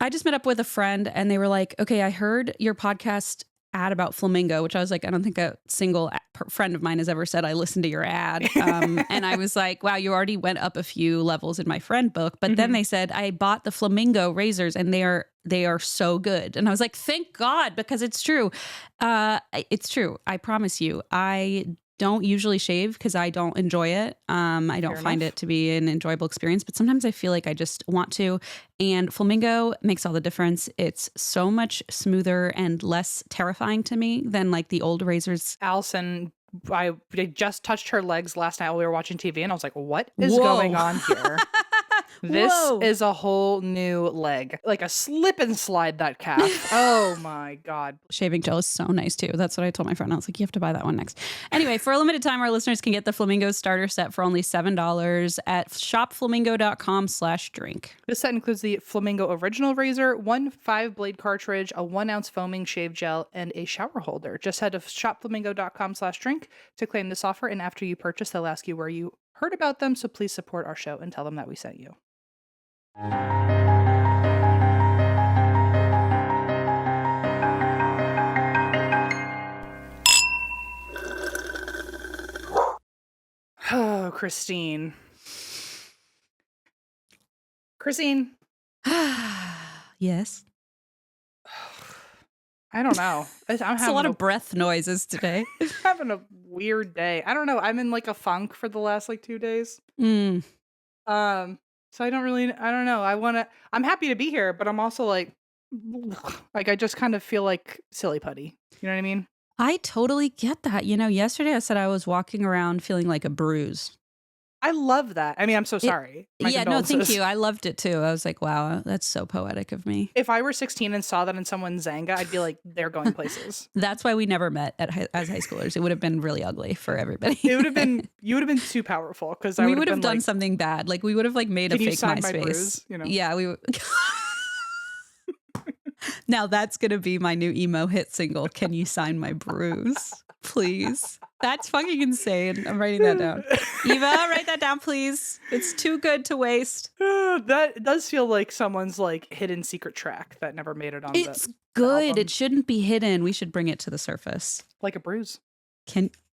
I just met up with a friend and they were like, okay, I heard your podcast ad about flamingo, which I was like, I don't think a single friend of mine has ever said I listened to your ad. And I was like, wow, you already went up a few levels in my friend book. But then they said, I bought the flamingo razors and they are so good. And I was like, thank God, because it's true. It's true. I promise you. I don't usually shave because I don't enjoy it. I don't find it to be an enjoyable experience, but sometimes I feel like I just want to. And flamingo makes all the difference. It's so much smoother and less terrifying to me than like the old razors. Allison, I just touched her legs last night while we were watching TV, and I was like, what is going on here? This is a whole new leg, like a slip and slide, that calf. Oh my God. Shaving gel is so nice too. That's what I told my friend. I was like, you have to buy that one next. Anyway, for a limited time, our listeners can get the Flamingo starter set for only $7 at shopflamingo.com/drink. This set includes the Flamingo original razor, 1 5-blade cartridge, a 1-ounce foaming shave gel, and a shower holder. Just head to shopflamingo.com/drink to claim this offer. And after you purchase, they'll ask you where you heard about them. So please support our show and tell them that we sent you. Oh, Christine. Yes. I don't know. It's a lot of breath noises today. I'm having a weird day. I don't know. I'm in like a funk for the last like 2 days. So I don't know. I'm happy to be here, but I'm also like I just kind of feel like silly putty. You know what I mean? I totally get that. You know, yesterday I said I was walking around feeling like a bruise. I love that. I mean, I'm so sorry. No, thank you. I loved it too. I was like, wow, that's so poetic of me. If I were 16 and saw that in someone's Zanga, I'd be like, they're going places. That's why we never met as high schoolers. It would have been really ugly for everybody. You would have been too powerful because we would have done something bad. Like we would have like made a fake MySpace. My bruise, you know? Yeah, we would. Now that's going to be my new emo hit single. Can you sign my bruise, please? That's fucking insane. I'm writing that down. Eva, write that down, please. It's too good to waste. That does feel like someone's like hidden secret track that never made it on. It's good. It shouldn't be hidden. We should bring it to the surface. Like a bruise.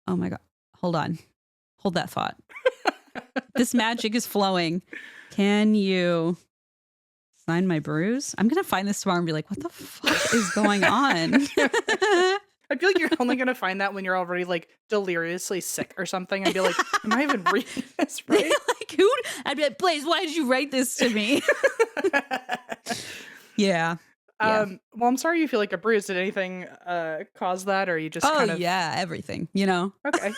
Oh my God. Hold on. Hold that thought. This magic is flowing. Can you sign my bruise? I'm going to find this tomorrow and be like, what the fuck is going on? I feel like you're only going to find that when you're already like deliriously sick or something and be like, am I even reading this right? Like, I'd be like, Blaze, why did you write this to me? Yeah. Well, I'm sorry you feel like a bruise. Did anything cause that, or you just yeah, everything, you know? Okay.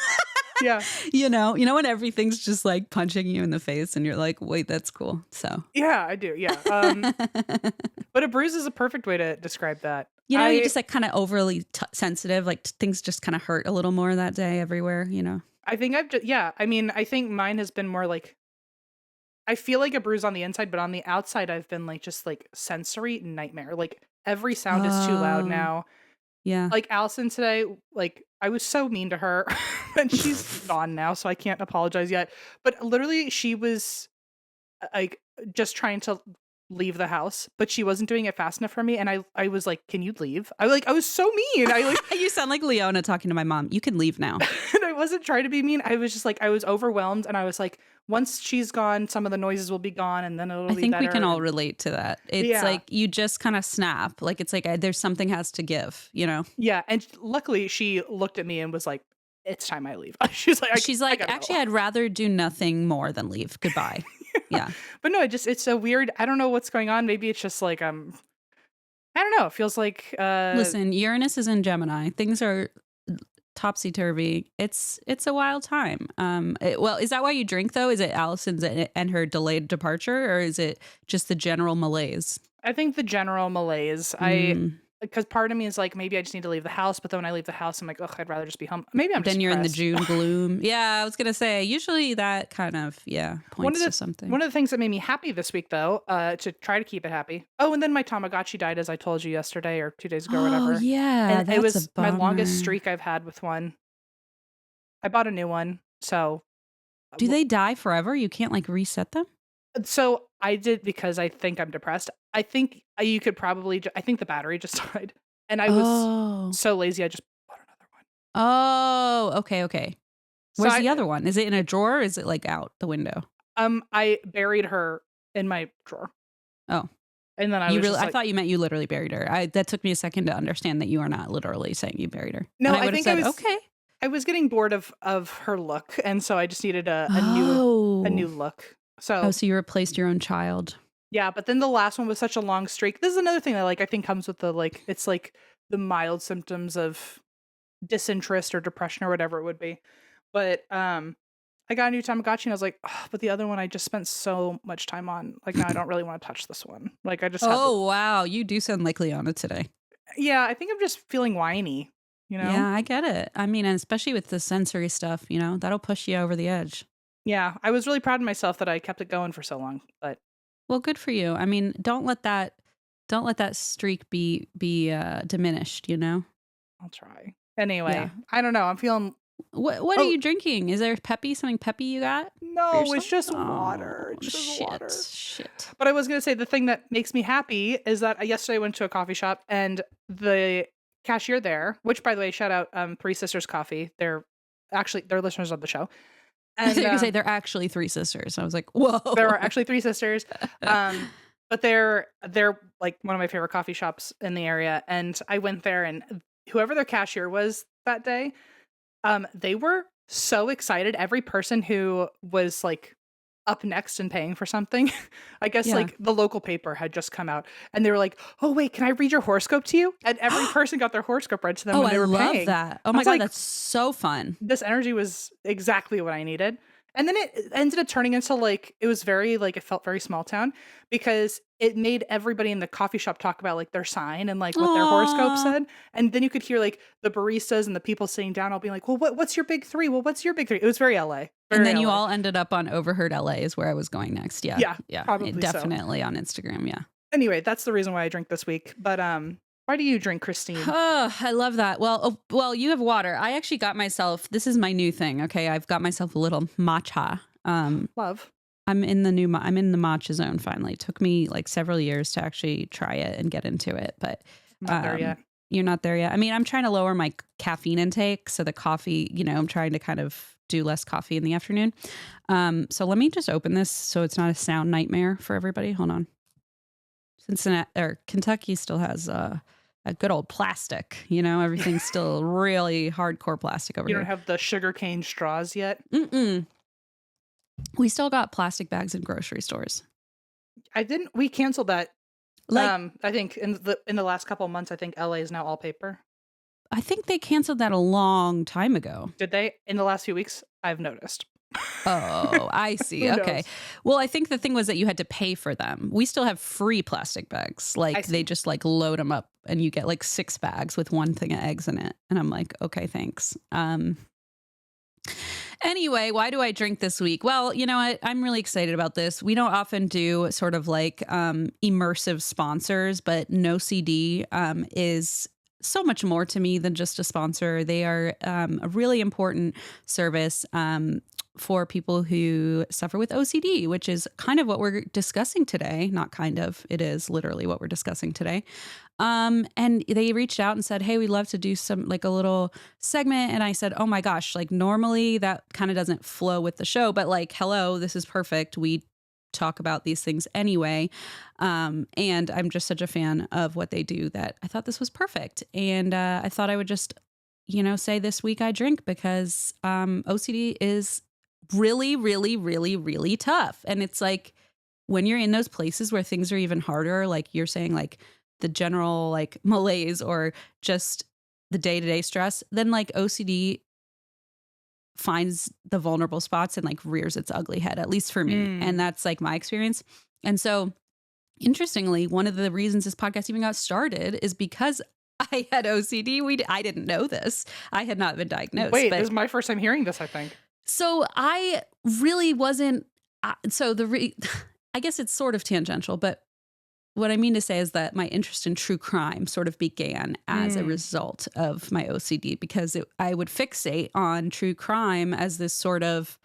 Yeah. You know when everything's just like punching you in the face and you're like, wait, that's cool. So yeah, I do. Yeah. But a bruise is a perfect way to describe that. You know, you're just like kind of overly sensitive. Like things just kind of hurt a little more that day everywhere, you know? I think I think mine has been more like, I feel like a bruise on the inside, but on the outside, I've been like, just like sensory nightmare. Like every sound is too loud now. Yeah. Like Allison today, like I was so mean to her and she's gone now, so I can't apologize yet. But literally she was like just trying to leave the house, but she wasn't doing it fast enough for me. And I was like, can you leave? I was so mean. You sound like Leona talking to my mom. You can leave now. And I wasn't trying to be mean. I was just like, I was overwhelmed. And I was like, once she's gone, some of the noises will be gone and then it'll be better. I think we can all relate to that. It's like, you just kind of snap. Like, it's like, there's something has to give, you know? Yeah. And luckily she looked at me and was like, it's time I leave. She's like, actually, I'd rather do nothing more than leave. Goodbye. Yeah. But no, it's so weird. I don't know what's going on. Maybe it's just like, I don't know. It feels like, listen, Uranus is in Gemini. Things are topsy-turvy. It's a wild time. Well, is that why you drink though? Is it Allison's and her delayed departure, or is it just the general malaise? I think the general malaise. Because part of me is like, maybe I just need to leave the house. But then when I leave the house, I'm like, ugh, I'd rather just be home. Maybe I'm just Then you're depressed. in the June gloom. Yeah, I was going to say, usually that kind of, points to something. One of the things that made me happy this week, though, to try to keep it happy. Oh, and then my Tamagotchi died, as I told you yesterday or 2 days ago or whatever. Oh, yeah. And it was my longest streak I've had with one. I bought a new one. So. Do they die forever? You can't like reset them? So I did, because I think I'm depressed. I think you could probably I think the battery just died, and I was Oh. so lazy, I just bought another one. Oh, okay, okay. So Where's the other one? Is it in a drawer or is it, like, out the window? I buried her in my drawer, Oh, and then I you was really just I like thought you meant you literally buried her. That took me a second to understand that you are not literally saying you buried her. And no, I I would have think said, "Okay." I was getting bored of her look, and so I just needed a Oh. new look. Oh, So so you replaced your own child. yeah, but then the last one was such a long streak. This is another thing that like I think comes with the like it's like the mild symptoms of disinterest or depression or whatever it would be. But I got a new Tamagotchi and I was like, "Ugh, but the other one I just spent so much time on. Like now I don't really want to touch this one. Like I just had to Oh, wow. You do sound like Liana today. yeah, I think I'm just feeling whiny, you know? Yeah, I get it. I mean, and especially with the sensory stuff, that'll push you over the edge. Yeah, I was really proud of myself that I kept it going for so long, but Well, good for you. I mean, don't let that streak be diminished, you know? I'll try. Anyway, Yeah. I don't know. I'm feeling What are oh you drinking? Is there something peppy you got for no, it's yourself? just water. Oh, It's just shit. water. Shit. But I was gonna say the thing that makes me happy is that yesterday I went to a coffee shop and the cashier there, which by the way, shout out Three Sisters Coffee. They're listeners of the show. I thought you And were gonna say they're actually three sisters. I was like, whoa. there are actually three sisters. But they're like one of my favorite coffee shops in the area. And I went there and whoever their cashier was that day, they were so excited. Every person who was like up next and paying for something, I guess Yeah. like the local paper had just come out and they were like, "Oh wait, can I read your horoscope to you?" And every person got their horoscope read to them Oh, when I they were love paying. that. Oh I my was God, like, that's so fun. this energy was exactly what I needed. And then it ended up turning into like it was very like it felt very small town because it made everybody in the coffee shop talk about like their sign and like what their horoscope Aw. said. And then you could hear like the baristas and the people sitting down all being like, "Well, what's your big three? Well, what's your big three?" It was very LA. And Very then you LA. all ended up on Overheard LA is where I was going next. Yeah. Yeah, Yeah. probably so. Definitely on Instagram. Yeah. Anyway, that's the reason why I drink this week. But why do you drink, Christine? Oh, I love that. Well, you have water. I actually got myself, this is my new thing. Okay. I've got myself a little matcha. Love. I'm in the matcha zone finally. It took me like several years to actually try it and get into it, but I'm not there yet. you're not there yet. I mean, I'm trying to lower my caffeine intake, so the coffee, I'm trying to kind of do less coffee in the afternoon. So let me just open this so it's not a sound nightmare for everybody. Hold on. Kentucky still has a good old plastic, everything's still really hardcore plastic over You here. don't have the sugarcane straws yet? Mm-mm. We still got plastic bags in grocery stores. We canceled that. Like, I think in the last couple of months, I think LA is now all paper. I think they canceled that a long time ago. Did they? In the last few weeks, I've noticed. Oh, I see. Who Okay. knows? Well, I think the thing was that you had to pay for them. We still have free plastic bags. I Like see. they just like load them up and you get like 6 bags with one thing of eggs in it. And I'm like, okay, thanks. Anyway, why do I drink this week? Well, you know what? I'm really excited about this. We don't often do sort of like immersive sponsors, but No CD is so much more to me than just a sponsor. They are a really important service for people who suffer with OCD, which is kind of what we're discussing today. Not kind of, it is literally what we're discussing today. And they reached out and said, "Hey, we'd love to do some like a little segment." And I said, "Oh my gosh, like normally that kind of doesn't flow with the show, but like, hello, this is perfect. We talk about these things anyway." And I'm just such a fan of what they do that I thought this was perfect. And I thought I would just, say this week I drink because OCD is really, really, really, really tough. And it's like when you're in those places where things are even harder, like you're saying, like the general like malaise or just the day-to-day stress, then like OCD finds the vulnerable spots and like rears its ugly head, at least for me. And that's like my experience. And so interestingly, one of the reasons this podcast even got started is because I had OCD. I didn't know this. I had not been diagnosed. Wait, but this is my first time hearing this, I think. so I really wasn't. I guess it's sort of tangential, but what I mean to say is that my interest in true crime sort of began as a result of my OCD because I would fixate on true crime as this sort of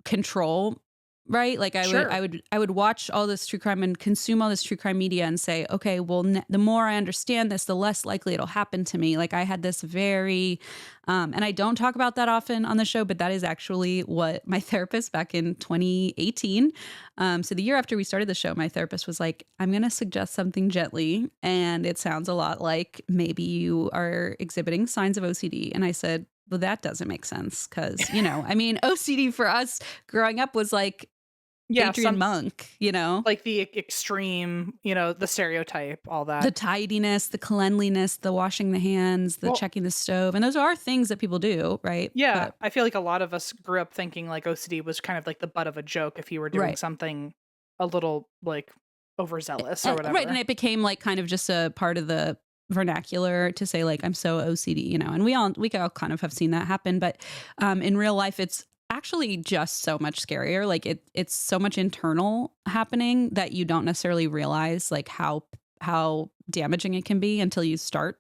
control right? Like Sure. I would watch all this true crime and consume all this true crime media and say, okay, well, the more I understand this, the less likely it'll happen to me. Like I had this very, and I don't talk about that often on the show, but that is actually what my therapist back in 2018. So the year after we started the show, my therapist was like, I'm going to suggest something gently. And it sounds a lot like maybe you are exhibiting signs of OCD. And I said, well, that doesn't make sense because, I mean, OCD for us growing up was like Yeah, Adrian Monk, like the extreme, the stereotype, all the that. tidiness, the cleanliness, the washing the hands, the Well, checking the stove. And those are things that people do, right? yeah, But, I feel like a lot of us grew up thinking like OCD was kind of like the butt of a joke if you were doing right. something a little like overzealous or Right. And whatever. it became like kind of just a part of the vernacular to say like, I'm so OCD, and we all kind of have seen that happen. But in real life, it's actually just so much scarier. Like it's so much internal happening that you don't necessarily realize like how damaging it can be until you start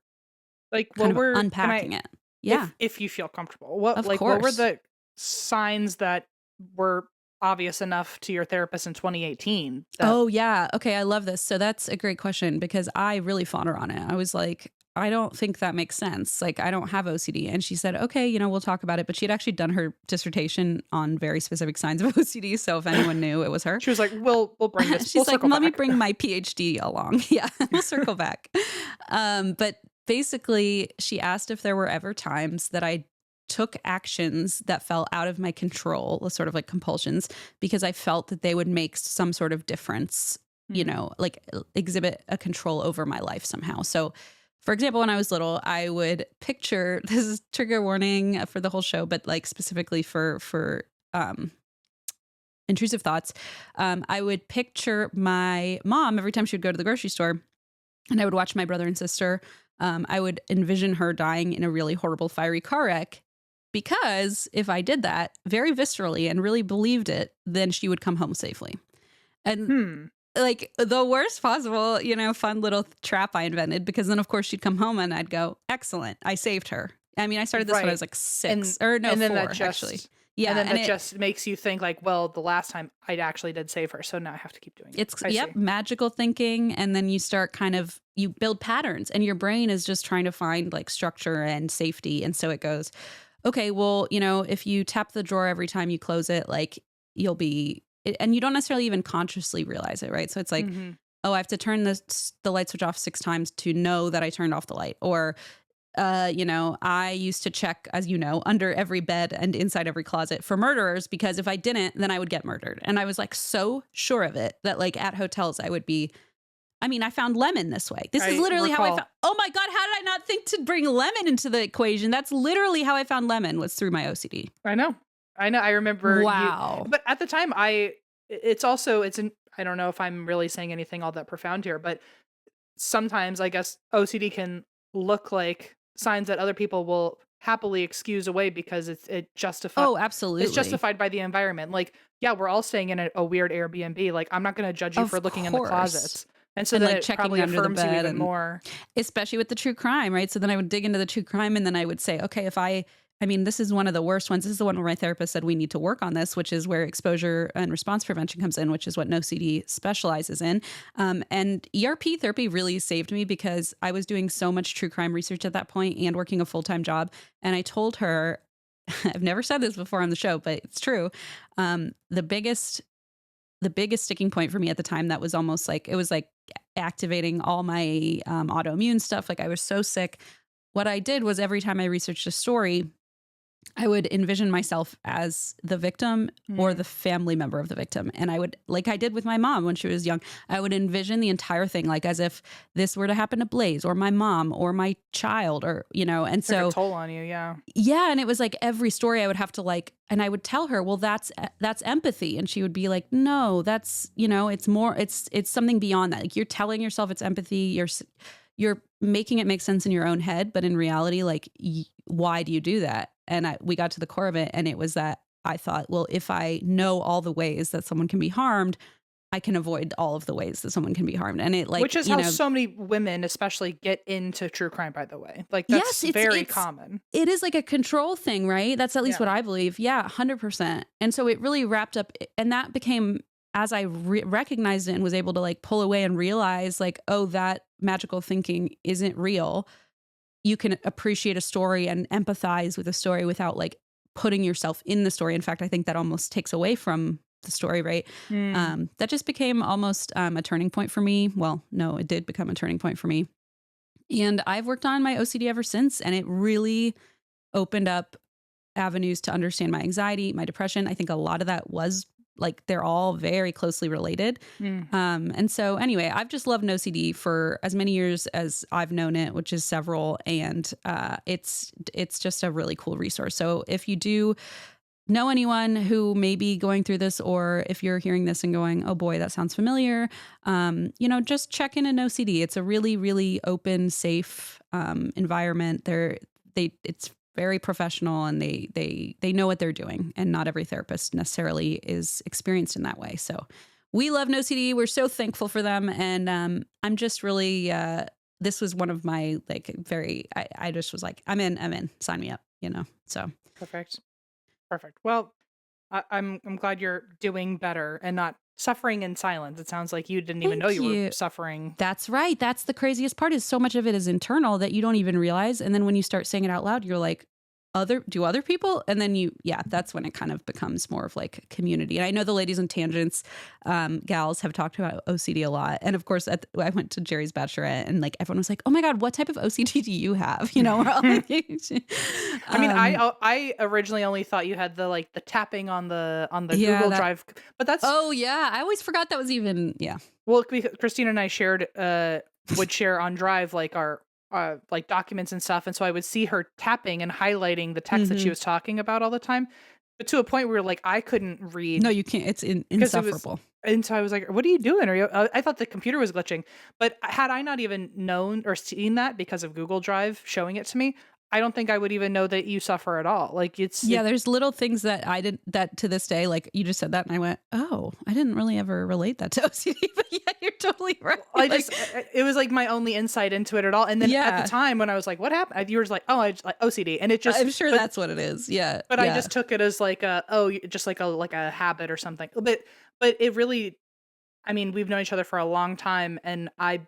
Like kind what of were can unpacking I it. Yeah, if you feel comfortable. of What were course. the signs that were obvious enough to your therapist in 2018 that Oh, yeah. Okay, I love this. So that's a great question because I really fought her on it. I was like, I don't think that makes sense. Like, I don't have OCD. And she said, okay, we'll talk about it. But she'd actually done her dissertation on very specific signs of OCD. So if anyone knew, it was her. she was like, we'll bring this, we'll She's like, circle let me back. bring my PhD along. Yeah, we'll circle back. But basically, she asked if there were ever times that I took actions that fell out of my control, sort of like compulsions, because I felt that they would make some sort of difference, Mhm. like exhibit a control over my life somehow. So, for example, when I was little, I would picture this is trigger warning for the whole show, but like specifically for um, intrusive thoughts. I would picture my mom every time she would go to the grocery store, and I would watch my brother and sister. I would envision her dying in a really horrible, fiery car wreck because if I did that very viscerally and really believed it, then she would come home safely. And Hmm. like the worst possible, fun little trap I invented because then, of course, she'd come home and I'd go, excellent, I saved her. I mean, I started this when I was Right. like And 6 or no, and then 4, that actually. just Yeah. and then And that just makes you think like, well, the last time I actually did save her, so now I have to keep doing it. it's, I yep, see. magical thinking. And then you start you build patterns and your brain is just trying to find like structure and safety. And so it goes, okay, well, if you tap the drawer every time you close it, like you'll be, and you don't necessarily even consciously realize it, right? So it's like, Mhm. oh, I have to turn the light switch off 6 times to know that I turned off the light. Or, I used to check, as you know, under every bed and inside every closet for murderers because if I didn't, then I would get murdered. And I was like so sure of it that like at hotels I would be. I mean, I found lemon this way. This is I literally how I found. recall. Oh my God, how did I not think to bring lemon into the equation? That's literally how I found lemon was through my OCD. I know. I know. I remember you Wow. but at the time it's also I don't know if I'm really saying anything all that profound here, but sometimes I guess OCD can look like signs that other people will happily excuse away because Oh, it's absolutely. justified by the environment. Like, yeah, we're all staying in a weird Airbnb. Like, I'm not going to judge you for Of looking in the course. closets. And so And then like it checking probably under the affirms you bed even and more. especially with the true crime, right? So then I would dig into the true crime and then I would say, okay, I mean, this is one of the worst ones. This is the one where my therapist said we need to work on this, which is where exposure and response prevention comes in, which is what NoCD specializes in. And ERP therapy really saved me because I was doing so much true crime research at that point and working a full-time job. And I told her, I've never said this before on the show, but it's true. The biggest sticking point for me at the time that was almost like it was like activating all my autoimmune stuff. Like I was so sick. What I did was every time I researched a story, I would envision myself as the victim or Mm. the family member of the victim. And I would, like I did with my mom when she was young, I would envision the entire thing like as if this were to happen to Blaze or my mom or my child and Took a so toll on you. Yeah. yeah, and it was like every story I would have to and I would tell her, well, that's empathy. And she would be like, no, that's, it's more, it's something beyond that. Like you're telling yourself it's empathy. You're making it make sense in your own head. But in reality, like, why do you do that? And we got to the core of it. And it was that I thought, well, if I know all the ways that someone can be harmed, I can avoid all of the ways that someone can be harmed. And it, like, Which is how so many women especially get into true crime, by the way. Like, that's yes, very common. it is like a control thing, right? That's at least what I believe. Yeah, 100%. And so it really wrapped up, and that became, as I recognized it and was able to like pull away and realize like, oh, that magical thinking isn't real. You can appreciate a story and empathize with a story without like putting yourself in the story. In fact, I think that almost takes away from the story, right? That just became almost a turning point for me. Well, no, it did become a turning point for me. And I've worked on my OCD ever since, and it really opened up avenues to understand my anxiety, my depression. I think a lot of that was like, they're all very closely related. And so anyway, I've just loved OCD for as many years as I've known it, which is several. And it's just a really cool resource. So if you do know anyone who may be going through this, or if you're hearing this and going, oh boy, that sounds familiar, just check in an OCD. It's a really, really open, safe environment. It's very professional, and they know what they're doing, and not every therapist necessarily is experienced in that way. So we love OCD. We're so thankful for them. And I'm just really, this was one of my like I just was like, I'm in, sign me up, so. Perfect. Well, I'm glad you're doing better and not suffering in silence. It sounds like you didn't even know you were suffering. That's right. That's the craziest part, is so much of it is internal that you don't even realize. And then when you start saying it out loud, you're like, do other people? And then that's when it kind of becomes more of like a community. And I know the Ladies in Tangents gals have talked about OCD a lot. And of course, I went to Jerry's bachelorette, and like everyone was like, oh my God, what type of OCD do you have? We're all like, I mean, I originally only thought you had the tapping on the Google Drive, but that's, oh yeah, I always forgot that was even, well, because Christina and I would share on Drive like our like documents and stuff, and so I would see her tapping and highlighting the text that she was talking about all the time, but to a point where like I couldn't read. No, you can't. It's insufferable. And so I was like, what are you doing? I thought the computer was glitching, but had I not even known or seen that because of Google Drive showing it to me, I don't think I would even know that you suffer at all. Like there's little things that I did that to this day, like you just said that and I went, oh, I didn't really ever relate that to OCD, but yeah, you're totally right. It was like my only insight into it at all. And then at the time when I was like, what happened? You were like, oh, I just like OCD. And it just, I'm sure that's what it is. Yeah. But I just took it as like just like a habit or something. But it really, I mean, we've known each other for a long time, and I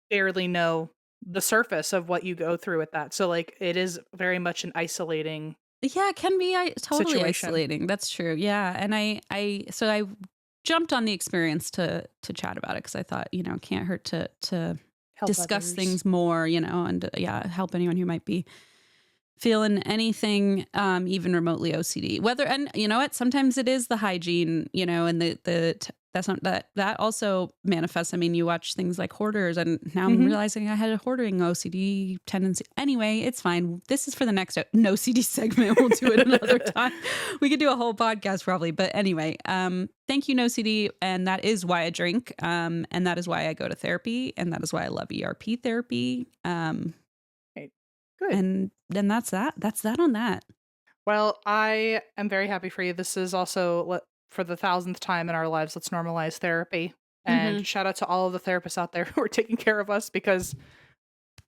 barely know the surface of what you go through with that. So like it is very much an isolating. Yeah, it can be totally situation. Isolating. That's true. Yeah. And I jumped on the experience to chat about it, because I thought, it can't hurt to Help discuss others. things more, and help anyone who might be feeling anything even remotely OCD. Whether, and you know what, sometimes it is the hygiene, and that's not that also manifests. I mean, you watch things like Hoarders, and now I'm realizing I had a hoarding OCD tendency. Anyway, it's fine. This is for the next no CD segment. We'll do it another time. We could do a whole podcast probably. But anyway, thank you, No CD. And that is why I drink. And that is why I go to therapy. And that is why I love ERP therapy. Good. And then that's that. That's that on that. Well, I am very happy for you. This is also for the 1000th time in our lives. Let's normalize therapy. And shout out to all of the therapists out there who are taking care of us, because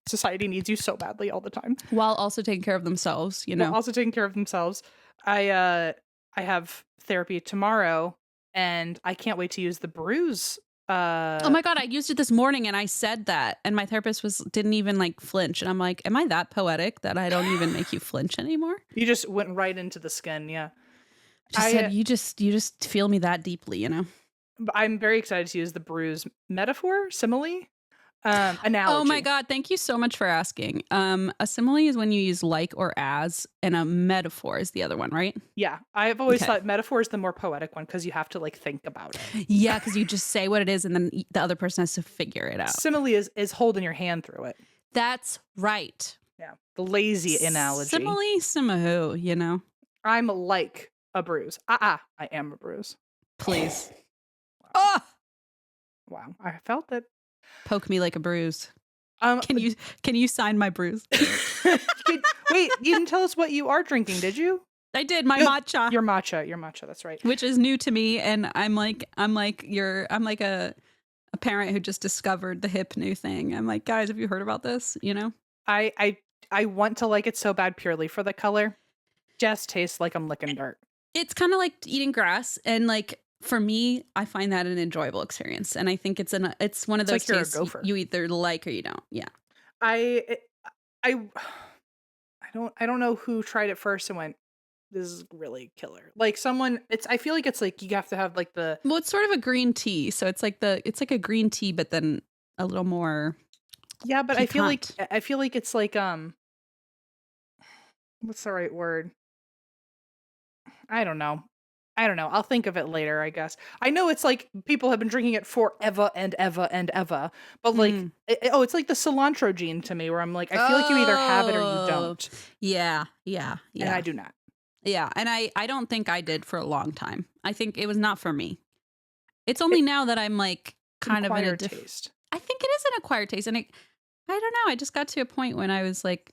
society needs you so badly all the time. While also taking care of themselves, While also taking care of themselves. I have therapy tomorrow, and I can't wait to use the Bruise. Oh my God, I used it this morning, and I said that, and my therapist didn't even like flinch, and I'm like, am I that poetic that I don't even make you flinch anymore? You just went right into the skin. Yeah. Just said, you just feel me that deeply, But I'm very excited to use the Bruise metaphor, simile, analogy. Oh my God, thank you so much for asking. A simile is when you use like or as, and a metaphor is the other one, right? Yeah, I've always thought metaphor is the more poetic one, because you have to like think about it. Yeah, because you just say what it is, and then the other person has to figure it out. Simile is holding your hand through it. That's right. Yeah, the lazy analogy. Simile, simahoo, I'm like a bruise. I am a bruise. Please. Wow. Oh! Wow, I felt it. Poke me like a bruise. Can you sign my bruise? Wait, you didn't tell us what you are drinking, did you? I did my Good. matcha, Your matcha. That's right. which is new to me, and I'm like a parent who just discovered the hip new thing. I'm like, guys, have you heard about this? You know, I want to like it so bad purely for the color. Just tastes like I'm licking dirt. it's kind of like eating grass, and like for me, I find that an enjoyable experience, and I think it's one of It's like those you're a tastes gopher. you either like or you don't. Yeah. I I I don't know who tried it first and went, this is really killer. Like someone, I feel like it's like you have to have like the Well, it's sort of a green tea, so it's like a green tea, but then a little more yeah, but piquant. I feel like it's like what's the right word? I don't know. I don't know. I'll think of it later, I guess. I know it's like people have been drinking it forever and ever and ever, but like, Mm. it's like the cilantro gene to me, where I'm like, I feel like you either have it or you don't, Yeah, and I do not. yeah. And I don't think I did for a long time. I think it was not for me. It's only now that I'm like kind of in a Acquired different. taste. I think it is an acquired taste, and I don't know. I just got to a point when I was like,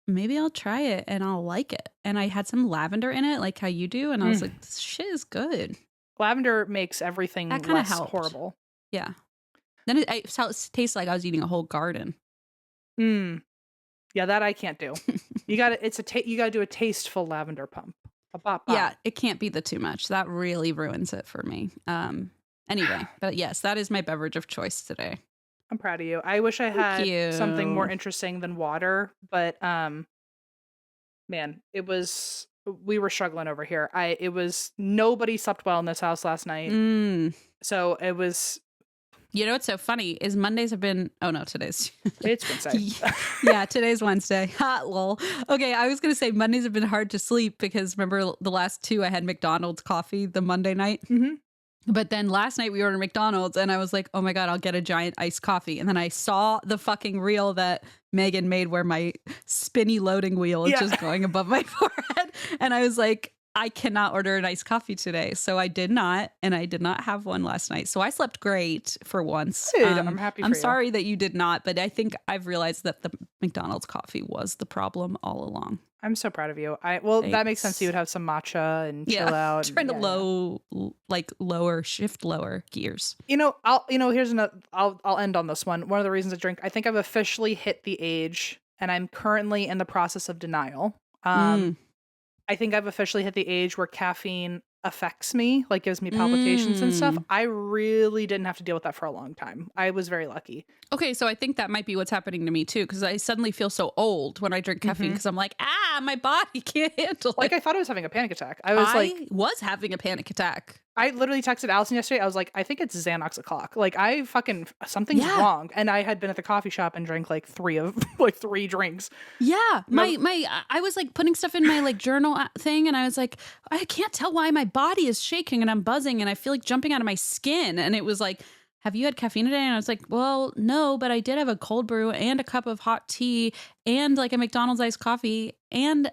maybe I'll try it and I'll like it. And I had some lavender in it, like how you do, and I was like, this shit is good. Lavender makes everything That kinda less helped. horrible. Yeah. Then it tastes like I was eating a whole garden. Yeah, that I can't do. You gotta you gotta do a tasteful lavender pump. A bop bop. Yeah, it can't be the too much. That really ruins it for me. Anyway, but yes, that is my beverage of choice today. I'm proud of you. I wish I had something more you. interesting than water, but man, we were struggling over here. It was nobody slept well in this house last night. So it was You know what's so funny is Mondays have been. Oh no, today's. it's Wednesday. Yeah, today's Wednesday. Ha, lol. Okay, I was gonna say Mondays have been hard to sleep because remember the last two I had McDonald's coffee the Monday night. Mhm. But then last night we ordered McDonald's and I was like, oh my God, I'll get a giant iced coffee. And then I saw the fucking reel that Megan made where my spinny loading wheel is just going above my forehead. And I was like, I cannot order an iced coffee today. So I did not. And I did not have one last night. So I slept great for once. Good. I'm happy for I'm you. sorry that you did not. But I think I've realized that the McDonald's coffee was the problem all along. I'm so proud of you. That makes sense. You would have some matcha and chill out. Trying to shift lower gears. Here's another. I'll end on this one. One of the reasons I drink. I think I've officially hit the age, and I'm currently in the process of denial. I think I've officially hit the age where caffeine affects me, like gives me palpitations and stuff. I really didn't have to deal with that for a long time. I was very lucky. Okay, so I think that might be what's happening to me too, because I suddenly feel so old when I drink caffeine because I'm like, my body can't handle it. Like I thought I was having a panic attack. I was having a panic attack. I literally texted Allison yesterday. I was like, I think it's Xanax o'clock. Like something's wrong. And I had been at the coffee shop and drank like three drinks. Yeah. I was like putting stuff in my like journal thing and I was like, I can't tell why my body is shaking and I'm buzzing and I feel like jumping out of my skin. And it was like, have you had caffeine today? And I was like, well, no, but I did have a cold brew and a cup of hot tea and like a McDonald's iced coffee and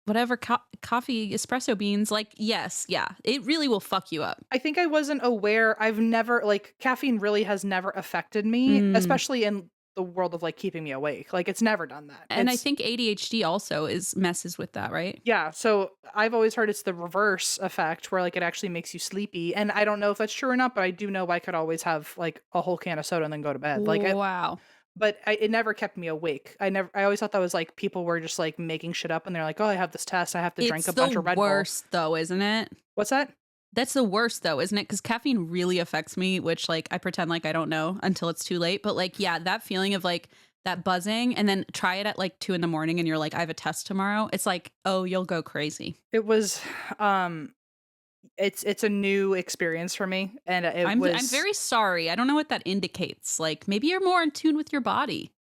whatever coffee espresso beans. Like, yes, yeah, it really will fuck you up. I think I wasn't aware. I've never caffeine really has never affected me, especially in the world of like keeping me awake. Like it's never done that. And I think ADHD also messes with that, right? Yeah. So I've always heard it's the reverse effect where like it actually makes you sleepy. And I don't know if that's true or not, but I do know I could always have like a whole can of soda and then go to bed. Wow. But it never kept me awake. I always thought that was like people were just like making shit up and they're like, oh, I have this test. I have to drink a bunch of Red Bull. It's the worst though, isn't it? What's that? That's the worst though, isn't it? Because caffeine really affects me, which like I pretend like I don't know until it's too late. But like, yeah, that feeling of like that buzzing and then try it at like 2 a.m. and you're like, I have a test tomorrow. It's like, oh, you'll go crazy. It was, it's a new experience for me. And I'm very sorry. I don't know what that indicates. Like maybe you're more in tune with your body.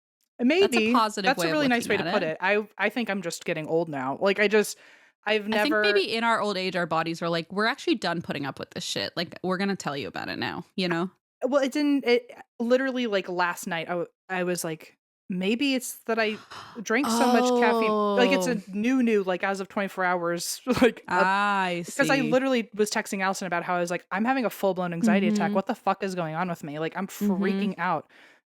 Maybe that's a positive. That's a really nice way to put it. I think I'm just getting old now. Like I think maybe in our old age, our bodies are like, we're actually done putting up with this shit. Like, we're going to tell you about it now, you know? Well, it literally like last night, I was like, maybe it's that I drank so much caffeine. Like it's a new, like as of 24 hours, like, I see. Because I literally was texting Allison about how I was like, I'm having a full blown anxiety attack. What the fuck is going on with me? Like I'm freaking out.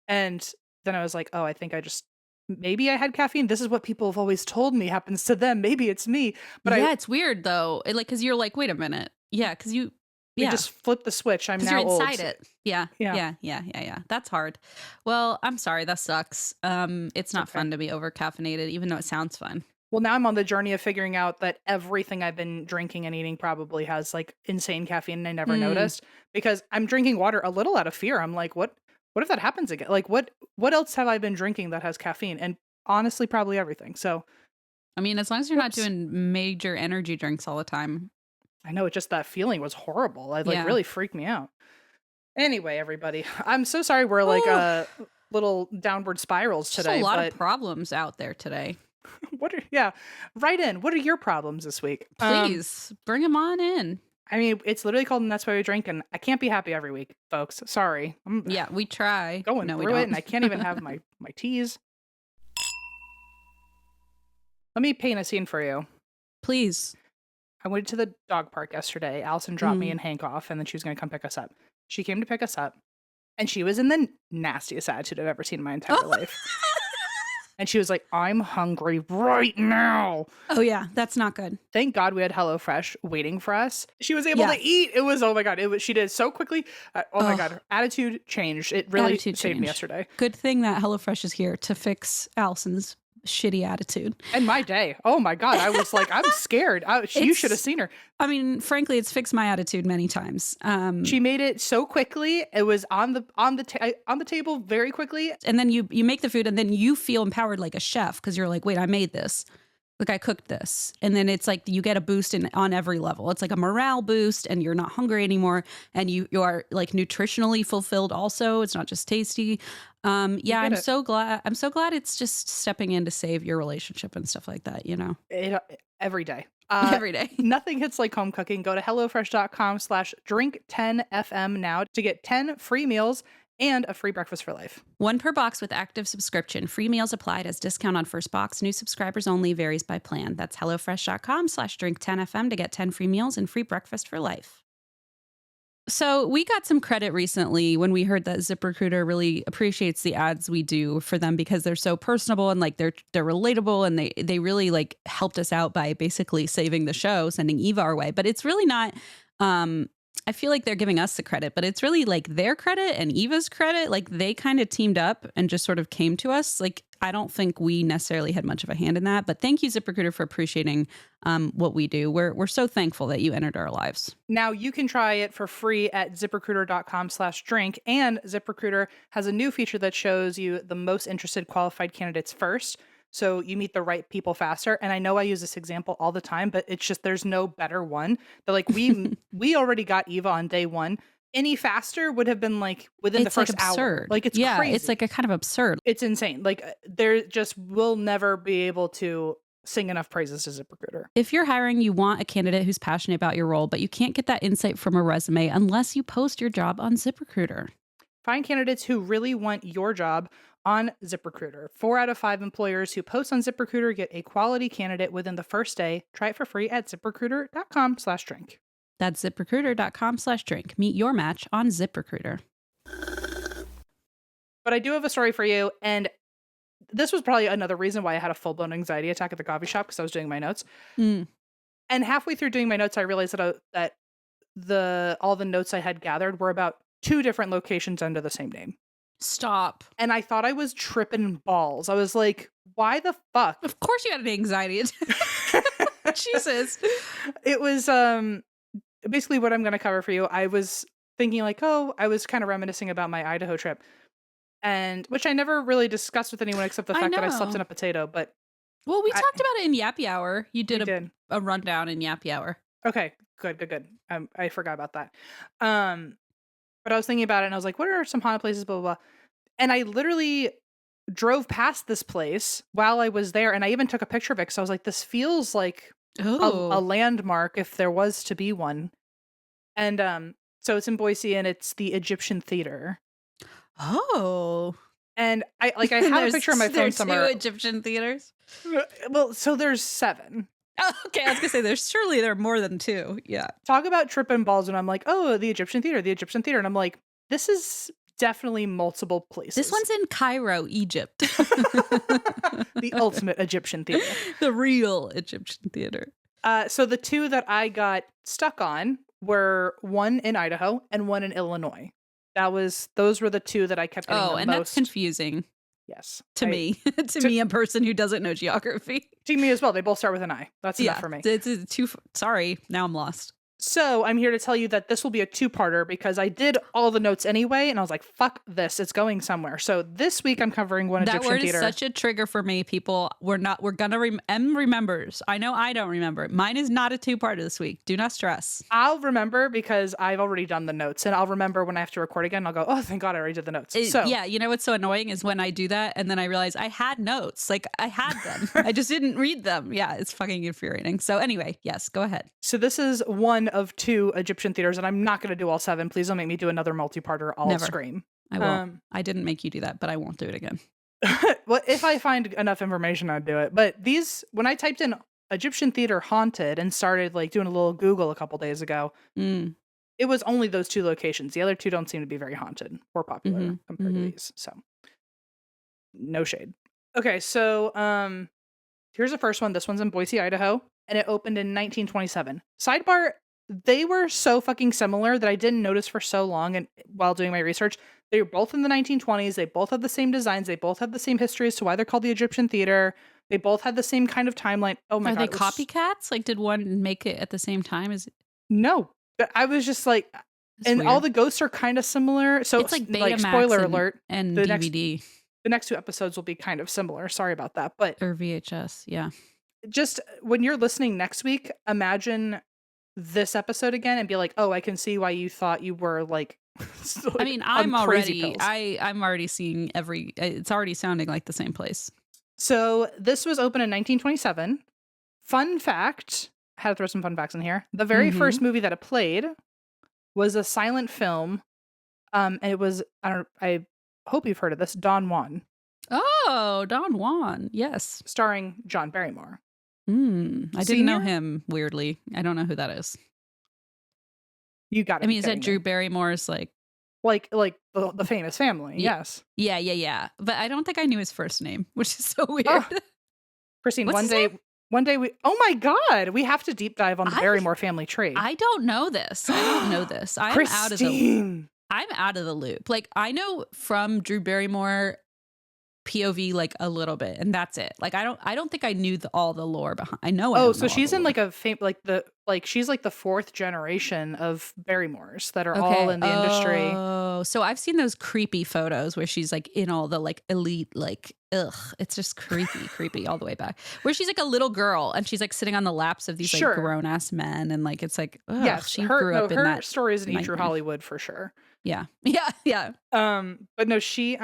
And then I was like, oh, I think I just maybe I had caffeine. This is what people have always told me happens to them. Maybe it's me. But yeah, it's weird though. Because you're like, wait a minute. Yeah, because we yeah, just flipped the switch. I'm because now you're old. inside it. Yeah, Yeah. yeah. That's hard. Well, I'm sorry. That sucks. It's not fun to be over caffeinated, even though it sounds fun. Well, now I'm on the journey of figuring out that everything I've been drinking and eating probably has like insane caffeine, and I never noticed because I'm drinking water a little out of fear. I'm like, what if that happens again? Like, what else have I been drinking that has caffeine? And honestly, probably everything. So, I mean, as long as you're not doing major energy drinks all the time. I know, it just that feeling was horrible. It Yeah. really freaked me out. Anyway, everybody, I'm so sorry we're like little downward spirals today. There's a lot of problems out there today. Write in. What are your problems this week? Please bring them on in. I mean, it's literally called And That's Why We Drink, and I can't be happy every week, folks. Sorry. Yeah, we try. Going through it, and I can't even have my teas. Let me paint a scene for you. Please. I went to the dog park yesterday. Allison dropped me and Hank off, and then she was going to come pick us up. She came to pick us up, and she was in the nastiest attitude I've ever seen in my entire life. And she was like, I'm hungry right now. Oh, yeah. That's not good. Thank God we had HelloFresh waiting for us. She was able to eat. It was, oh my God. She did it so quickly. Oh my God. Her attitude changed. It really saved me yesterday. Good thing that HelloFresh is here to fix Allison's shitty attitude. And my day. Oh my God. I was like, I'm scared. You should have seen her. I mean, frankly, it's fixed my attitude many times. She made it so quickly. It was on the table very quickly. And then you make the food, and then you feel empowered like a chef because you're like, wait, I made this. Like, I cooked this. And then it's like you get a boost on every level. It's like a morale boost, and you're not hungry anymore. And you are like nutritionally fulfilled also. It's not just tasty. I'm so glad it's just stepping in to save your relationship and stuff like that, you know? Every day. Every day. Nothing hits like home cooking. Go to HelloFresh.com/drink10FM now to get 10 free meals and a free breakfast for life. 1 per box with active subscription. Free meals applied as discount on first box. New subscribers only. Varies by plan. That's HelloFresh.com/drink10FM to get 10 free meals and free breakfast for life. So we got some credit recently when we heard that ZipRecruiter really appreciates the ads we do for them because they're so personable and like they're relatable, and they really like helped us out by basically saving the show, sending Eva our way. But it's really not. I feel like they're giving us the credit, but it's really like their credit and Eva's credit. Like they kind of teamed up and just sort of came to us. Like I don't think we necessarily had much of a hand in that, but thank you, ZipRecruiter, for appreciating what we do. We're so thankful that you entered our lives. Now you can try it for free at ZipRecruiter.com/drink, and ZipRecruiter has a new feature that shows you the most interested qualified candidates first. So you meet the right people faster. And I know I use this example all the time, but it's just there's no better one. But like we already got Eva on day one. Any faster would have been like within the first hour. Like it's crazy. It's like a kind of absurd. It's insane. Like there just will never be able to sing enough praises to ZipRecruiter. If you're hiring, you want a candidate who's passionate about your role, but you can't get that insight from a resume unless you post your job on ZipRecruiter. Find candidates who really want your job on ZipRecruiter. 4 out of 5 employers who post on ZipRecruiter get a quality candidate within the first day. Try it for free at ZipRecruiter.com/drink. That's ZipRecruiter.com/drink. Meet your match on ZipRecruiter. But I do have a story for you, and this was probably another reason why I had a full-blown anxiety attack at the coffee shop because I was doing my notes. And halfway through doing my notes, I realized that all the notes I had gathered were about 2 different locations under the same name. Stop. And I thought I was tripping balls. I was like, why the fuck? Of course you had an anxiety attack. Jesus. It was basically what I'm going to cover for you. I was thinking like, I was kind of reminiscing about my Idaho trip, and which I never really discussed with anyone except the fact that I slept in a potato. But well, we talked about it in Yappy Hour. You did a rundown in Yappy Hour. Okay, good. I forgot about that. But I was thinking about it, and I was like, what are some haunted places, blah, blah, blah. And I literally drove past this place while I was there, and I even took a picture of it, because I was like, this feels like a landmark if there was to be one. And so it's in Boise, and it's the Egyptian Theater. Oh. And I have a picture on my phone somewhere. 2 Egyptian theaters? Well, so there's 7. Oh, okay, I was gonna say there are more than 2. Yeah. Talk about tripping balls, and I'm like, the Egyptian Theater, and I'm like, this is definitely multiple places. This one's in Cairo, Egypt. The ultimate Egyptian theater. The real Egyptian theater. So the two that I got stuck on were one in Idaho and one in Illinois. Those were the two that I kept getting the and most. that's confusing. Yes. To me, me, a person who doesn't know geography. To me as well. They both start with an I. That's enough for me. It's too. Sorry, now I'm lost. So I'm here to tell you that this will be a two-parter because I did all the notes anyway, and I was like, "Fuck this! It's going somewhere." So this week I'm covering one Egyptian theater. That word is such a trigger for me. People, we're gonna M remembers. I know I don't remember. Mine is not a two-parter this week. Do not stress. I'll remember because I've already done the notes, and I'll remember when I have to record again. I'll go, "Oh, thank God, I already did the notes." Yeah, you know what's so annoying is when I do that, and then I realize I had notes. Like I had them, I just didn't read them. Yeah, it's fucking infuriating. So anyway, yes, go ahead. So this is one of two Egyptian theaters, and I'm not going to do all seven. Please don't make me do another multi-parter. I'll Never. scream. I will. I didn't make you do that, but I won't do it again. Well, if I find enough information, I'd do it. But when I typed in Egyptian theater haunted and started like doing a little Google a couple days ago, it was only those two locations. The other two don't seem to be very haunted or popular compared to these. So no shade. Okay, so here's the first one. This one's in Boise, Idaho, and it opened in 1927. Sidebar, they were so fucking similar that I didn't notice for so long and while doing my research. They were both in the 1920s. They both have the same designs. They both have the same history as to why they're called the Egyptian theater. They both had the same kind of timeline. Oh my God. Are they copycats? Like, did one make it at the same time? No. But I was just like, and weird. All the ghosts are kind of similar. So it's like Betamax spoiler alert. And DVD. The next two episodes will be kind of similar. Sorry about that. Or VHS. Yeah. Just when you're listening next week, imagine this episode again and be like, oh, I can see why you thought you were like, I mean, I'm already seeing it's already sounding like the same place. So this was open in 1927. Fun fact, I had to throw some fun facts in here. The very first movie that it played was a silent film. And it was, I hope you've heard of this, Don Juan. Oh, Don Juan. Yes. Starring John Barrymore. I didn't know him, weirdly. I don't know who that is. You got it. I mean, is that Drew Barrymore's like the famous family? Yes. Yeah. But I don't think I knew his first name, which is so weird. Christine, one day we, oh my God, we have to deep dive on the Barrymore family tree. I don't know this. I'm out of the loop. Like, I know from Drew Barrymore POV like a little bit, and that's it. Like, I don't think I knew all the lore behind. I know. Oh, so she's in like she's like the fourth generation of Barrymores that are all in the industry. Oh, so I've seen those creepy photos where she's like in all the like elite, like, ugh, it's just creepy all the way back. Where she's like a little girl and she's like sitting on the laps of these like grown ass men, and like it's like, ugh, yes, she grew up in that. Her story is an true Hollywood for sure. Yeah. But no, she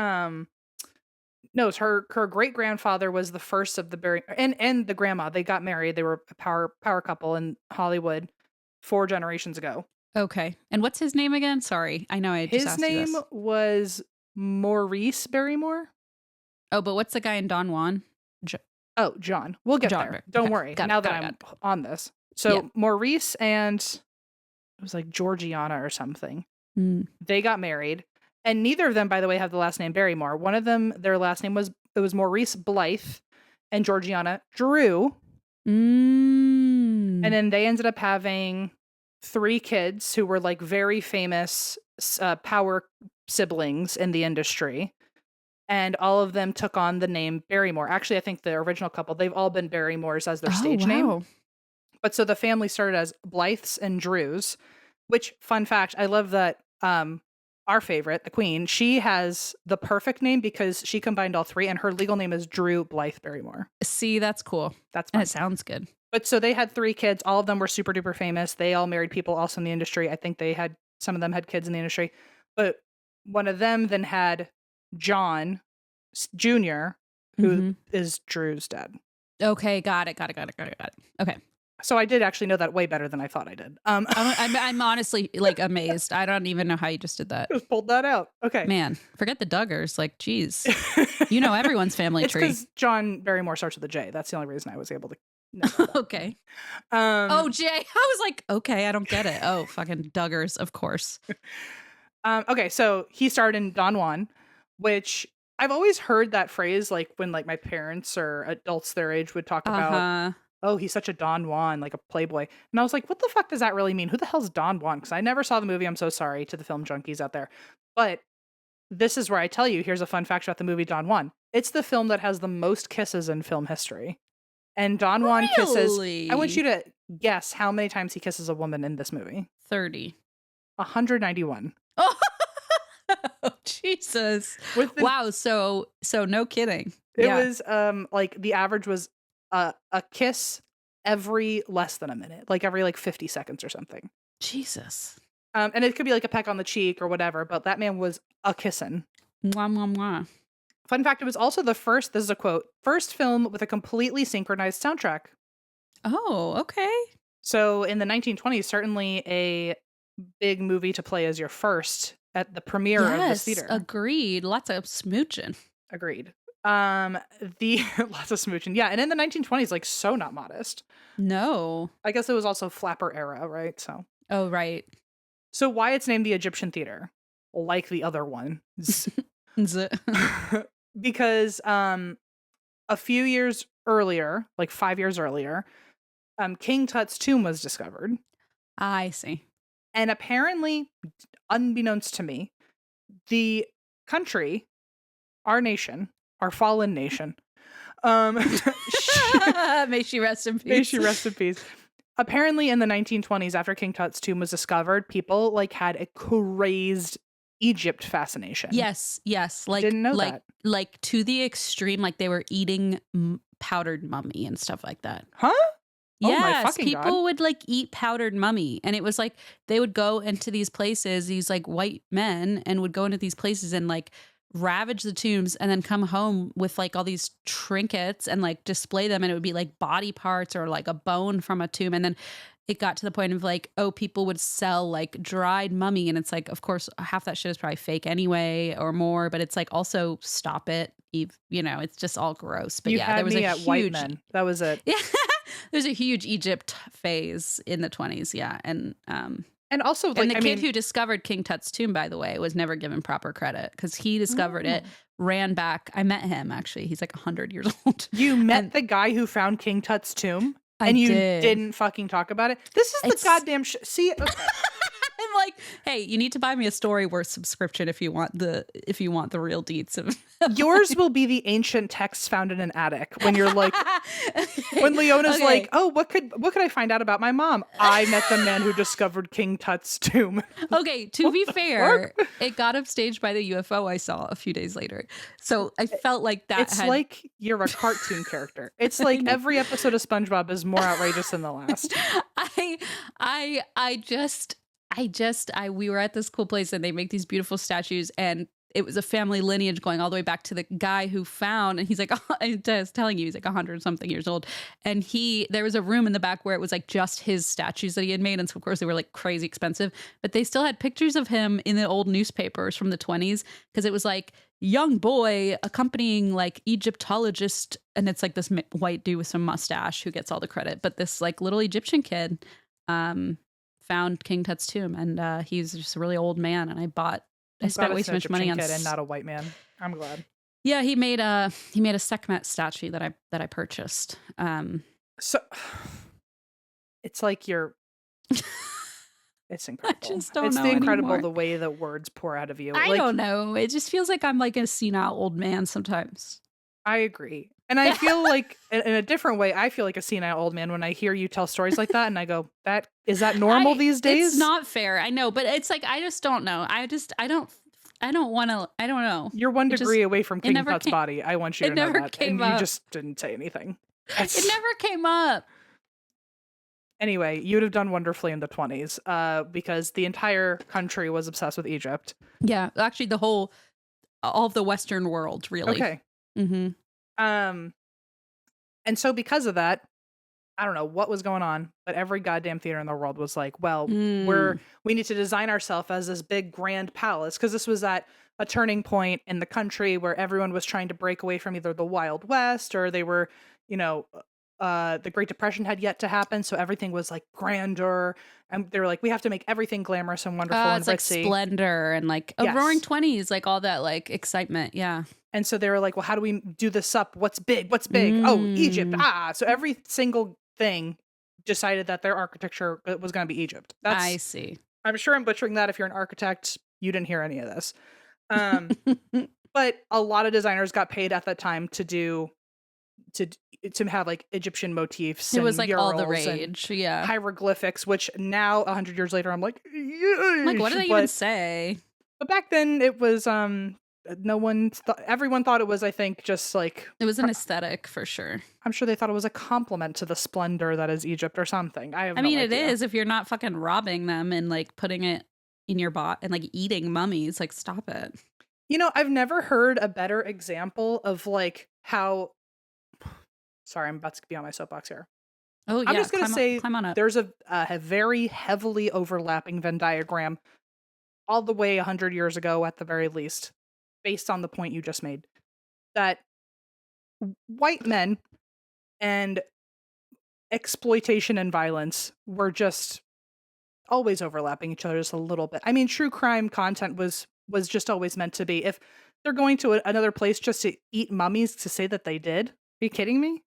No, her great grandfather was the first of the and the grandma. They got married. They were a power couple in Hollywood 4 generations ago. Okay, and what's his name again? Sorry, I know I just asked you this. His name was Maurice Barrymore. Oh, but what's the guy in Don Juan? John. We'll get there. Don't worry. Now that I'm on this, so Maurice and it was like Georgiana or something. They got married. And neither of them, by the way, have the last name Barrymore. One of them, their last name was Maurice Blythe, and Georgiana Drew. And then they ended up having 3 kids who were like very famous power siblings in the industry. And all of them took on the name Barrymore. Actually, I think the original couple, they've all been Barrymores as their stage name. But so the family started as Blythes and Drews, which, fun fact, I love that our favorite, the Queen, she has the perfect name because she combined all 3, and her legal name is Drew Blythe Barrymore. See, that's cool. That's fun. And it sounds good. But so they had 3 kids. All of them were super duper famous. They all married people also in the industry. I think some of them had kids in the industry. But one of them then had John Jr., who is Drew's dad. Okay, got it. Okay. So I did actually know that way better than I thought I did. I'm honestly like amazed. I don't even know how you just did that. Just pulled that out. Okay. Man, forget the Duggars. Like, geez. You know everyone's family tree. It's because John Barrymore starts with a J. That's the only reason I was able to know that. Okay. Jay. I was like, okay, I don't get it. Oh, fucking Duggars, of course. Okay, so he starred in Don Juan, which I've always heard that phrase, like when like my parents or adults their age would talk about, Uh-huh. oh, he's such a Don Juan, like a playboy. And I was like, what the fuck does that really mean? Who the hell's Don Juan? Because I never saw the movie. I'm so sorry to the film junkies out there. But this is where I tell you, here's a fun fact about the movie Don Juan. It's the film that has the most kisses in film history. And Don Juan kisses. I want Really? you to guess how many times he kisses a woman in this movie. 30. 191. Oh, Jesus. With the, Wow, so no kidding. it Yeah. was like the average was a kiss every less than a minute, like every like 50 seconds or something. Jesus. And it could be like a peck on the cheek or whatever, but that man was a kissin'. Mwah, mwah, mwah. Fun fact, it was also the first, this is a quote, first film with a completely synchronized soundtrack. Oh, okay. So in the 1920s, certainly a big movie to play as your first at the premiere of this theater. Agreed. Lots of smooching. Agreed. The lots of smooching. Yeah, and in the 1920s, like so not modest. No. I guess it was also flapper era, right? Oh, right. So why it's named the Egyptian Theater, like the other one. Because a few years earlier, like 5 years earlier, King Tut's tomb was discovered. I see. And apparently, unbeknownst to me, the country, our nation, our fallen nation, may she rest in peace. may she rest in peace. Apparently, in the 1920s, after King Tut's tomb was discovered, people like had a crazed Egypt fascination. Yes, like didn't know that. Like to the extreme, like they were eating powdered mummy and stuff like that. Huh? Oh my Yes, fucking people God. would like eat powdered mummy, and it was like they would go into these places, these like white men, and would go into these places and like ravage the tombs, and then come home with like all these trinkets and like display them, and it would be like body parts or like a bone from a tomb, and then it got to the point of like, oh, people would sell like dried mummy, and it's like, of course, half that shit is probably fake anyway or more, but it's like also stop it, you know, it's just all gross. But You yeah, had there was me a at huge white men. That was it. yeah. There's a huge Egypt phase in the 20s, yeah. And also, like, and the I kid mean, who discovered King Tut's tomb, by the way, was never given proper credit because he discovered it, ran back. I met him, actually. He's like 100 years old. You met the guy who found King Tut's tomb? And you didn't fucking talk about it? This is the goddamn See, okay. I'm like, hey, you need to buy me a Storyworth subscription if you want the real deets of Yours will be the ancient texts found in an attic when you're like when Leona's like, oh, what could I find out about my mom? I met the man who discovered King Tut's tomb. Okay, to be fair, it got upstaged by the UFO I saw a few days later. So I felt like that it's like you're a cartoon character. It's like every episode of SpongeBob is more outrageous than the last. We were at this cool place and they make these beautiful statues, and it was a family lineage going all the way back to the guy who found, and he's like, I was telling you, he's like 100 something years old. And there was a room in the back where it was like just his statues that he had made. And so of course they were like crazy expensive, but they still had pictures of him in the old newspapers from the 20s. Cause it was like young boy accompanying like Egyptologist. And it's like this white dude with some mustache who gets all the credit. But this like little Egyptian kid, found King Tut's tomb, and he's just a really old man. And I spent way too much money on kid and not a white man. I'm glad. Yeah, he made a Sekhmet statue that I purchased. So it's like it's incredible. I just don't it's know the incredible anymore. the way that words pour out of you. I don't know. It just feels like I'm like a senile old man sometimes. I agree. And I feel like in a different way, I feel like a senile old man when I hear you tell stories like that, and I go, is that normal these days? It's not fair. I know, but it's like I just don't know. I don't want to. I don't know. You're one degree away from King Tut's body. I want you to know that, and you just didn't say anything. It never came up. Anyway, you would have done wonderfully in the 20s, because the entire country was obsessed with Egypt. Yeah, actually, all of the Western world, really. Okay. Mm-hmm. And so because of that, I don't know what was going on, but every goddamn theater in the world was like, well, we need to design ourselves as this big grand palace, because this was at a turning point in the country where everyone was trying to break away from either the Wild West or they were, the Great Depression had yet to happen, so everything was like grandeur, and they were like, we have to make everything glamorous and wonderful and It's like ritzy. splendor and like a roaring Yes. 20s, like all that like excitement. Yeah. And so they were like, well, how do we do this up? What's big? What's big? Oh, Egypt. Mm, So every single thing decided that their architecture was going to be Egypt. I That's, see. I'm sure I'm butchering that. If you're an architect, you didn't hear any of this. Um, but a lot of designers got paid at that time to to have like Egyptian motifs It was and like all the murals and rage. Yeah. hieroglyphics, which now 100 years later, I'm like, Like, what do they yeesh. even say? But back then it was no one everyone thought it was, I think, just like It was an aesthetic for sure. I'm sure they thought it was a compliment to the splendor that is Egypt or something. I have I no mean, it idea. is if you're not fucking robbing them and like putting it in your bot and like eating mummies. Like, stop it. You know, I've never heard a better example of like how sorry, I'm about to be on my soapbox here. Oh I'm yeah, just going to say climb on up. there's a very heavily overlapping Venn diagram all the way 100 years ago at the very least, based on the point you just made, that white men and exploitation and violence were just always overlapping each other just a little bit. I mean, true crime content was just always meant to be. If they're going to another place just to eat mummies to say that they did, are you kidding me?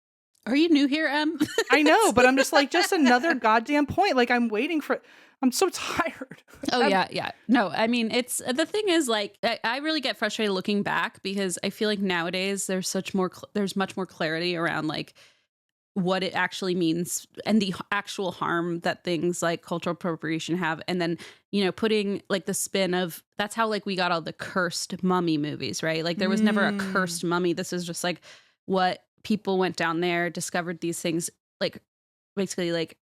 Are you new here, Em? I know, but I'm just like, just another goddamn point. Like, I'm waiting for. I'm so tired. Oh yeah. No, I mean, it's the thing is like I really get frustrated looking back because I feel like nowadays there's much more clarity around like what it actually means and the actual harm that things like cultural appropriation have, and then putting like the spin of that's how like we got all the cursed mummy movies, right? Like there was never a cursed mummy. This is just like what people went down there, discovered these things, like basically like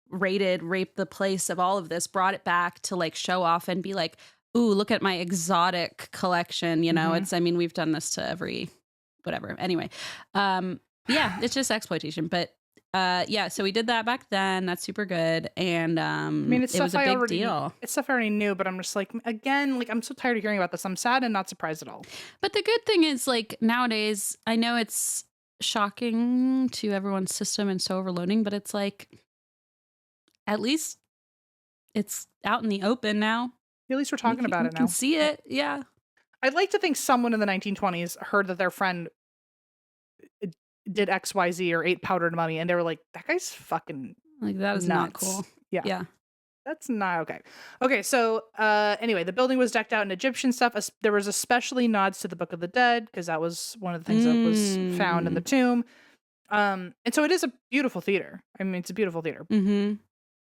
raped the place of all of this, brought it back to like show off and be like, ooh, look at my exotic collection. It's, I mean, we've done this to every whatever. Anyway, yeah, it's just exploitation. But yeah, so we did that back then. That's super good. And I mean, it was a big deal. It's stuff I already knew, but I'm just like, again, like I'm so tired of hearing about this. I'm sad and not surprised at all. But the good thing is like nowadays, I know it's shocking to everyone's system and so overloading, but it's like, at least it's out in the open now. At least we're talking about it now. You can see it. Yeah. I'd like to think someone in the 1920s heard that their friend did XYZ or ate powdered mummy, and they were like, that guy's fucking like that is nuts. Not cool. Yeah. That's not okay. Okay, so anyway, the building was decked out in Egyptian stuff. There was especially nods to the Book of the Dead, because that was one of the things that was found in the tomb. And so it is a beautiful theater. I mean, it's a beautiful theater. Mm-hmm.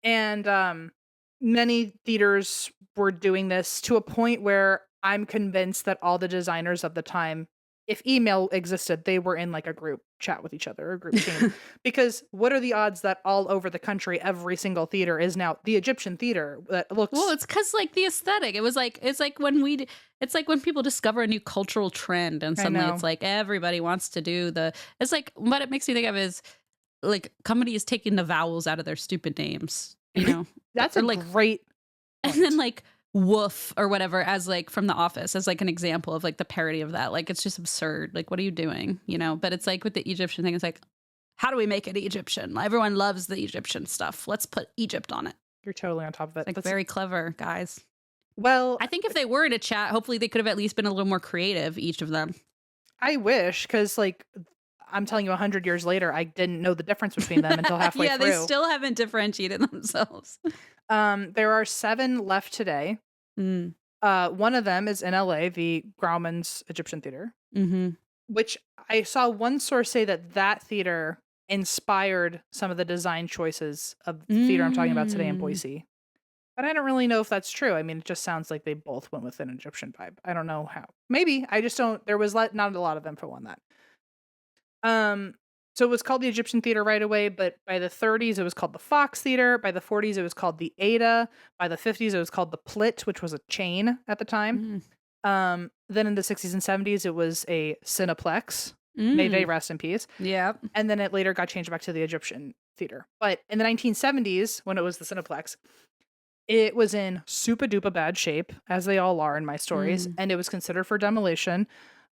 And many theaters were doing this to a point where I'm convinced that all the designers of the time, if email existed, they were in like a group chat with each other, a group team. Because what are the odds that all over the country, every single theater is now the Egyptian theater that looks... Well, it's because like the aesthetic. It's like when people discover a new cultural trend and suddenly it's like everybody wants to do it's like what it makes me think of is like companies taking the vowels out of their stupid names, That's a like, great point. And then like woof or whatever as like from The Office as like an example of like the parody of that. Like it's just absurd. Like what are you doing? But it's like with the Egyptian thing, it's like, how do we make it Egyptian? Everyone loves the Egyptian stuff. Let's put Egypt on it. You're totally on top of it. It's like very clever, guys. Well, I think if they were in a chat, hopefully they could have at least been a little more creative, each of them. I wish, because like I'm telling you, 100 years later, I didn't know the difference between them until halfway through. Yeah, they still haven't differentiated themselves. There are 7 left today. One of them is in LA, the Grauman's Egyptian Theater, which I saw one source say that theater inspired some of the design choices of the theater I'm talking about today in Boise. But I don't really know if that's true. I mean, it just sounds like they both went with an Egyptian vibe. I don't know how. Maybe. I just don't. There was not a lot of info on that. So it was called the Egyptian Theater right away, but by the 30s it was called the Fox Theater. By the 40s it was called the Ada. By the 50s it was called the Plit, which was a chain at the time. Then in the 60s and 70s it was a Cineplex. May they rest in peace. Yeah. And then it later got changed back to the Egyptian Theater. But in the 1970s, when it was the Cineplex, it was in super duper bad shape, as they all are in my stories, and it was considered for demolition.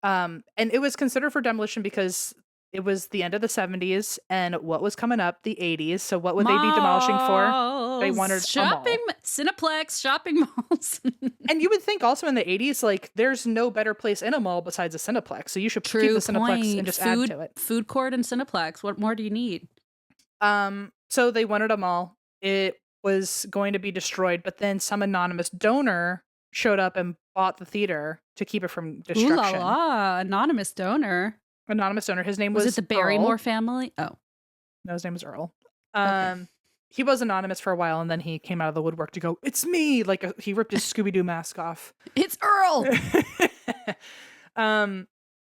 And it was considered for demolition because it was the end of the 70s, and what was coming up? The 80s. So what would they be demolishing for? They wanted a mall. Cineplex, shopping malls. And you would think also in the 80s, like, there's no better place in a mall besides a Cineplex. So you should keep the Cineplex and just add to it. Food court and Cineplex. What more do you need? So they wanted a mall. It was going to be destroyed, but then some anonymous donor showed up and bought the theater to keep it from destruction. Ooh la la, anonymous donor. Anonymous donor. His name was it the Barrymore Earl. family? Oh. No, his name was Earl. Okay. He was anonymous for a while, and then he came out of the woodwork to go, "It's me!" Like he ripped his Scooby-Doo mask off. It's Earl!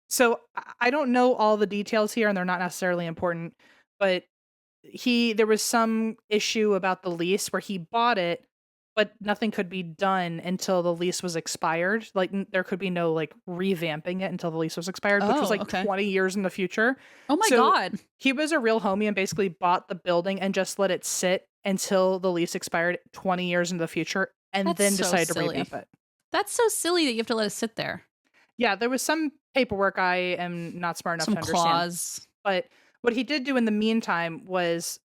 So I don't know all the details here, and they're not necessarily important, but there was some issue about the lease where he bought it, but nothing could be done until the lease was expired. Like there could be no like revamping it until the lease was expired, which was like 20 years in the future. Oh my God. He was a real homie and basically bought the building and just let it sit until the lease expired 20 years into the future and then decided to revamp it. That's so silly that you have to let it sit there. Yeah, there was some paperwork I am not smart enough to understand. Clause. But what he did do in the meantime was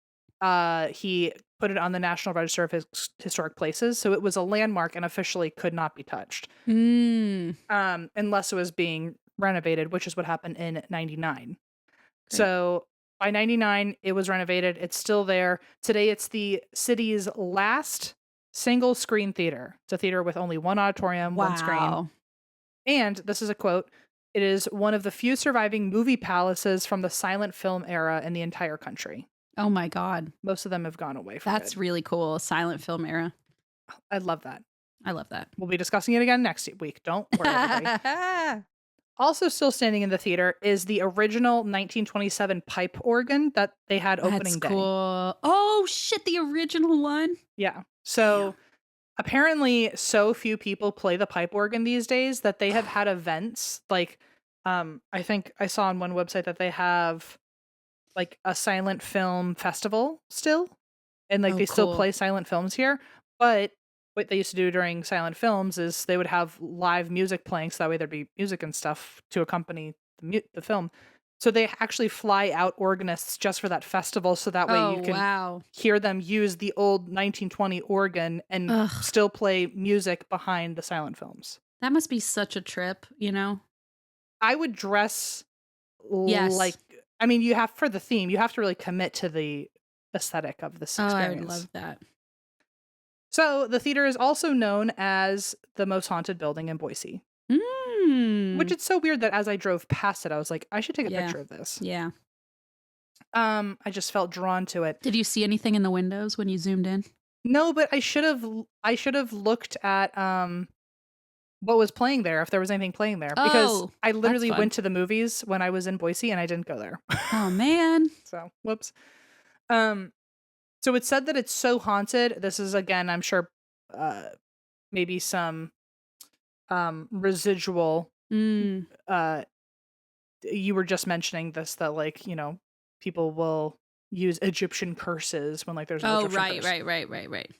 he put it on the National Register of Historic Places, so it was a landmark and officially could not be touched unless it was being renovated, which is what happened in 99. So by 99, it was renovated. It's still there. Today, it's the city's last single screen theater. It's a theater with only one auditorium, one screen. And this is a quote. It is one of the few surviving movie palaces from the silent film era in the entire country. Oh my God. Most of them have gone away from That's really cool. Silent film era. I love that. I love that. We'll be discussing it again next week. Don't worry, everybody. Also still standing in the theater is the original 1927 pipe organ that they had opening day. Cool. Oh shit, the original one? Yeah. So apparently so few people play the pipe organ these days that they have had events like I think I saw on one website that they have like a silent film festival still, and like they still play silent films here. But what they used to do during silent films is they would have live music playing, so that way there'd be music and stuff to accompany the film. So they actually fly out organists just for that festival, so that way you can hear them use the old 1920 organ and still play music behind the silent films. That must be such a trip, you know? I would dress like, I mean, you have, for the theme, you have to really commit to the aesthetic of this experience. I would love that. So the theater is also known as the most haunted building in Boise. Which it's so weird that as I drove past it, I was like, I should take a picture of this. Yeah. I just felt drawn to it. Did you see anything in the windows when you zoomed in? No, but I should have looked at what was playing there, if there was anything playing there. Because I literally went to the movies when I was in Boise and I didn't go there. Oh man. So whoops. So it's said that it's so haunted. This is, again, I'm sure maybe some residual you were just mentioning this, that like, you know, people will use Egyptian curses when like there's no Egyptian curse. Right.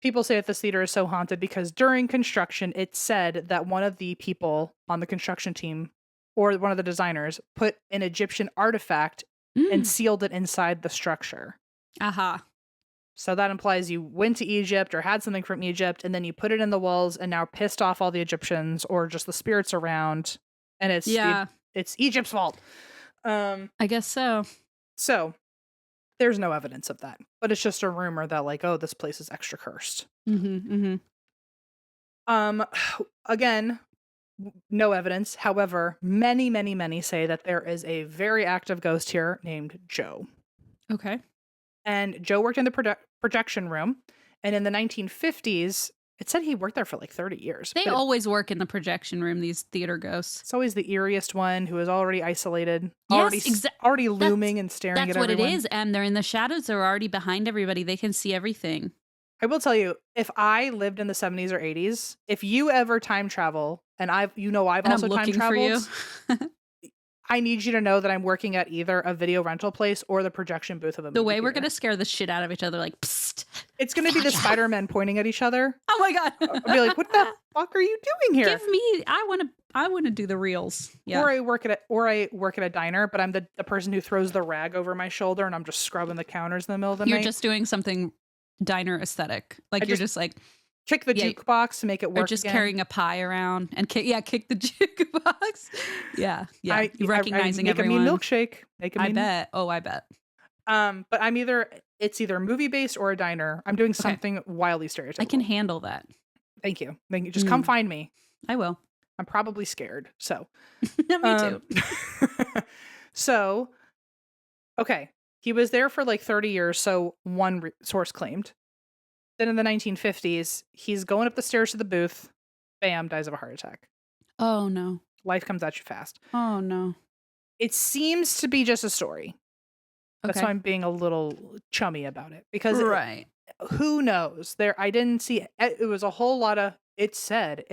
People say that this theater is so haunted because during construction, it's said that one of the people on the construction team or one of the designers put an Egyptian artifact and sealed it inside the structure. So that implies you went to Egypt or had something from Egypt, and then you put it in the walls and now pissed off all the Egyptians or just the spirits around, and it's Egypt's fault. I guess so. So there's no evidence of that, but it's just a rumor that like, oh, this place is extra cursed. Again, no evidence. However, many say that there is a very active ghost here named Joe. Okay. And Joe worked in the projection room. And in the 1950s, it said he worked there for like 30 years. They always work in the projection room, these theater ghosts. It's always the eeriest one who is already isolated, already looming and staring at everyone. That's what it is. And they're in the shadows. They're already behind everybody. They can see everything. I will tell you, if I lived in the 70s or 80s, if you ever time travel, and I've also time traveled, I need you to know that I'm working at either a video rental place or the projection booth of a movie The way we're theater. going to scare the shit out of each other, like, psst. It's going to be the Spider-Men pointing at each other. Oh my God. I'll be like, what the fuck are you doing here? I want to do the reels. Yeah. Or I work at a diner, but I'm the person who throws the rag over my shoulder and I'm just scrubbing the counters in the middle of the You're night. just doing something diner aesthetic. Like you're just like kick the jukebox to make it work. Or just again. Carrying a pie around and kick the jukebox. Yeah. Yeah. Recognizing I everyone. Make a mean milkshake. I bet. Oh, I bet. But it's either movie based or a diner. I'm doing something wildly stereotypical. I can handle that. Thank you. Just come find me. I will. I'm probably scared. So. Me too. So, okay. He was there for like 30 years, so one source claimed. Then in the 1950s, he's going up the stairs to the booth. Bam, dies of a heart attack. Oh, no. Life comes at you fast. Oh, no. It seems to be just a story. That's why I'm being a little chummy about it. Because who knows? I didn't see it was a whole lot of it said.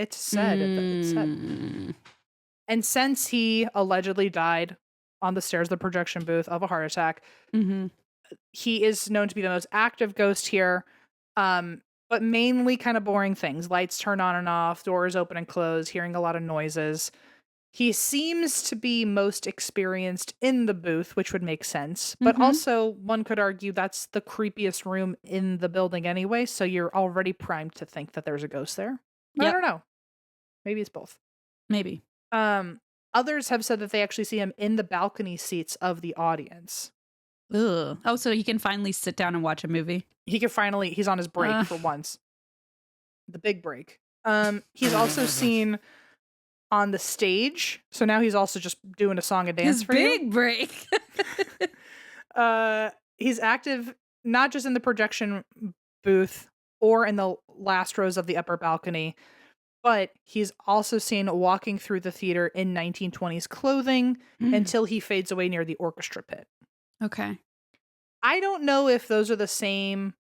And since he allegedly died on the stairs of the projection booth of a heart attack, he is known to be the most active ghost here. But mainly kind of boring things. Lights turn on and off, doors open and close, hearing a lot of noises. He seems to be most experienced in the booth, which would make sense. But also, one could argue that's the creepiest room in the building anyway, so you're already primed to think that there's a ghost there. Yep. I don't know. Maybe it's both. Maybe. Others have said that they actually see him in the balcony seats of the audience. Ugh. Oh, so he can finally sit down and watch a movie? He's on his break for once. The big break. He's also seen on the stage. So now he's also just doing a song and dance his for big you. Break. He's active not just in the projection booth or in the last rows of the upper balcony, but he's also seen walking through the theater in 1920s clothing until he fades away near the orchestra pit. Okay. I don't know if those are the same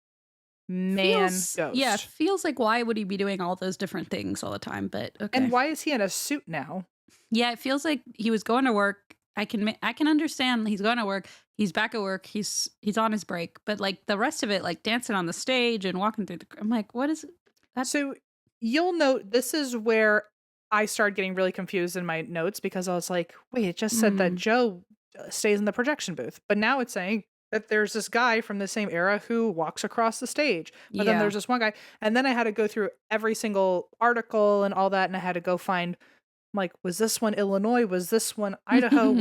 ghost. Yeah, feels like why would he be doing all those different things all the time? But okay. And why is he in a suit now? Yeah, it feels like he was going to work. I can understand he's going to work. He's back at work. He's on his break. But like the rest of it, like dancing on the stage and walking through I'm like, what is that? So you'll note this is where I started getting really confused in my notes because I was like, wait, it just said that Joe stays in the projection booth. But now it's saying that there's this guy from the same era who walks across the stage. But then there's this one guy. And then I had to go through every single article and all that. And I had to go find, like, was this one Illinois? Was this one Idaho?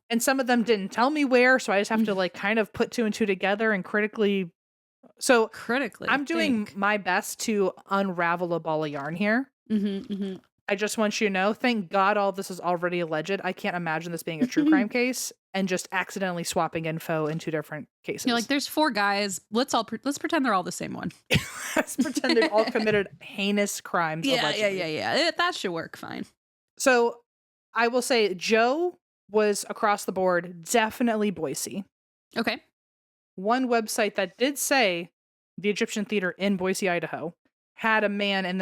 And some of them didn't tell me where. So I just have to like kind of put two and two together and critically. I'm doing my best to unravel a ball of yarn here. I just want you to know, thank God all this is already alleged. I can't imagine this being a true crime case and just accidentally swapping info in two different cases. You're like, there's 4 guys. Let's pretend they're all the same one. Let's pretend they've all committed heinous crimes. Yeah. That should work fine. So I will say Joe was across the board, definitely Boise. Okay. One website that did say the Egyptian Theater in Boise, Idaho, had a man in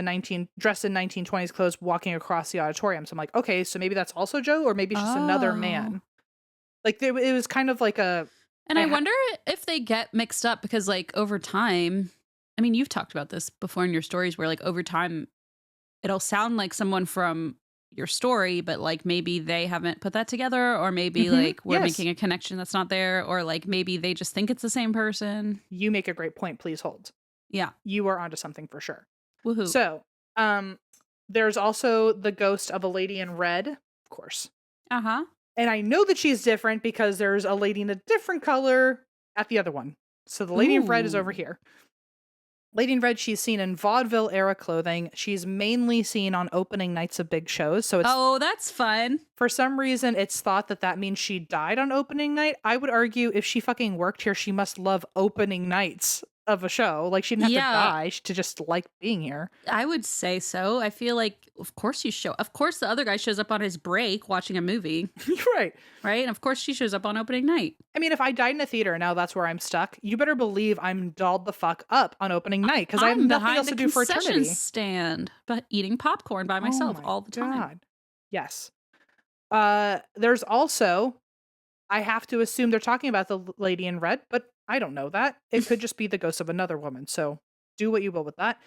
dressed in 1920s clothes walking across the auditorium. So I'm like, okay, so maybe that's also Joe, or maybe it's just another man. Like it was kind of like a. And I wonder if they get mixed up because, like, over time, I mean, you've talked about this before in your stories, where like over time, it'll sound like someone from your story, but like maybe they haven't put that together, or maybe like we're making a connection that's not there, or like maybe they just think it's the same person. You make a great point. Please hold. Yeah. You are onto something for sure. Woohoo. So, there's also the ghost of a lady in red, of course. Uh-huh. And I know that she's different because there's a lady in a different color at the other one. So the lady in red is over here. Lady in red, she's seen in vaudeville era clothing. She's mainly seen on opening nights of big shows. So that's fun. For some reason, it's thought that means she died on opening night. I would argue if she fucking worked here, she must love opening nights of a show. Like she didn't have to die to just like being here. I would say so. I feel like of course the other guy shows up on his break watching a movie. Right. And of course she shows up on opening night. I mean, if I died in a theater and now that's where I'm stuck, you better believe I'm dolled the fuck up on opening night because I have nothing else to do for eternity. Stand but eating popcorn by myself all the time. God. Yes. There's also, I have to assume they're talking about the lady in red, but I don't know that. It could just be the ghost of another woman. So do what you will with that.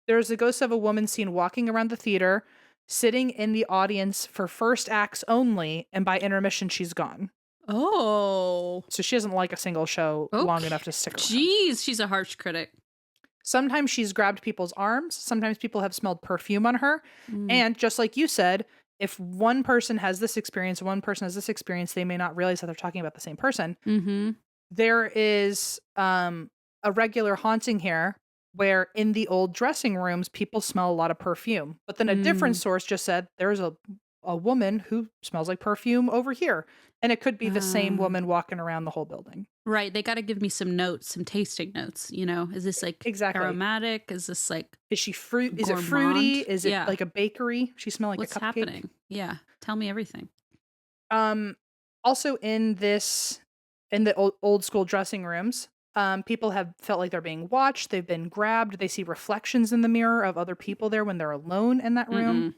There's a ghost of a woman seen walking around the theater, sitting in the audience for first acts only, and by intermission, she's gone. Oh. So she doesn't like a single show long enough to stick around. Jeez, she's a harsh critic. Sometimes she's grabbed people's arms. Sometimes people have smelled perfume on her. And just like you said, if one person has this experience, one person has this experience, they may not realize that they're talking about the same person. Mm-hmm. There is a regular haunting here where in the old dressing rooms, people smell a lot of perfume. But then a different source just said there's a woman who smells like perfume over here. And it could be the same woman walking around the whole building. Right. They got to give me some notes, some tasting notes. You know, is this like aromatic? Is this like, is she fruit? Is it fruity? Is it like a bakery? She smell like what's a cupcake? happening? Yeah. Tell me everything. Also in the old school dressing rooms, people have felt like they're being watched. They've been grabbed. They see reflections in the mirror of other people there when they're alone in that room.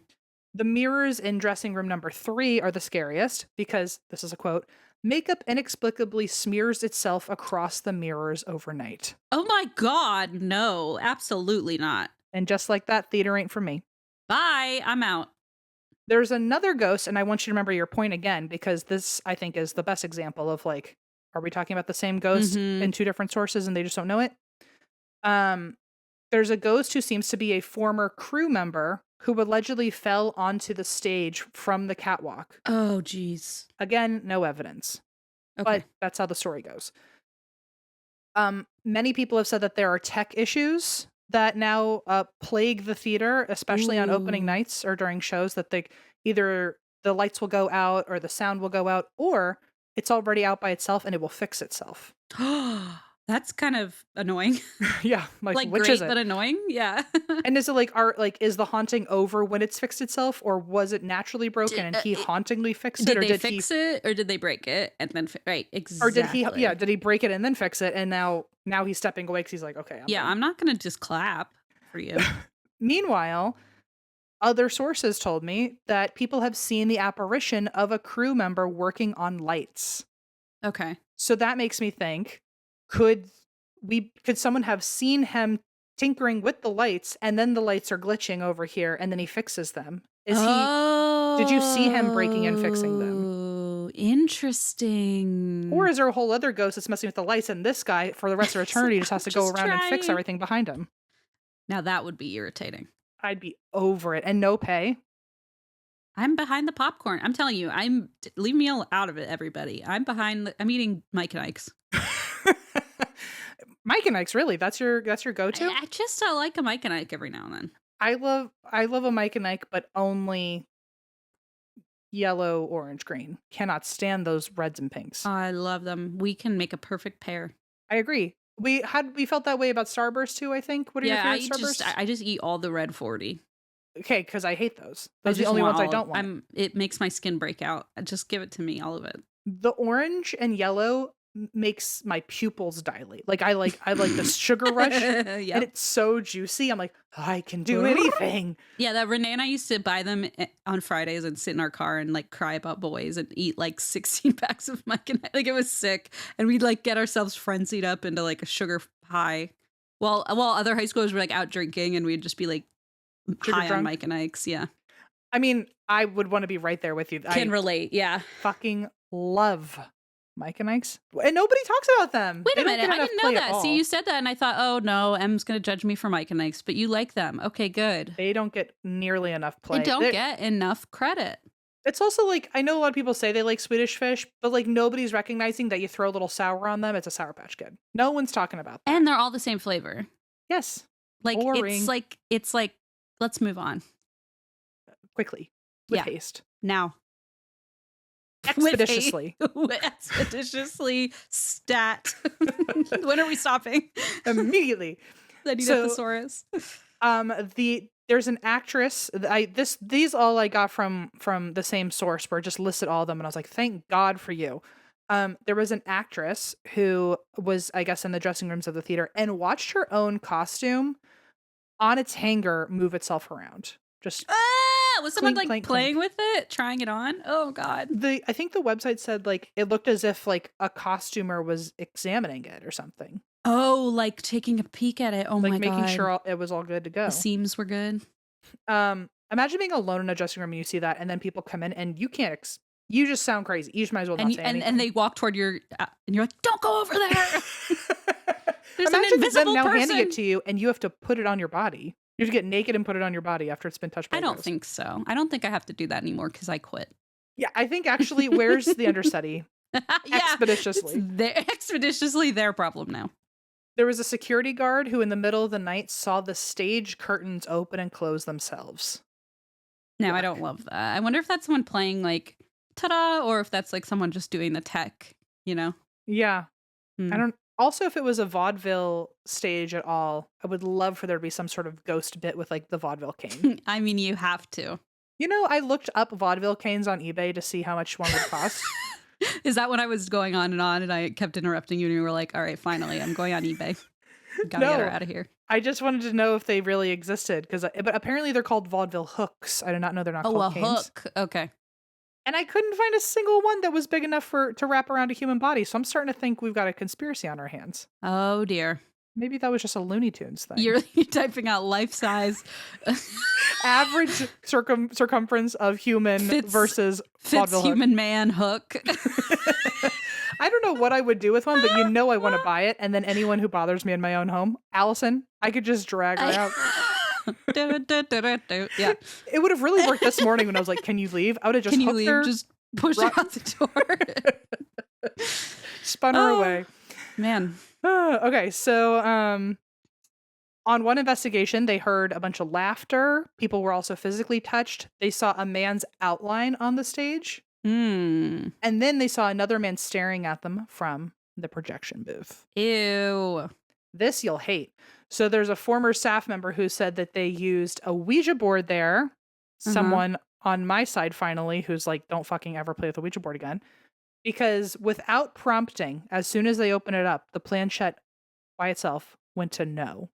The mirrors in dressing room number 3 are the scariest because, this is a quote, makeup inexplicably smears itself across the mirrors overnight. Oh my God. No, absolutely not. And just like that, theater ain't for me. Bye. I'm out. There's another ghost, and I want you to remember your point again, because this, I think, is the best example of like, are we talking about the same ghost in 2 different sources and they just don't know it? There's a ghost who seems to be a former crew member who allegedly fell onto the stage from the catwalk. Oh, geez. Again, no evidence. Okay. But that's how the story goes. Many people have said that there are tech issues that now plague the theater, especially on opening nights or during shows, that either the lights will go out or the sound will go out, or it's already out by itself and it will fix itself. That's kind of annoying. Yeah, like which great, is it? but annoying. Yeah. And is it is the haunting over when it's fixed itself, or was it naturally broken and he hauntingly fixed it, or did they fix it, or did they break it and then right? Exactly. Or did he break it and then fix it, and now he's stepping away because he's like, okay, I'm not gonna just clap for you. Meanwhile, other sources told me that people have seen the apparition of a crew member working on lights. Okay. So that makes me think, could someone have seen him tinkering with the lights, and then the lights are glitching over here and then he fixes them? Did you see him breaking and fixing them? Oh, interesting. Or is there a whole other ghost that's messing with the lights, and this guy for the rest of eternity just has to go around and fix everything behind him? Now that would be irritating. I'd be over it. And no pay. I'm behind the popcorn. I'm telling you, leave me out of it, everybody. I'm eating Mike and Ike's. Mike and Ike's, really? That's your go-to? I like a Mike and Ike every now and then. I love a Mike and Ike, but only yellow, orange, green. Cannot stand those reds and pinks. I love them. We can make a perfect pair. I agree. We felt that way about Starburst too, I think. What are your favorite Starbursts? I just eat all the red 40. Okay, because I hate those. Those are the only ones I don't want. It makes my skin break out. Just give it to me, all of it. The orange and yellow makes my pupils dilate. I like the sugar rush, and it's so juicy. I'm like, I can do anything. Yeah, that Renee and I used to buy them on Fridays and sit in our car and like cry about boys and eat like 16 packs of Mike and Ike. Like it was sick, and we'd like get ourselves frenzied up into like a sugar high. While other high schoolers were like out drinking, and we'd just be like high on Mike and Ike's. Yeah, I mean, I would want to be right there with you. Can relate. Yeah, fucking love Mike and Ike's, and nobody talks about them. Wait a minute, I didn't know that. See, you said that, and I thought, oh no, Em's gonna judge me for Mike and Ike's, but you like them. Okay, good. They don't get nearly enough play. They don't get enough credit. It's also like, I know a lot of people say they like Swedish Fish, but like nobody's recognizing that you throw a little sour on them. It's a Sour Patch Kid. No one's talking about that. And they're all the same flavor. Yes. Like boring. It's like let's move on quickly with haste. Now. Expeditiously. Expeditiously stat. When are we stopping? Immediately. I need a thesaurus. There's an actress. These all I got from the same source, where it just listed all of them, and I was like, thank God for you. There was an actress who was, I guess, in the dressing rooms of the theater and watched her own costume on its hanger move itself around. Just was someone like playing with it, trying it on? Oh God. I think the website said like it looked as if like a costumer was examining it or something. Oh, like taking a peek at it. Oh my God. Like making sure it was all good to go. The seams were good. Imagine being alone in a dressing room and you see that, and then people come in and you can't. You just sound crazy. You just might as well not say anything. And they walk toward your and you're like, don't go over there. There's an Imagine invisible them now person. handing it to you, and you have to put it on your body. You have to get naked and put it on your body after it's been touched by I a don't ghost. think so. I don't think I have to do that anymore because I quit. Yeah, I think actually, where's the understudy? Expeditiously. Expeditiously their problem now. There was a security guard who in the middle of the night saw the stage curtains open and close themselves. No, I don't love that. I wonder if that's someone playing like ta-da, or if that's like someone just doing the tech, you know? Yeah. I don't. Also, if it was a vaudeville stage at all, I would love for there to be some sort of ghost bit with like the vaudeville cane. I mean, you have to. You know, I looked up vaudeville canes on eBay to see how much one would cost. Is that when I was going on and I kept interrupting you and you were like, all right, finally, I'm going on eBay. Gotta get her out of here. I just wanted to know if they really existed but apparently they're called vaudeville hooks. I did not know they're not called canes. Hook. Okay. And I couldn't find a single one that was big enough to wrap around a human body. So I'm starting to think we've got a conspiracy on our hands. Oh dear. Maybe that was just a Looney Tunes thing. You're typing out life size. Average circumference of human versus vaudeville human hook. Man hook. I don't know what I would do with one, but you know I want to buy it. And then anyone who bothers me in my own home, Allison, I could just drag her out. Yeah. It would have really worked this morning when I was like, can you leave? I would have just Can you leave? her, Just push her out the door. spun her away. Man. Okay, so on one investigation, they heard a bunch of laughter. People were also physically touched. They saw a man's outline on the stage. And then they saw another man staring at them from the projection booth. Ew. This you'll hate. So there's a former staff member who said that they used a Ouija board there. Someone on my side, finally, who's like, don't fucking ever play with a Ouija board again. Because without prompting, as soon as they open it up, the planchette by itself went to no.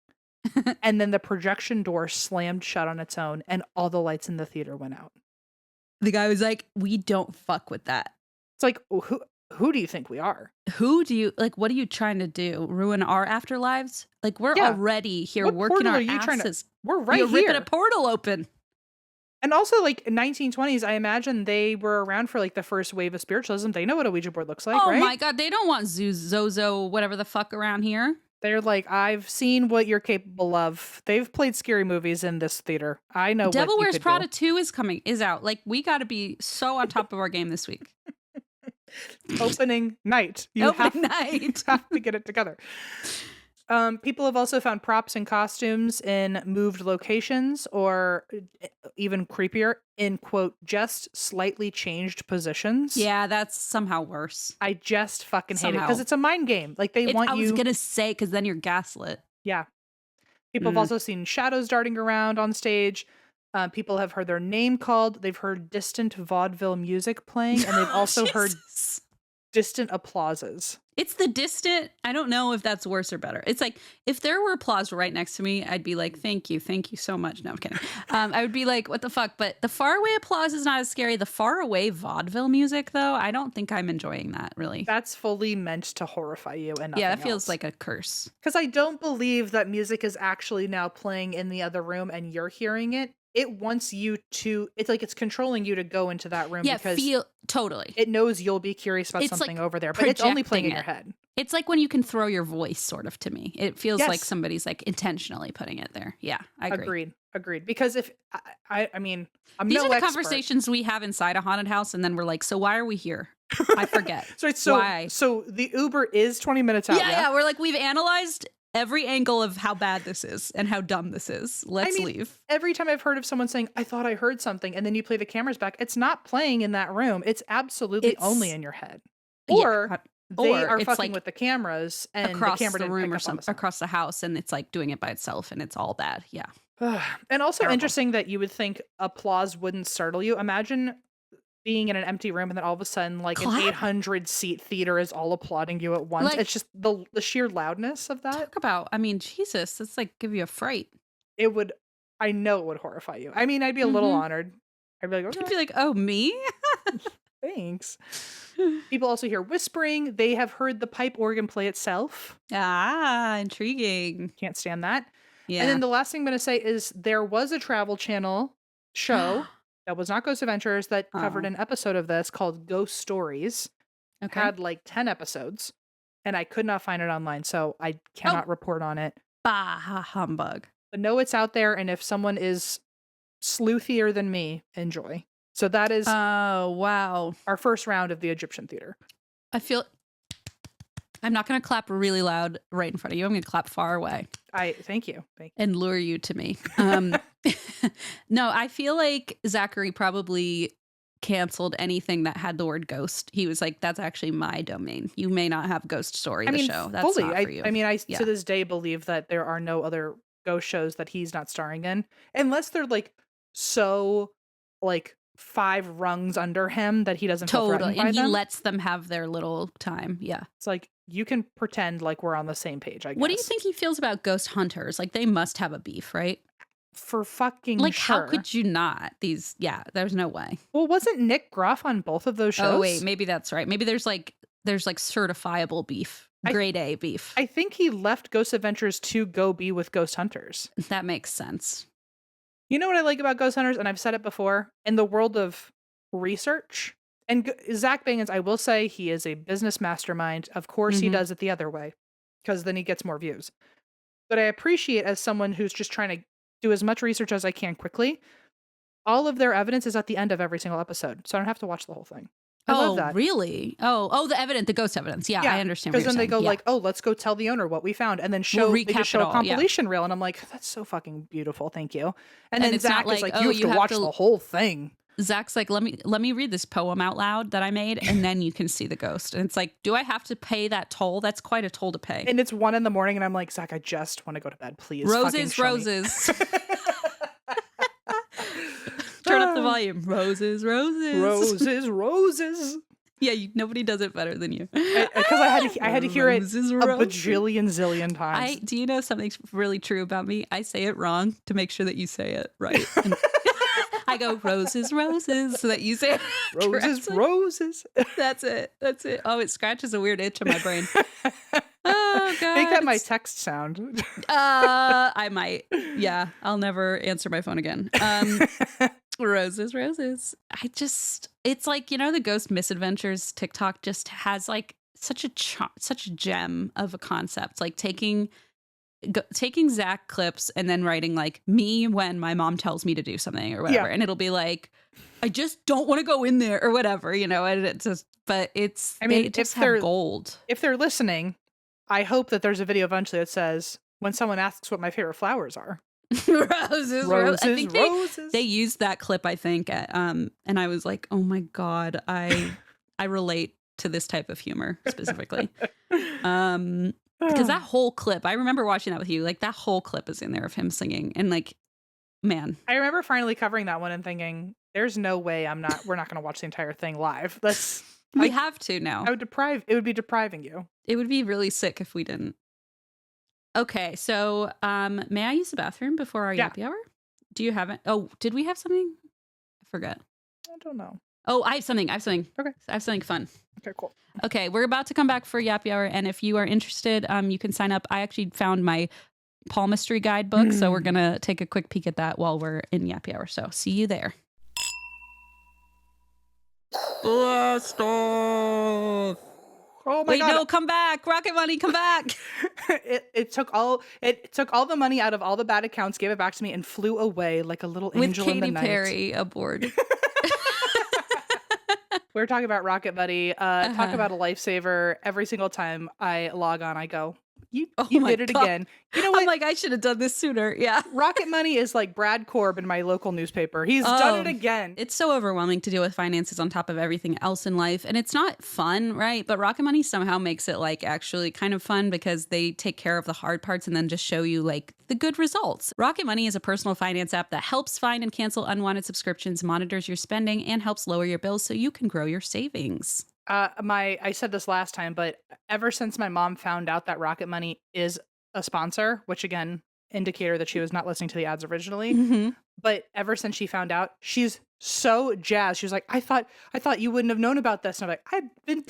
And then the projection door slammed shut on its own and all the lights in the theater went out. The guy was like, we don't fuck with that. It's like, who do you think we are? What are you trying to do? Ruin our afterlives? Like, we're already here working our asses. We're right You're here. ripping a portal open. And also, like, in 1920s, I imagine they were around for, like, the first wave of spiritualism. They know what a Ouija board looks like, right? Oh, my God. They don't want Zozo, whatever the fuck, around here. They're like, I've seen what you're capable of. They've played scary movies in this theater. I know Devil what you Wears could Prada do. 2 is out. Like, we got to be so on top of our game this week. Opening night. You have to get it together. People have also found props and costumes in moved locations, or even creepier, in quote, just slightly changed positions. Yeah, that's somehow worse. I just fucking hate it because it's a mind game. Like I was gonna say, because then you're gaslit. Yeah. People have also seen shadows darting around on stage. People have heard their name called. They've heard distant vaudeville music playing, and they've also heard distant applauses. It's the distant. I don't know if that's worse or better. It's like, if there were applause right next to me, I'd be like, thank you so much. No, I'm kidding. I would be like, what the fuck? But the far away applause is not as scary. The far away vaudeville music, though, I don't think I'm enjoying that, really. That's fully meant to horrify you, and that feels like a curse. Because I don't believe that music is actually now playing in the other room and you're hearing it. It wants you to, it's like it's controlling you to go into that room because totally. It knows you'll be curious about something over there, but it's only playing in your head. It's like when you can throw your voice, sort of, to me. It feels like somebody's like intentionally putting it there. Yeah, I agree. Agreed. Because if, I mean, I'm These no are the expert. Conversations we have inside a haunted house, and then we're like, so why are we here? I forget. Why? So the Uber is 20 minutes out. Yeah. We're like, we've analyzed every angle of how bad this is and how dumb this is. Let's leave. Every time I've heard of someone saying, I thought I heard something, and then you play the cameras back, it's not playing in that room. It's absolutely only in your head. Or they are fucking with the cameras and across the camera the room or something across the house, and it's like doing it by itself, and it's all bad. Yeah. And also interesting that you would think applause wouldn't startle you. Imagine being in an empty room and then all of a sudden like an 800 seat theater is all applauding you at once. Like, it's just the sheer loudness of that. Talk about, I mean, Jesus, it's like give you a fright. I know it would horrify you. I mean, I'd be a little honored. I'd be like, okay. You'd be like, oh, me? Thanks. People also hear whispering. They have heard the pipe organ play itself. Ah, intriguing. Can't stand that. Yeah. And then the last thing I'm going to say is there was a Travel Channel show that was not Ghost Adventures that covered Oh, an episode of this called Ghost Stories. okay. Had like 10 episodes, and I could not find it online, so I Oh, cannot report on it. bah, humbug. But know it's out there, and if someone is sleuthier than me, enjoy. So that is Oh, wow. our first round of the Egyptian theater. I feel I'm not going to clap really loud right in front of you. I'm going to clap far away Thank you. and lure you to me. No, I feel like Zachary probably canceled anything that had the word ghost. He was like, that's actually my domain. You may not have Ghost Story, the show. That's fully. not for you. I mean, I Yeah. to this day believe that there are no other ghost shows that he's not starring in, unless they're like so like 5 rungs under him that he doesn't feel Totally. threatened by And he them. lets them have their little time. Yeah. It's like you can pretend like we're on the same page, I guess. What do you think he feels about ghost hunters? Like they must have a beef, right? For fucking Like sure. how could you not? There's no way. Well, wasn't Nick Groff on both of those shows? Oh wait, maybe that's right. Maybe there's like certifiable beef, grade A beef. I think he left Ghost Adventures to go be with Ghost Hunters. That makes sense. You know what I like about Ghost Hunters, and I've said it before, in the world of research, and Zach Bagans, I will say he is a business mastermind. Of course, he Mhm. does it the other way, because then he gets more views. But I appreciate, as someone who's just trying to do as much research as I can quickly, all of their evidence is at the end of every single episode, so I don't have to watch the whole thing. I love that. Really? Oh, the ghost evidence. Yeah, I understand. Because Because then they go like, "Oh, let's go tell the owner what we found," and then they recap just show it a all, yeah. compilation reel, and I'm like, "That's so fucking beautiful, thank you." And then it's not Zach is like, like, "Oh, "You have to watch the whole thing." Zach's like, let me read this poem out loud that I made, and then you can see the ghost. And it's like, do I have to pay that toll? That's quite a toll to pay. And it's 1 a.m, and I'm like, "Zach, I just want to go to bed, please." fucking show me." Roses. Turn up the volume. Roses. Roses. Yeah, nobody does it better than you. Because I had to hear it Roses, a roses. bajillion zillion times. Do you know something's really true about me? I say it wrong to make sure that you say it right. And I go roses, so that you say it correctly. Roses. That's it. Oh, it scratches a weird itch in my brain. Oh god. Make that my text sound. I might. Yeah, I'll never answer my phone again. Roses. It's like, the Ghost Misadventures TikTok just has like such a gem of a concept. Like taking Zach clips and then writing like me when my mom tells me to do something or whatever. And it'll be like, I just don't want to go in there or whatever, and it's just, but it's, they just have gold. If they're listening, I hope that there's a video eventually that says, when someone asks what my favorite flowers are. Roses. I think roses. They used that clip, I think, and I was like, oh my God, I relate to this type of humor specifically. Because that whole clip, I remember watching that with you, like that whole clip is in there of him singing, and like, man. I remember finally covering that one and thinking, there's no way we're not going to watch the entire thing live. We have to now. It would be depriving you. It would be really sick if we didn't. Okay, so may I use the bathroom before our yappy hour? Do you have it? Oh, did we have something? I forget. I don't know. Oh, I have something. Okay. I have something fun. Okay, cool. Okay, we're about to come back for yappy hour, and if you are interested, you can sign up. I actually found my palmistry guidebook, so we're gonna take a quick peek at that while we're in yappy hour. So see you there. Blast off! Oh my Wait, God. no, come back. Rocket Money, come back. It took all the money out of all the bad accounts, gave it back to me, and flew away like a little angel in the night. With Katy Perry aboard. We're talking about Rocket Buddy. Talk about a lifesaver. Every single time I log on, I go, you did it again. You know what? I'm like, I should have done this sooner. Yeah. Rocket Money is like Brad Korb in my local newspaper. He's done it again. It's so overwhelming to deal with finances on top of everything else in life. And it's not fun, right? But Rocket Money somehow makes it like actually kind of fun because they take care of the hard parts and then just show you like the good results. Rocket Money is a personal finance app that helps find and cancel unwanted subscriptions, monitors your spending, and helps lower your bills so you can grow your savings. I said this last time, but ever since my mom found out that Rocket Money is a sponsor, which again, indicator that she was not listening to the ads originally. Mm-hmm. But ever since she found out, she's so jazzed. She was like, I thought you wouldn't have known about this. And I'm like, I've been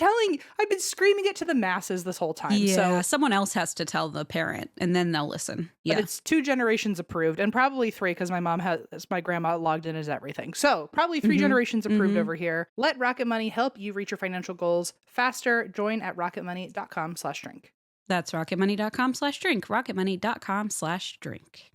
screaming it to the masses this whole time. Yeah, So someone else has to tell the parent and then they'll listen. Yeah. but it's 2 generations approved and probably 3 because my grandma logged in as everything. So probably 3 generations approved over here. Let Rocket Money help you reach your financial goals faster. Join at rocketmoney.com/drink. That's rocketmoney.com/drink. Rocketmoney.com/drink.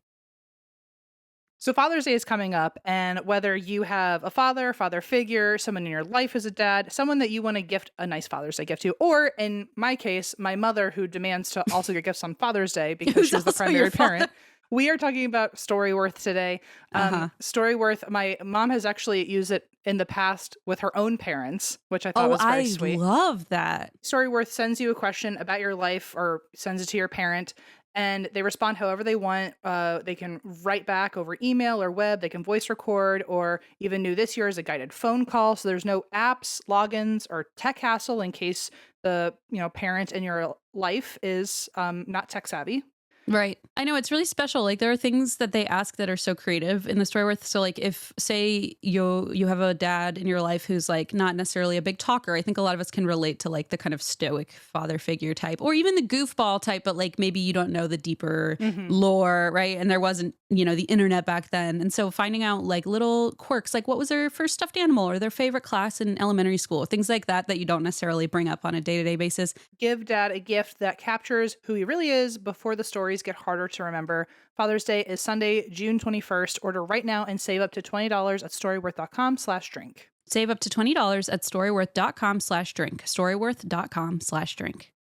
So Father's Day is coming up, and whether you have a father figure, someone in your life is a dad, someone that you want to gift a nice Father's Day gift to, or in my case, my mother who demands to also get gifts on Father's Day because she's the primary parent. We are talking about Storyworth today. Storyworth, my mom has actually used it in the past with her own parents, which I thought was very sweet. I love that. Storyworth sends you a question about your life or sends it to your parent. And they respond however they want. They can write back over email or web. They can voice record, or even new this year is a guided phone call. So there's no apps, logins, or tech hassle in case the parent in your life is not tech savvy. Right. I know it's really special. Like there are things that they ask that are so creative in the Storyworth. So like if say you have a dad in your life who's like not necessarily a big talker, I think a lot of us can relate to like the kind of stoic father figure type or even the goofball type, but like maybe you don't know the deeper lore, right? And there wasn't, the internet back then. And so finding out like little quirks, like what was their first stuffed animal or their favorite class in elementary school, things like that you don't necessarily bring up on a day-to-day basis. Give dad a gift that captures who he really is before the stories get harder to remember. Father's Day is Sunday, June 21st. Order right now and save up to $20 at storyworth.com/drink. Save up to $20 at storyworth.com/drink. Storyworth.com/drink.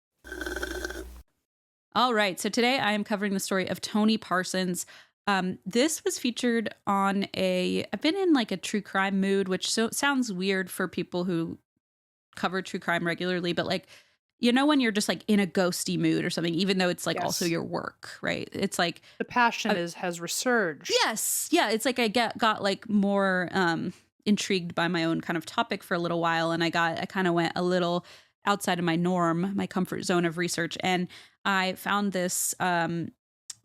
All right. So today I am covering the story of Tony Parsons. This was featured on I've been in like a true crime mood, which sounds weird for people who cover true crime regularly, but like, when you're just like in a ghosty mood or something, even though it's like also your work, right? It's like the passion has resurged. Yes. Yeah. It's like I got like more intrigued by my own kind of topic for a little while. And I kind of went a little outside of my norm, my comfort zone of research. And I found this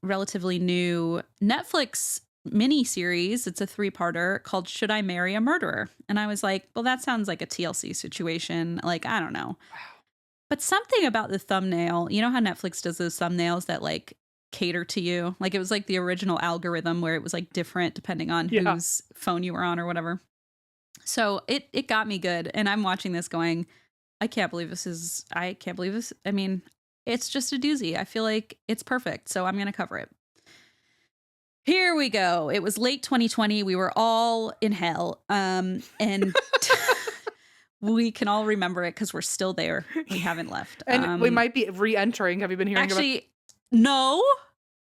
relatively new Netflix mini series. It's a 3-parter called Should I Marry a Murderer? And I was like, well, that sounds like a TLC situation. Like, I don't know. Wow. But something about the thumbnail, you know how Netflix does those thumbnails that like cater to you? Like it was like the original algorithm where it was like different depending on whose phone you were on or whatever. So it got me good. And I'm watching this going, I can't believe this. I mean, it's just a doozy. I feel like it's perfect. So I'm going to cover it. Here we go. It was late 2020. We were all in hell. And we can all remember it because we're still there. We haven't left. And we might be re-entering. Have you been hearing about? No.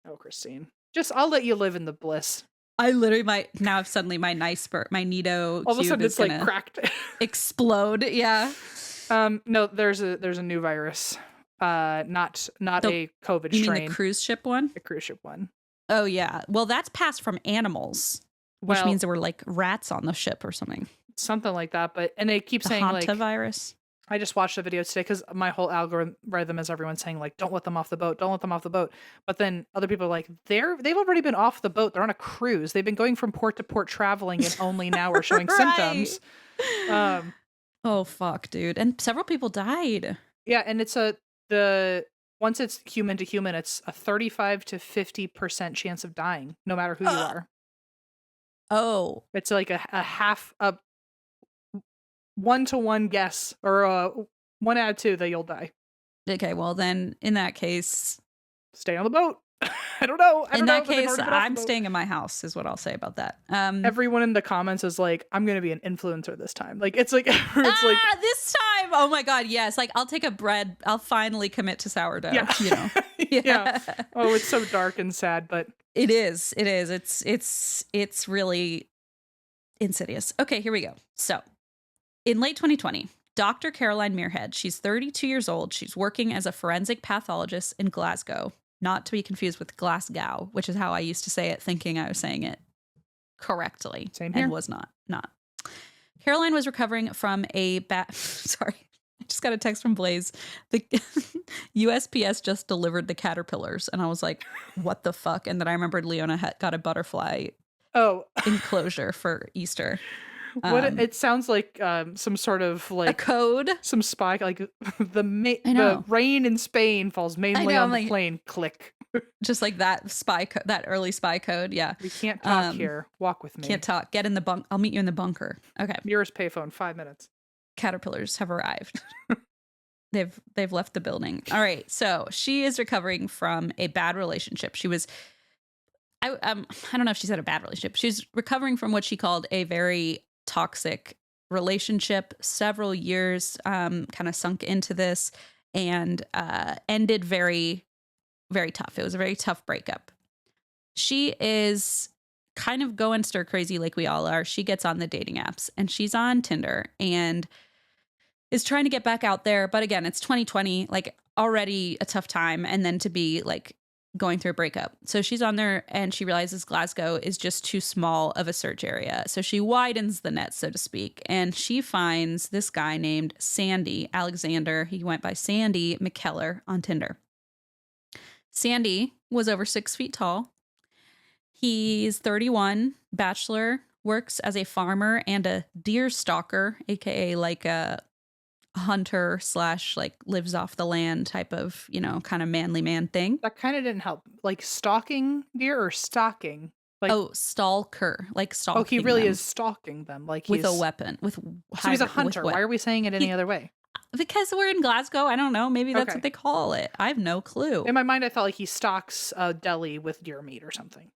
Oh, Christine. I'll let you live in the bliss. I literally might now suddenly my Nido all of a sudden it's like cracked. Explode. Yeah. No, there's a new virus. Not a COVID strain. You mean the cruise ship one? The cruise ship one. Oh yeah. Well, that's passed from animals, which means there were like rats on the ship or something. Something like that. And they keep saying like hantavirus. I just watched the video today because my whole algorithm is everyone saying like, don't let them off the boat. Don't let them off the boat. But then other people are like, they've already been off the boat. They're on a cruise. They've been going from port to port traveling and only now we're showing symptoms. Oh, fuck, dude. And several people died. Yeah. And it's once it's human to human, it's a 35 to 50% chance of dying, no matter who you are. Oh. It's like a 1-to-1 guess or 1 out of 2 that you'll die. Okay, well then in that case, stay on the boat. I don't know. In that case, I'm staying in my house is what I'll say about that. Everyone in the comments is like, I'm going to be an influencer this time. Like it's like like this time. Oh my God. Yes. Like I'll take I'll finally commit to sourdough. Yeah. Yeah. Oh, it's so dark and sad, but it is. It's really insidious. Okay, here we go. So in late 2020, Dr. Caroline Muirhead, she's 32 years old. She's working as a forensic pathologist in Glasgow, not to be confused with Glasgow, which is how I used to say it, thinking I was saying it correctly. Same here. And was not. Caroline was recovering from sorry. I just got a text from Blaze. The USPS just delivered the caterpillars. And I was like, what the fuck? And then I remembered Leona got a butterfly enclosure for Easter. It sounds like some sort of like a code, some spy, like the rain in Spain falls mainly on the plane. Click, just like that that early spy code. Yeah, we can't talk here. Walk with me. Can't talk. Get in the bunk. I'll meet you in the bunker. Okay. Nearest payphone. 5 minutes. Caterpillars have arrived. They've left the building. All right. So she is recovering from a bad relationship. She was. I don't know if she's had a bad relationship. She's recovering from what she called a very toxic relationship. Several years kind of sunk into this and ended very, very tough. It was a very tough breakup. She is kind of going stir crazy like we all are. She gets on the dating apps and she's on Tinder and is trying to get back out there. But again, it's 2020, like already a tough time. And then to be like going through a breakup. So she's on there and she realizes Glasgow is just too small of a search area. So she widens the net, so to speak. And she finds this guy named Sandy Alexander. He went by Sandy McKellar on Tinder. Sandy was over 6 feet tall. He's 31, bachelor, works as a farmer and a deer stalker, aka like a hunter / like lives off the land type of, kind of manly man thing. That kind of didn't help. Like stalking deer or stalking? Like, stalker, like stalking. Oh, he really is stalking them, like with a weapon. So he's a hunter. Why are we saying it any other way? Because we're in Glasgow. I don't know. Maybe that's what they call it. I have no clue. In my mind, I thought like he stalks a deli with deer meat or something.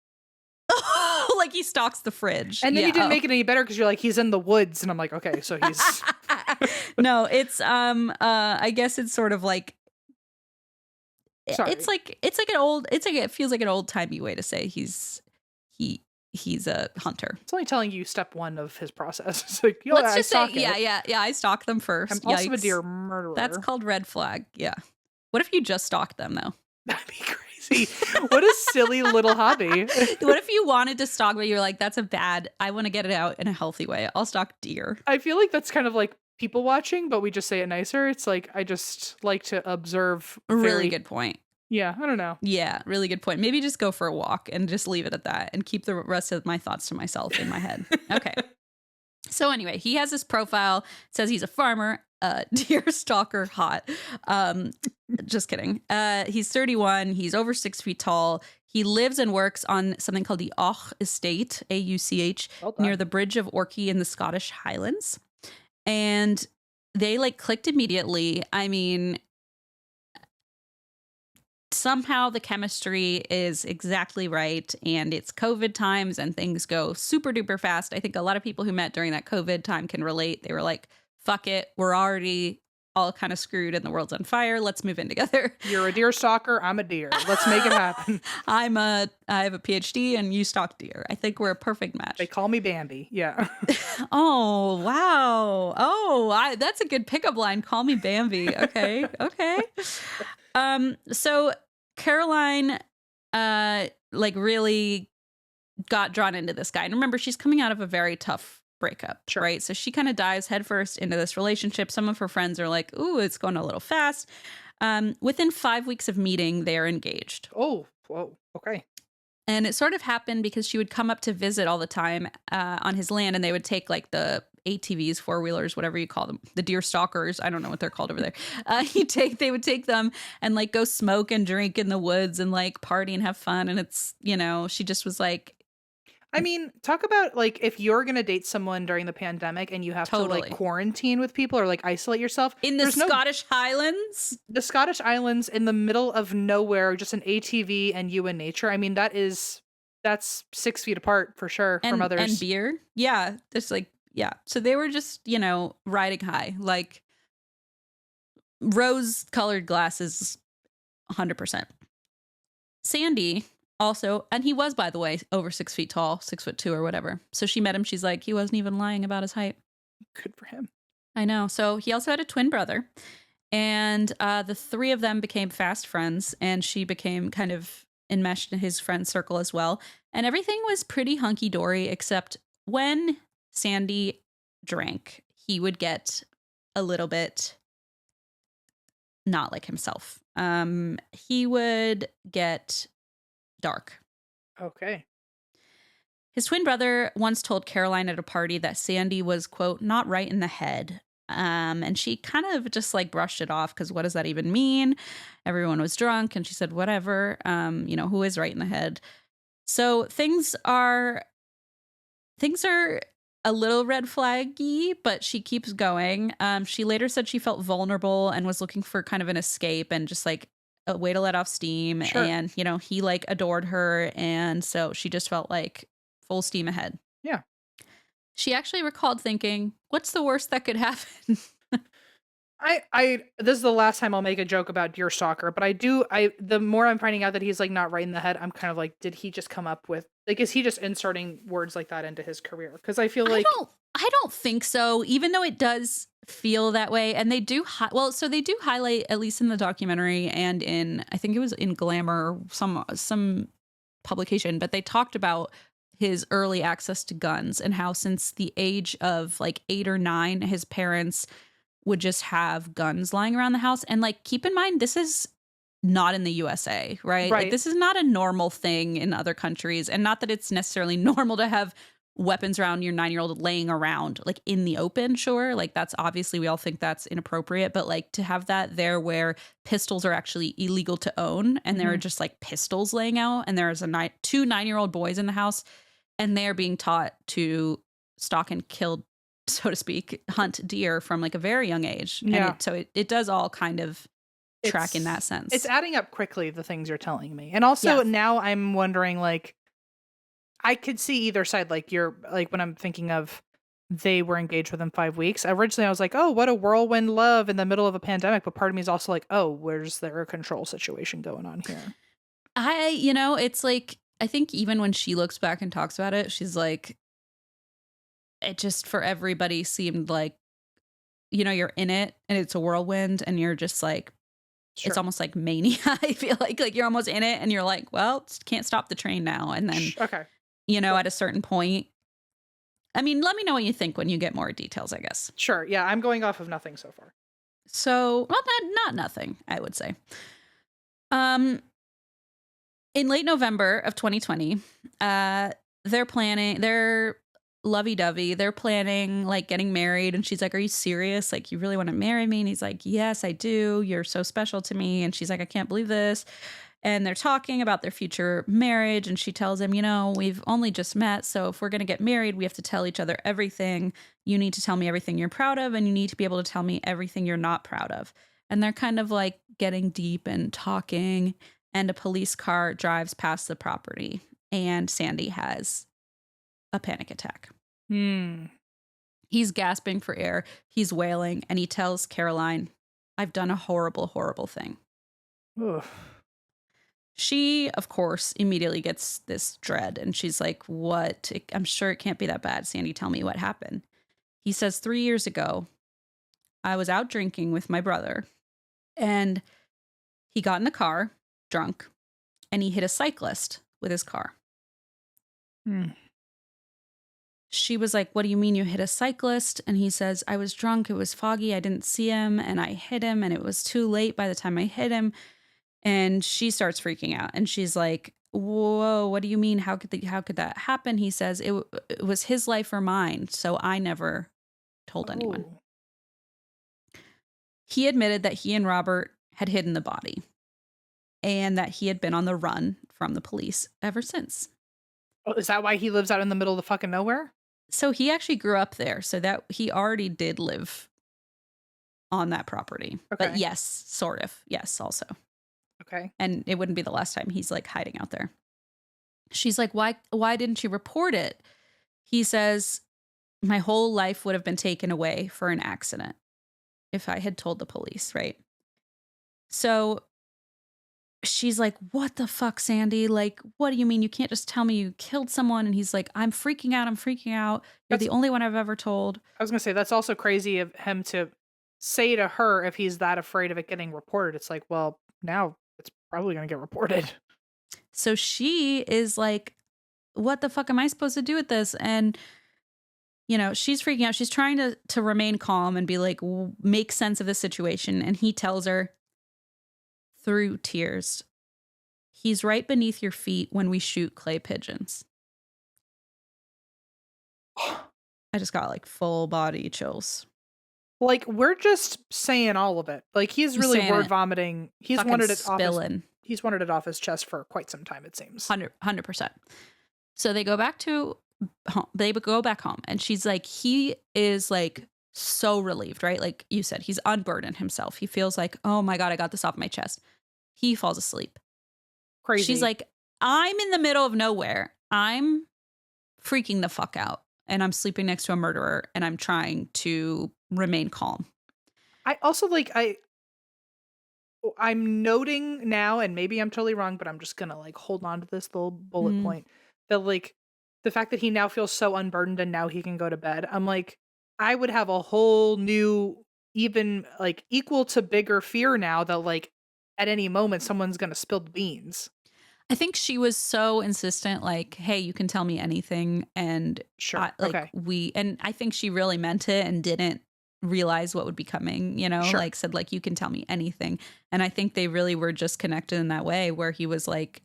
Like he stalks the fridge. And then you didn't make it any better because you're like, he's in the woods. And I'm like, okay, so he's... No, it's, I guess it's sort of like, Sorry. it feels like an old timey way to say he's a hunter. It's only telling you step one of his process. It's like, let's just say, I stalk them first. I'm also a deer murderer. That's called red flag. Yeah. What if you just stalked them though? That'd be crazy. What a silly little hobby. What if you wanted to stalk, but you're like, I want to get it out in a healthy way. I'll stalk deer. I feel like that's kind of like people watching, but we just say it nicer. It's like, I just like to observe. Really good point. Yeah, I don't know. Yeah, really good point. Maybe just go for a walk and just leave it at that and keep the rest of my thoughts to myself in my head. Okay. So anyway, he has this profile, says he's a farmer, deer stalker, hot. Just kidding. He's 31. He's over 6 feet tall. He lives and works on something called the Och Estate, AUCH, near the Bridge of Orkney in the Scottish Highlands. And they like clicked immediately. I mean, somehow the chemistry is exactly right, and it's COVID times and things go super duper fast. I think a lot of people who met during that COVID time can relate. They were like, fuck it, we're already all kind of screwed and the world's on fire. Let's move in together. You're a deer stalker. I'm a deer. Let's make it happen. I have a PhD and you stalk deer. I think we're a perfect match. They call me Bambi. Yeah. Oh, wow. Oh, that's a good pickup line. Call me Bambi. Okay. Okay. So Caroline, really got drawn into this guy. And remember, she's coming out of a very tough breakup, right? So she kind of dives headfirst into this relationship. Some of her friends are like, ooh, it's going a little fast. Within 5 weeks of meeting, they are engaged. Oh, whoa. Okay. And it sort of happened because she would come up to visit all the time on his land, and they would take like the ATVs, four-wheelers, whatever you call them, the deer stalkers. I don't know what they're called over there. They would take them and like go smoke and drink in the woods and like party and have fun. And it's, she just was like, I mean, talk about like if you're going to date someone during the pandemic and you have to like quarantine with people or like isolate yourself. In the Scottish Highlands? The Scottish Islands in the middle of nowhere, just an ATV and you in nature. I mean, that's 6 feet apart for sure from others. And beer. Yeah. Just like, yeah. So they were just, riding high, like rose-colored glasses, 100%. Sandy also, and he was, by the way, over 6 feet tall, 6'2" or whatever. So she met him. She's like, he wasn't even lying about his height. Good for him. I know. So he also had a twin brother. And the three of them became fast friends. And she became kind of enmeshed in his friend circle as well. And everything was pretty hunky-dory, except when Sandy drank, he would get a little bit not like himself. He would get dark. Okay. His twin brother once told Caroline at a party that Sandy was, quote, not right in the head. And she kind of just like brushed it off because what does that even mean? Everyone was drunk and she said, whatever, who is right in the head? So things are a little red flaggy, but she keeps going. She later said she felt vulnerable and was looking for kind of an escape and just like a way to let off steam. Sure. And, he like adored her. And so she just felt like full steam ahead. Yeah. She actually recalled thinking, what's the worst that could happen? This is the last time I'll make a joke about Deerstalker, but the more I'm finding out that he's like not right in the head, I'm kind of like, did he just come up with, like, is he just inserting words like that into his career? Because I feel like I don't think so, even though it does feel that way. And they do, so they do highlight, at least in the documentary and I think it was in Glamour, some publication, but they talked about his early access to guns and how since the age of like 8 or 9, his parents would just have guns lying around the house. And like, keep in mind, this is not in the USA, right? Like, this is not a normal thing in other countries. And not that it's necessarily normal to have weapons around your 9-year-old laying around like in the open. Sure. Like that's obviously, we all think that's inappropriate, but like to have that there where pistols are actually illegal to own and there are just like pistols laying out and there's two 9-year-old boys in the house and they're being taught to stalk and kill, so to speak, hunt deer from like a very young age. Yeah. And so it does all kind of track in that sense. It's adding up quickly, the things you're telling me. And also now I'm wondering, like, I could see either side. Like when I'm thinking of they were engaged within 5 weeks. Originally I was like, oh, what a whirlwind love in the middle of a pandemic. But part of me is also like, oh, where's there a control situation going on here? It's like, I think even when she looks back and talks about it, she's like, it just for everybody seemed like, you're in it and it's a whirlwind and you're just like, it's almost like mania. I feel like you're almost in it and you're like, well, can't stop the train now. And then, at a certain point, I mean, let me know what you think when you get more details, I guess. Sure. Yeah. I'm going off of nothing so far. So, well, not nothing, I would say. In late November of 2020, they're lovey-dovey. They're planning like getting married. And she's like, are you serious? Like, you really want to marry me? And he's like, yes, I do. You're so special to me. And she's like, I can't believe this. And they're talking about their future marriage. And she tells him, we've only just met. So if we're going to get married, we have to tell each other everything. You need to tell me everything you're proud of. And you need to be able to tell me everything you're not proud of. And they're kind of like getting deep and talking. And a police car drives past the property. And Sandy has a panic attack. He's gasping for air. He's wailing. And he tells Caroline, I've done a horrible, horrible thing. Ugh. She, of course, immediately gets this dread. And she's like, what? I'm sure it can't be that bad. Sandy, tell me what happened. He says, 3 years ago, I was out drinking with my brother. And he got in the car, drunk, and he hit a cyclist with his car. She was like, what do you mean you hit a cyclist? And he says, I was drunk. It was foggy. I didn't see him. And I hit him. And it was too late by the time I hit him. And she starts freaking out. And she's like, whoa, what do you mean? How could that happen? He says, it was his life or mine. So I never told anyone. He admitted that he and Robert had hidden the body and that he had been on the run from the police ever since. Oh, is that why he lives out in the middle of the fucking nowhere? So he actually grew up there, so that he already did live on that property. Okay. But yes, sort of. Yes, also. Okay. And it wouldn't be the last time he's like hiding out there. She's like, why didn't you report it? He says, my whole life would have been taken away for an accident if I had told the police, right? So she's like, what the fuck, Sandy? Like, what do you mean? You can't just tell me you killed someone. And he's like, I'm freaking out. You're the only one I've ever told. I was going to say, that's also crazy of him to say to her if he's that afraid of it getting reported. It's like, well, now it's probably going to get reported. So she is like, what the fuck am I supposed to do with this? And, she's freaking out. She's trying to remain calm and be like, make sense of the situation. And he tells her, through tears. He's right beneath your feet when we shoot clay pigeons. I just got like full body chills. Like, we're just saying all of it. Like, he's Just really saying word it. vomiting. Fucking spilling. He's wanted it off his chest for quite some time, it seems. 100%. So they go back to home. They go back home, and she's like, he is like so relieved, right? Like you said, he's unburdened himself. He feels like, oh my God, I got this off my chest. He falls asleep. Crazy. She's like, I'm in the middle of nowhere. I'm freaking the fuck out. And I'm sleeping next to a murderer, and I'm trying to remain calm. I also I'm noting now, and maybe I'm totally wrong, but I'm just gonna like hold on to this little bullet point that like the fact that he now feels so unburdened and now he can go to bed. I'm like, I would have a whole new, even like equal to bigger fear now that like at any moment someone's gonna spill the beans. I think she was so insistent, like, hey, you can tell me anything. And Sure. Okay. and I think she really meant it and didn't realize what would be coming, Sure. like said, like, you can tell me anything. And I think they really were just connected in that way where he was like,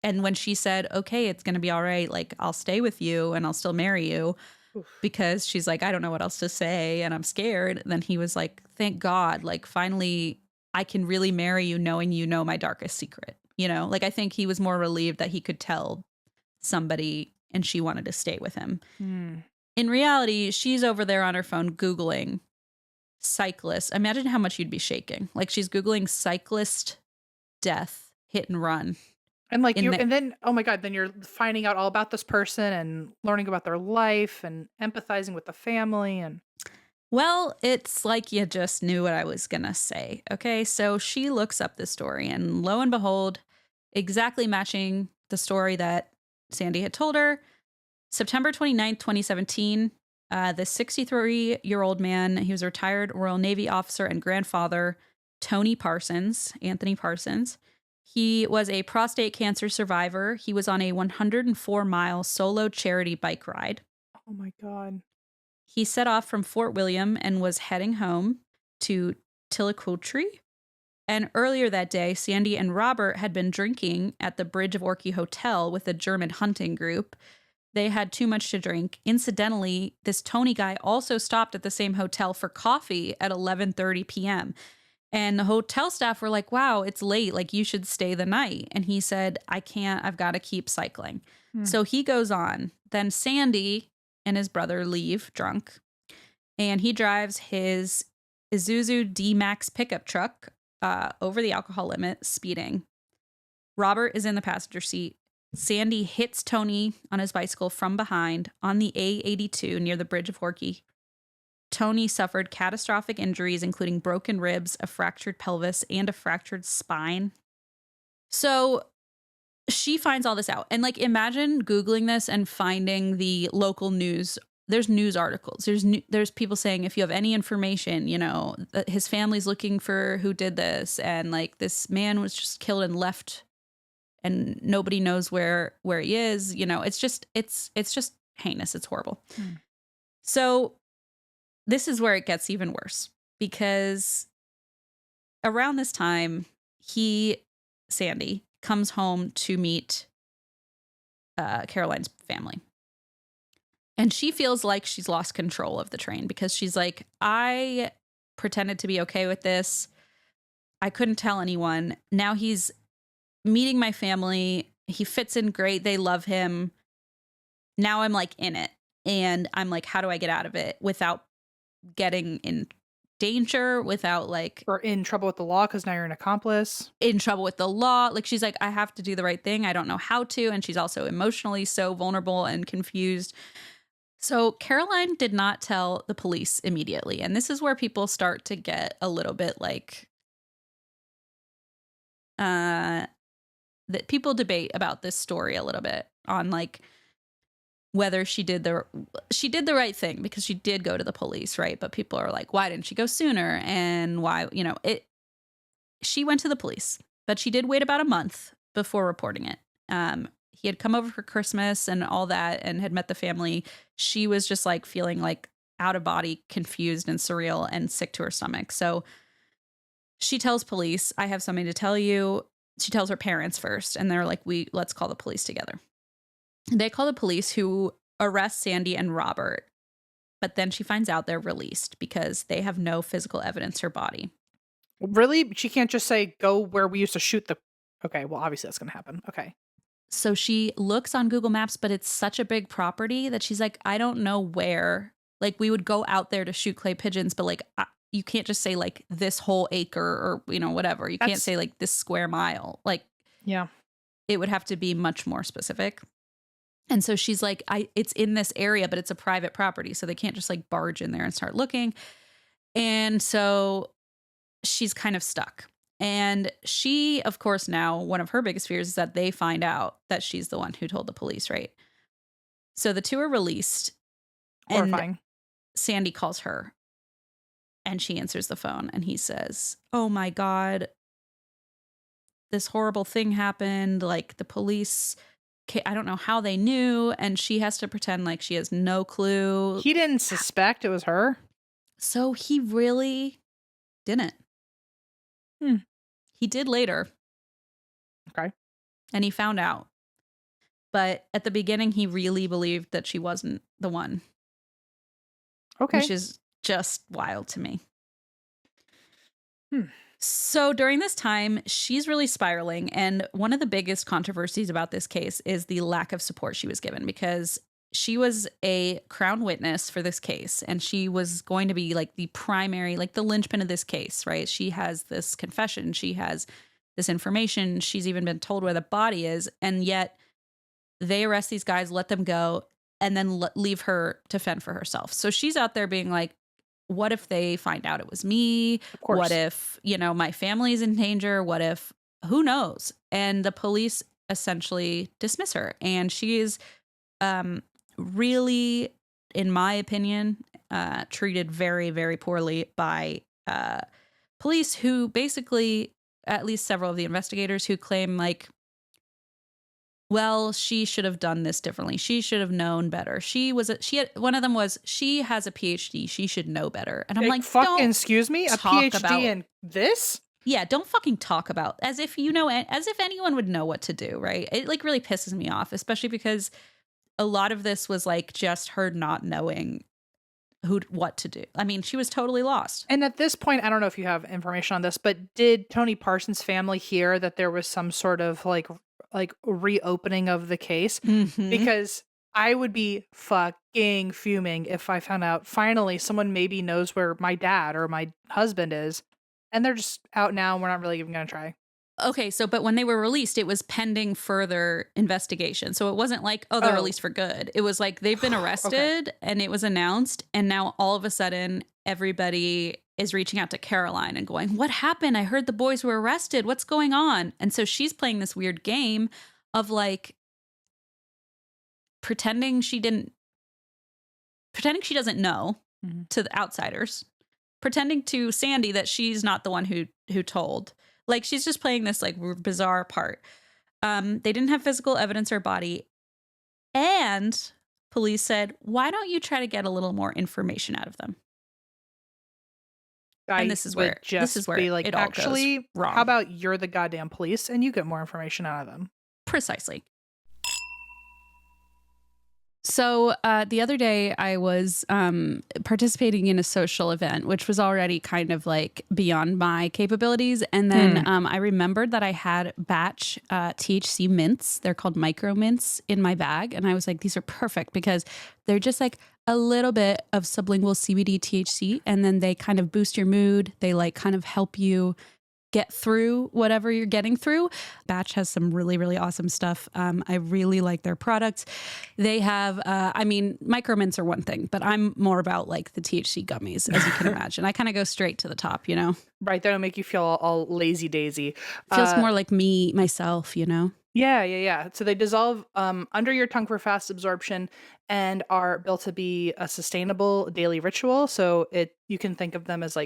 and when she said, okay, it's going to be all right, like, I'll stay with you and I'll still marry you Oof. because she's like, I don't know what else to say and I'm scared. Then he was like, thank God, like, finally, I can really marry you knowing you know my darkest secret. Like, I think he was more relieved that he could tell somebody and she wanted to stay with him. In reality, she's over there on her phone Googling cyclist. Imagine how much you'd be shaking. Like, she's Googling cyclist death, hit and run. And like and then, oh my God, then you're finding out all about this person and learning about their life and empathizing with the family. And well, it's like you just knew what I was going to say. Okay. So she looks up this story, and lo and behold, exactly matching the story that Sandy had told her. September 29th, 2017, the 63-year-old man, he was a retired Royal Navy officer and grandfather, Tony Parsons, Anthony Parsons. He was a prostate cancer survivor. He was on a 104-mile solo charity bike ride. oh my God. He set off from Fort William and was heading home to Tillicoultry. And earlier that day, Sandy and Robert had been drinking at the Bridge of Orkney Hotel with a German hunting group. They had too much to drink. Incidentally, this Tony guy also stopped at the same hotel for coffee at 11:30 p.m. And the hotel staff were like, wow, it's late. Like, you should stay the night. And he said, I can't. I've got to keep cycling. So he goes on. Then Sandy and his brother leave drunk. And he drives his Isuzu D-Max pickup truck over the alcohol limit, speeding. Robert is in the passenger seat. Sandy hits Tony on his bicycle from behind on the A82 near the Bridge of Orkney. Tony suffered catastrophic injuries, including broken ribs, a fractured pelvis, and a fractured spine. So she finds all this out. And like, imagine Googling this and finding the local news. There's news articles. There's people saying, if you have any information, that his family's looking for who did this. And like, this man was just killed and left and nobody knows where he is. It's just heinous. It's horrible. So this is where it gets even worse, because around this time, Sandy, comes home to meet Caroline's family. And she feels like she's lost control of the train, because she's like, I pretended to be okay with this. I couldn't tell anyone. Now he's meeting my family. He fits in great. They love him. Now I'm like in it. And I'm like, how do I get out of it without getting in danger, without like... Or in trouble with the law because now you're an accomplice. In trouble with the law. Like, she's like, I have to do the right thing. I don't know how to. And she's also emotionally so vulnerable and confused. So Caroline did not tell the police immediately. And this is where people start to get a little bit like... that people debate about this story a little bit on like whether she did the right thing, because she did go to the police, right? But people are like, why didn't she go sooner? And why, she went to the police, but she did wait about a month before reporting it. He had come over for Christmas and all that and had met the family. She was just like feeling like out of body, confused and surreal and sick to her stomach. So She tells police, I have something to tell you. She tells her parents first, and they're like, let's call the police together. They call the police, who arrest Sandy and Robert. But then she finds out they're released because they have no physical evidence her body. Really? She can't just say, go where we used to shoot the... Okay, well, obviously that's going to happen. Okay. So she looks on Google Maps, but it's such a big property that she's like, I don't know where. Like, we would go out there to shoot clay pigeons, but like, you can't just say like this whole acre or, whatever. You can't say like this square mile. Like, yeah, it would have to be much more specific. And so she's like, it's in this area, but it's a private property. So they can't just like barge in there and start looking. And so she's kind of stuck. And she, of course, now one of her biggest fears is that they find out that she's the one who told the police, right? So the two are released. horrifying. And Sandy calls her and she answers the phone and he says, oh my God, this horrible thing happened. Like the police, I don't know how they knew. And she has to pretend like she has no clue. He didn't suspect it was her. So he really didn't. He did later. Okay. And he found out. But at the beginning, he really believed that she wasn't the one. Okay. Which is just wild to me. So during this time, she's really spiraling. And one of the biggest controversies about this case is the lack of support she was given, because she was a crown witness for this case. And she was going to be like the primary, like the linchpin of this case, right? She has this confession. She has this information. She's even been told where the body is. And yet they arrest these guys, let them go, and then leave her to fend for herself. So she's out there being like, what if they find out it was me? Of course. What if, my family's in danger? What if, who knows? And the police essentially dismiss her. And she is really, in my opinion, treated very, very poorly by police, who basically, at least several of the investigators, who claim like, well, she should have done this differently. She should have known better. One of them was, she has a PhD. She should know better. And I'm like, fucking excuse me, a PhD in this? Yeah, don't fucking talk about as if anyone would know what to do, right? It like really pisses me off, especially because a lot of this was like just her not knowing what to do. I mean, she was totally lost. And at this point, I don't know if you have information on this, but did Tony Parsons' family hear that there was some sort of like reopening of the case? Mm-hmm. Because I would be fucking fuming if I found out finally someone maybe knows where my dad or my husband is, and they're just out now and we're not really even going to try. Okay, but when they were released, it was pending further investigation. So it wasn't like, they're released for good. It was like they've been arrested and it was announced. And now all of a sudden, everybody is reaching out to Caroline and going, what happened? I heard the boys were arrested. What's going on? And so she's playing this weird game of like pretending she doesn't know to the outsiders, pretending to Sandy that she's not the one who told. Like, she's just playing this like bizarre part. They didn't have physical evidence of her body. And police said, why don't you try to get a little more information out of them? And this is where it all goes wrong. How about you're the goddamn police and you get more information out of them? Precisely. So the other day I was participating in a social event, which was already kind of like beyond my capabilities. And then I remembered that I had batch THC mints. They're called micro mints in my bag. And I was like, these are perfect because they're just like a little bit of sublingual CBD THC. And then they kind of boost your mood. They like kind of help you get through whatever you're getting through. Batch has some really, really awesome stuff. I really like their products. They have, micro mints are one thing, but I'm more about like the THC gummies, as you can imagine. I kind of go straight to the top, Right. They don't make you feel all lazy daisy. Feels more like myself, Yeah. So they dissolve under your tongue for fast absorption and are built to be a sustainable daily ritual. So you can think of them as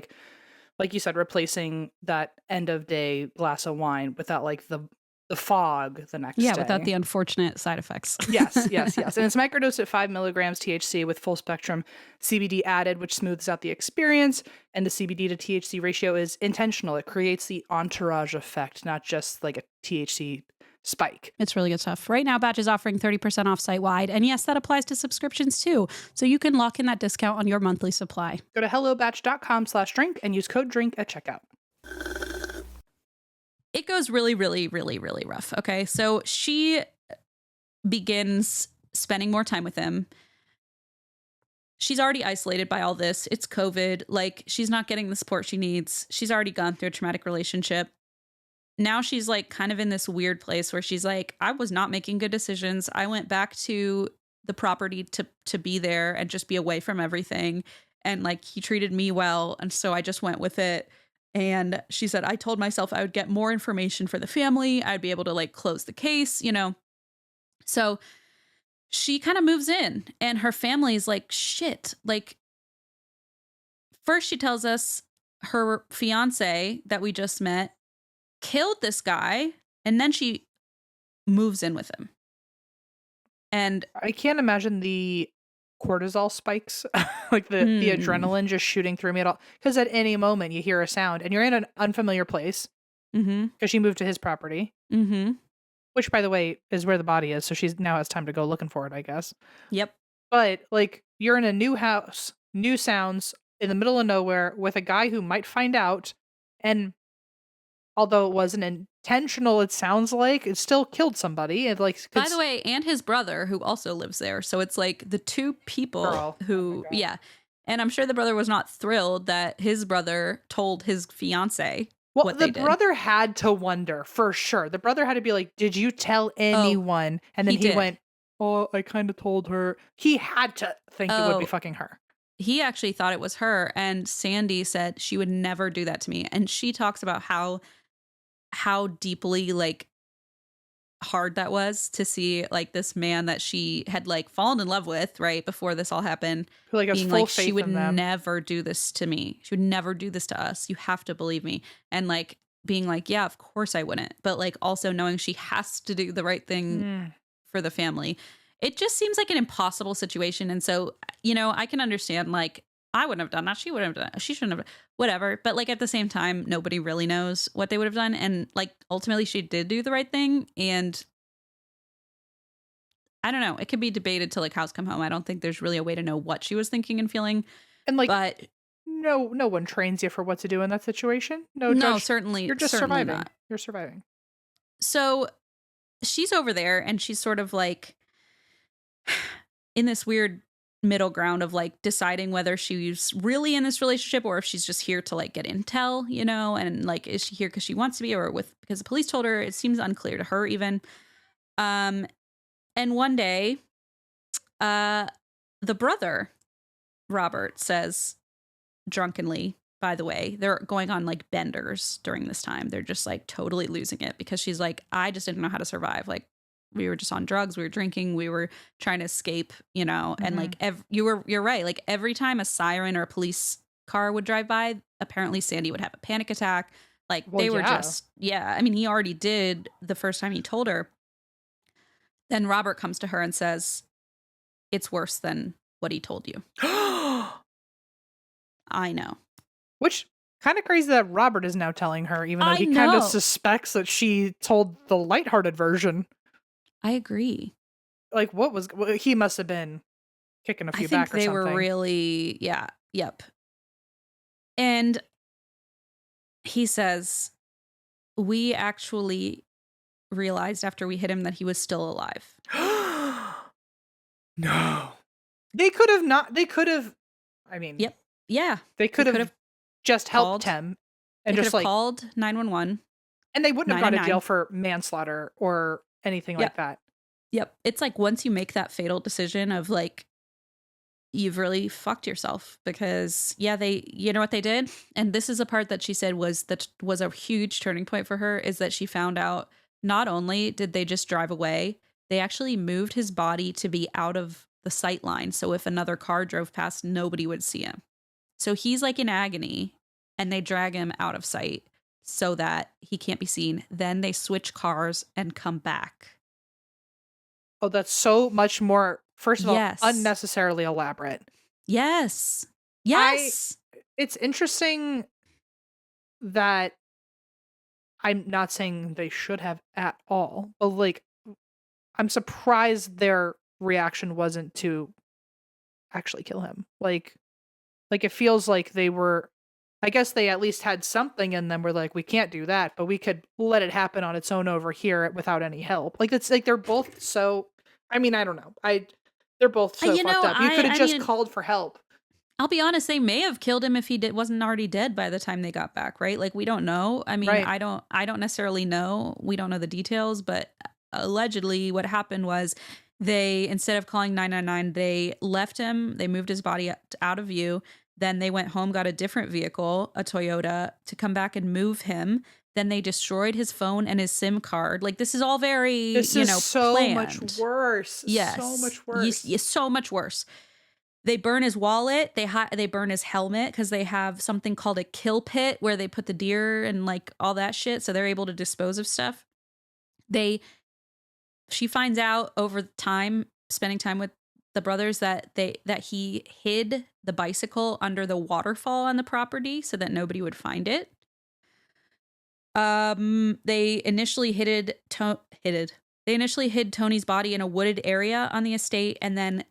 like you said, replacing that end of day glass of wine without like the the fog the next Yeah, day. without the unfortunate side effects. Yes. And it's microdosed at 5 milligrams THC with full spectrum CBD added, which smooths out the experience. And the CBD to THC ratio is intentional. It creates the entourage effect, not just like a THC spike. It's really good stuff. Right now, Batch is offering 30% off site-wide. And yes, that applies to subscriptions too. So you can lock in that discount on your monthly supply. Go to hellobatch.com/drink and use code DRINK at checkout. It goes really, really, really, really rough. Okay. So she begins spending more time with him. She's already isolated by all this. It's COVID. Like, she's not getting the support she needs. She's already gone through a traumatic relationship. Now she's like kind of in this weird place where she's like, I was not making good decisions. I went back to the property to be there and just be away from everything. And like, he treated me well. And so I just went with it. And she said, I told myself I would get more information for the family. I'd be able to like close the case, you know? So she kind of moves in and her family's like, shit. Like, first she tells us her fiance that we just met killed this guy, and then she moves in with him. And I can't imagine the cortisol spikes, like the adrenaline just shooting through me at all. Because at any moment you hear a sound and you're in an unfamiliar place. Because she moved to his property. Which, by the way, is where the body is. So she now has time to go looking for it, I guess. Yep. But like, you're in a new house, new sounds, in the middle of nowhere with a guy who might find out. And although it wasn't intentional, it sounds like it still killed somebody. It like, by the way, and his brother who also lives there. So it's like the two people who, yeah. And I'm sure the brother was not thrilled that his brother told his fiance. Well, the brother had to wonder for sure. The brother had to be like, did you tell anyone? And then he went, oh, I kind of told her. He had to think it would be fucking her. He actually thought it was her. And Sandy said she would never do that to me. And she talks about how deeply like hard that was to see like this man that she had like fallen in love with right before this all happened, who like has being full like, faith she would in them. never do this to me. She would never do this to us. You have to believe me. And like being like, yeah, of course I wouldn't. But like also knowing she has to do the right thing for the family. It just seems like an impossible situation. And so, you know, I can understand like I wouldn't have done that. She wouldn't have done that. She shouldn't have, whatever. But like at the same time, nobody really knows what they would have done. And like ultimately she did do the right thing. And I don't know. It could be debated till like cows come home. I don't think there's really a way to know what she was thinking and feeling. And like, but no one trains you for what to do in that situation. No, certainly. You're just certainly surviving. Not. You're surviving. So she's over there and she's sort of like in this weird middle ground of like deciding whether she's really in this relationship or if she's just here to like get intel, you know, and like, is she here because she wants to be or because the police told her? It seems unclear to her even. And one day, the brother, Robert, says drunkenly, by the way, they're going on like benders during this time. They're just like totally losing it because she's like, I just didn't know how to survive. Like we were just on drugs. We were drinking. We were trying to escape, you know, and like you're right. Like every time a siren or a police car would drive by, apparently Sandy would have a panic attack. Like they were just, I mean, he already did the first time he told her. Then Robert comes to her and says, it's worse than what he told you. I know. Which kind of crazy that Robert is now telling her, even though he kind of suspects that she told the lighthearted version. I agree. Like he must have been kicking a few back or something. I think they were really, yep. And he says, we actually realized after we hit him that he was still alive. No. They could have, I mean. Yep. Yeah. They could have just helped him. And just like called 911. And they wouldn't have gone to jail for manslaughter or anything like that. Yep. It's like once you make that fatal decision of like, you've really fucked yourself because you know what they did? And this is a part that she said was a huge turning point for her, is that she found out not only did they just drive away, they actually moved his body to be out of the sight line. So if another car drove past, nobody would see him. So he's like in agony and they drag him out of sight so that he can't be seen. Then they switch cars and come back. Oh, that's so much more, first of all, Yes. unnecessarily elaborate. Yes. I Yes. It's interesting that I'm not saying they should have at all, but, like, I'm surprised their reaction wasn't to actually kill him. Like, it feels like they were, I guess they at least had something in them where, like, "We can't do that, but we could let it happen on its own over here without any help." Like, it's like they're both so, I mean, I don't know. They're both so fucked up. You coulda I just mean, called for help. I'll be honest, they may have killed him if he wasn't already dead by the time they got back, right? Like we don't know. I mean, Right. I don't necessarily know. We don't know the details, but allegedly what happened was they, instead of calling 999, they left him, they moved his body out of view. Then they went home, got a different vehicle, a Toyota, to come back and move him. Then they destroyed his phone and his SIM card. Like this is all very, This is so much planned. worse. So Yes. much worse. So much worse. They burn his wallet. They burn his helmet because they have something called a kill pit where they put the deer and like all that shit. So they're able to dispose of stuff. She finds out over time, spending time with the brothers, that he hid the bicycle under the waterfall on the property so that nobody would find it. They initially hid Tony's body in a wooded area on the estate, and then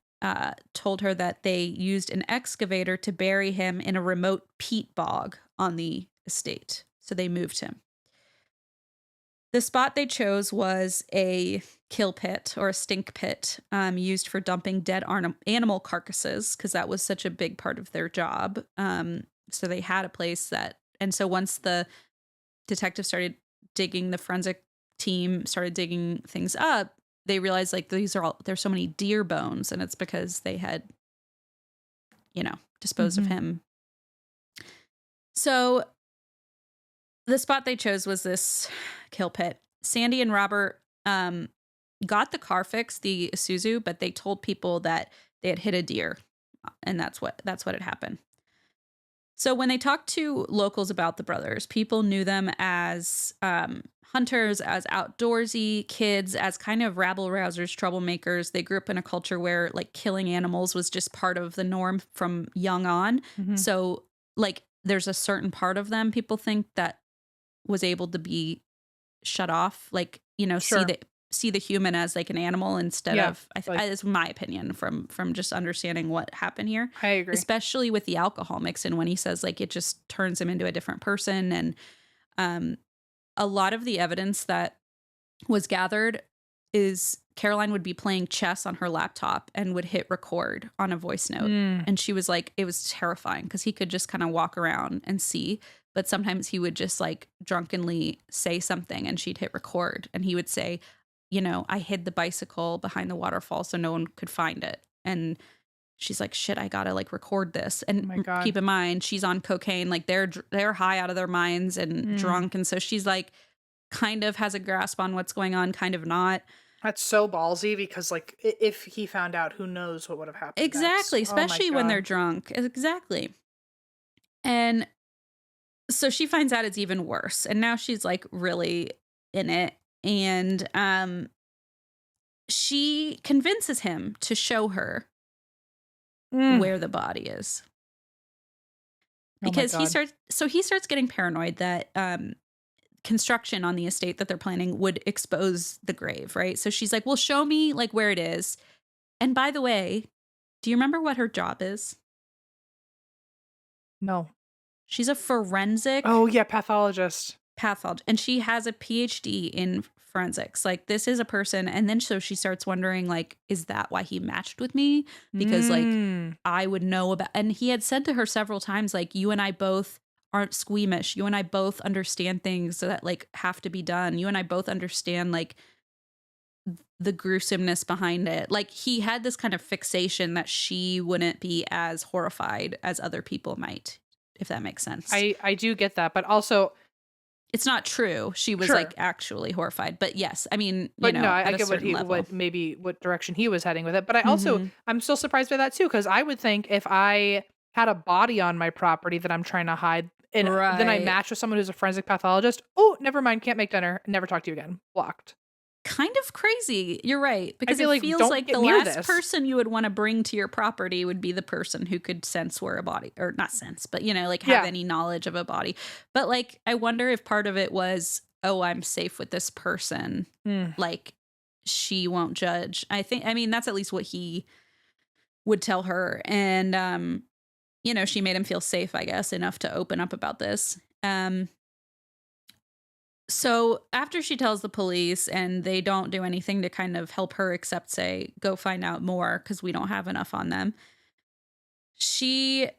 told her that they used an excavator to bury him in a remote peat bog on the estate. So they moved him. The spot they chose was a kill pit or a stink pit, used for dumping dead animal carcasses because that was such a big part of their job. So they had a place that, and so once the detectives started digging, the forensic team started digging things up, they realized like there's so many deer bones, and it's because they had, disposed of him. So the spot they chose was this kill pit. Sandy and Robert got the car fixed, the Isuzu, but they told people that they had hit a deer, and that's what had happened. So when they talked to locals about the brothers, people knew them as hunters, as outdoorsy kids, as kind of rabble-rousers, troublemakers. They grew up in a culture where like killing animals was just part of the norm from young on. So like there's a certain part of them, people think, that was able to be shut off, like, Sure. see the human as like an animal instead Yeah, of, it's my opinion from just understanding what happened here. I agree. Especially with the alcohol mix in, when he says like it just turns him into a different person. And a lot of the evidence that was gathered is Caroline would be playing chess on her laptop and would hit record on a voice note. And she was like, it was terrifying because he could just kind of walk around and see, but sometimes he would just like drunkenly say something and she'd hit record and he would say, I hid the bicycle behind the waterfall so no one could find it. And she's like, shit, I gotta like record this. And my God. keep in mind, she's on cocaine, like they're high out of their minds and drunk. And so she's like, kind of has a grasp on what's going on, kind of not. That's so ballsy because, like, if he found out, who knows what would have happened. Exactly, next. Oh my especially when God. they're drunk. Exactly. And so she finds out it's even worse. And now she's like really in it. And she convinces him to show her where the body is. Because he starts getting paranoid that construction on the estate that they're planning would expose the grave, right? So she's like, well, show me like where it is. And by the way, do you remember what her job is? No. She's a forensic. Oh yeah, pathologist. And she has a PhD in forensics. Like this is a person. And then so she starts wondering, like, is that why he matched with me? Because like I would know about, and he had said to her several times, like, you and I both aren't squeamish. You and I both understand things that like have to be done. You and I both understand like the gruesomeness behind it. Like he had this kind of fixation that she wouldn't be as horrified as other people might, if that makes sense. I do get that, but also it's not true. She was like actually horrified, but yes, I mean, but no, I at a get certain level. what direction he was heading with it. But I also, I'm still surprised by that too, because I would think if I had a body on my property that I'm trying to hide and then I Right. match with someone who's a forensic pathologist. Oh, never mind. Can't make dinner. Never talk to you again. Blocked. Kind of crazy. You're right. Because feel it like, feels don't like get the near last this. person you would want to bring to your property would be the person who could sense where a body, or not sense, but, you know, like have Yeah. any knowledge of a body. But like, I wonder if part of it was, oh, I'm safe with this person. Like, she won't judge. I mean, that's at least what he would tell her. And, you know, she made him feel safe, I guess, enough to open up about this. So after she tells the police and they don't do anything to kind of help her except say, go find out more because we don't have enough on them, she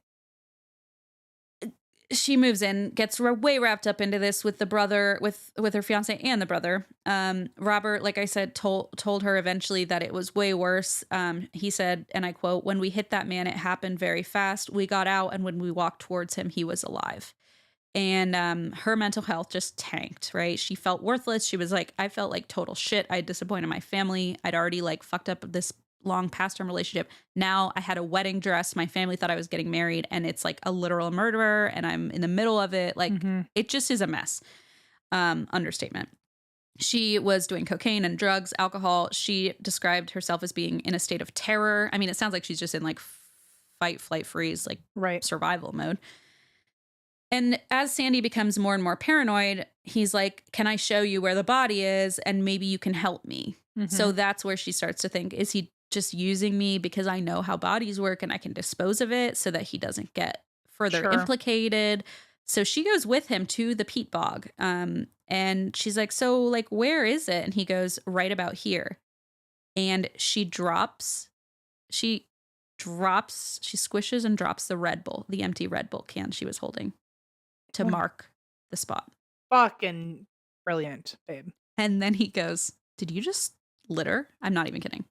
moves in, gets way wrapped up into this with the brother, with her fiance and the brother. Robert, like I said, told her eventually that it was way worse. He said, and I quote, "When we hit that man, it happened very fast. We got out, and when we walked towards him, he was alive." And her mental health just tanked, right? She felt worthless. She was like, I felt like total shit. I disappointed my family. I'd already like fucked up this long past term relationship. Now I had a wedding dress. My family thought I was getting married, and it's like a literal murderer, and I'm in the middle of it. Like, it just is a mess. Understatement. She was doing cocaine and drugs, alcohol. She described herself as being in a state of terror. I mean, it sounds like she's just in like fight, flight, freeze, like survival mode. And as Sandy becomes more and more paranoid, he's like, can I show you where the body is? And maybe you can help me. So that's where she starts to think, is he just using me because I know how bodies work and I can dispose of it so that he doesn't get further implicated? So she goes with him to the peat bog. And she's like, so like, where is it? And he goes, right about here. And she squishes and drops the empty Red Bull can she was holding to mark the spot. Fucking brilliant, babe. And then he goes, did you just litter? I'm not even kidding.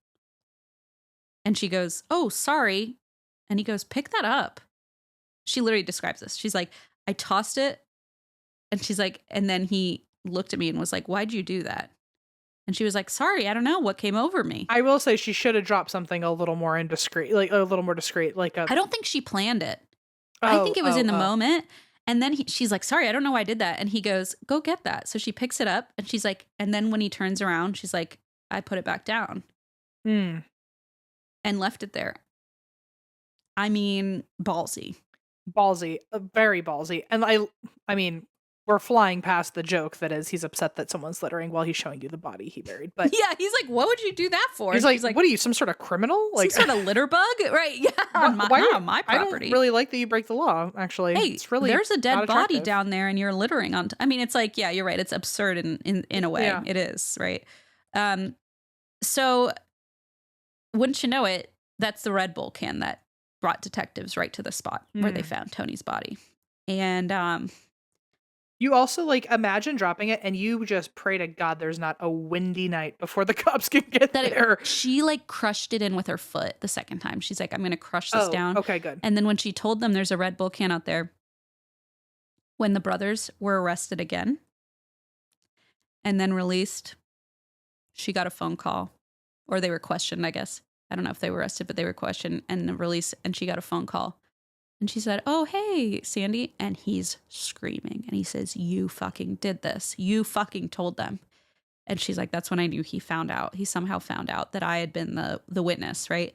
And she goes, oh, sorry. And he goes, pick that up. She literally describes this. She's like, I tossed it. And she's like, and then he looked at me and was like, why'd you do that? And she was like, sorry, I don't know what came over me. I will say she should have dropped something a little more indiscreet, like a little more discreet. Like I don't think she planned it. I think it was in the moment. And then she's like, sorry, I don't know why I did that. And he goes, go get that. So she picks it up and she's like, and then when he turns around, she's like, I put it back down and left it there. I mean, ballsy, very ballsy. And I mean, we're flying past the joke that is he's upset that someone's littering while he's showing you the body he buried. But yeah, he's like, what would you do that for? He's like, what are you, some sort of criminal? Like some sort of litter bug? Right. Yeah. On my property. I don't really like that you break the law, actually. Hey, it's really there's a dead body down there and you're littering on. I mean, it's like, yeah, you're right. It's absurd in a way. Yeah. It is. Right. So wouldn't you know it, that's the Red Bull can that brought detectives right to the spot where they found Tony's body. And, you also like imagine dropping it and you just pray to God there's not a windy night before the cops can get there. She like crushed it in with her foot the second time. She's like, I'm going to crush this down. Okay, good. And then when she told them there's a Red Bull can out there, when the brothers were arrested again and then released, she got a phone call, or they were questioned, I guess. I don't know if they were arrested, but they were questioned and released, and she got a phone call. And she said, oh, hey, Sandy. And he's screaming. And he says, you fucking did this. You fucking told them. And she's like, that's when I knew he found out. He somehow found out that I had been the witness, right?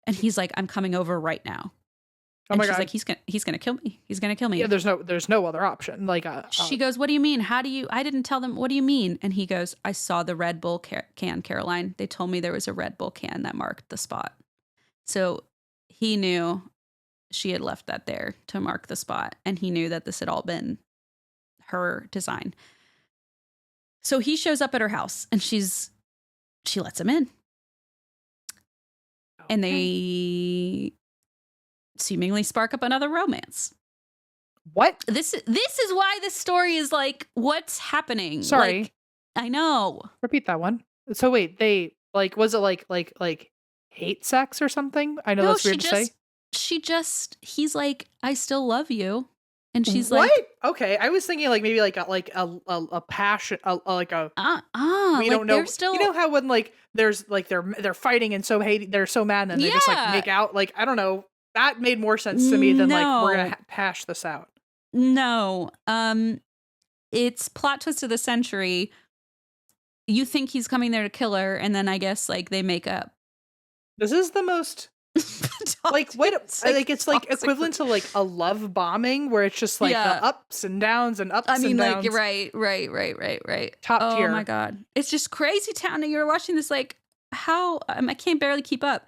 And he's like, I'm coming over right now. And she's like, he's gonna kill me. He's gonna kill me. Yeah, there's no other option. Like she goes, what do you mean? I didn't tell them. What do you mean? And he goes, I saw the Red Bull can, Caroline. They told me there was a Red Bull can that marked the spot. So he knew she had left that there to mark the spot. And he knew that this had all been her design. So he shows up at her house and she lets him in. Okay. And they seemingly spark up another romance. What? This is why this story is like, what's happening? Sorry. Like, I know. Repeat that one. So wait, they like, was it like hate sex or something? I know that's weird to say. He's like, I still love you. And she's what? like, okay. I was thinking like maybe like a passion, like a, we don't know. Still, you know how when like, there's like, they're fighting and so they're so mad and they just like make out. Like, I don't know. That made more sense to me than like, we're going to hash this out. No. It's plot twist of the century. You think he's coming there to kill her, and then I guess like they make up. This is the most like what it's like toxic. equivalent to like a love bombing where it's just like Yeah. the ups and downs and ups I mean, and like, downs. right. Top Oh tier. my God. It's just crazy town. And you're watching this, like, how I can't barely keep up.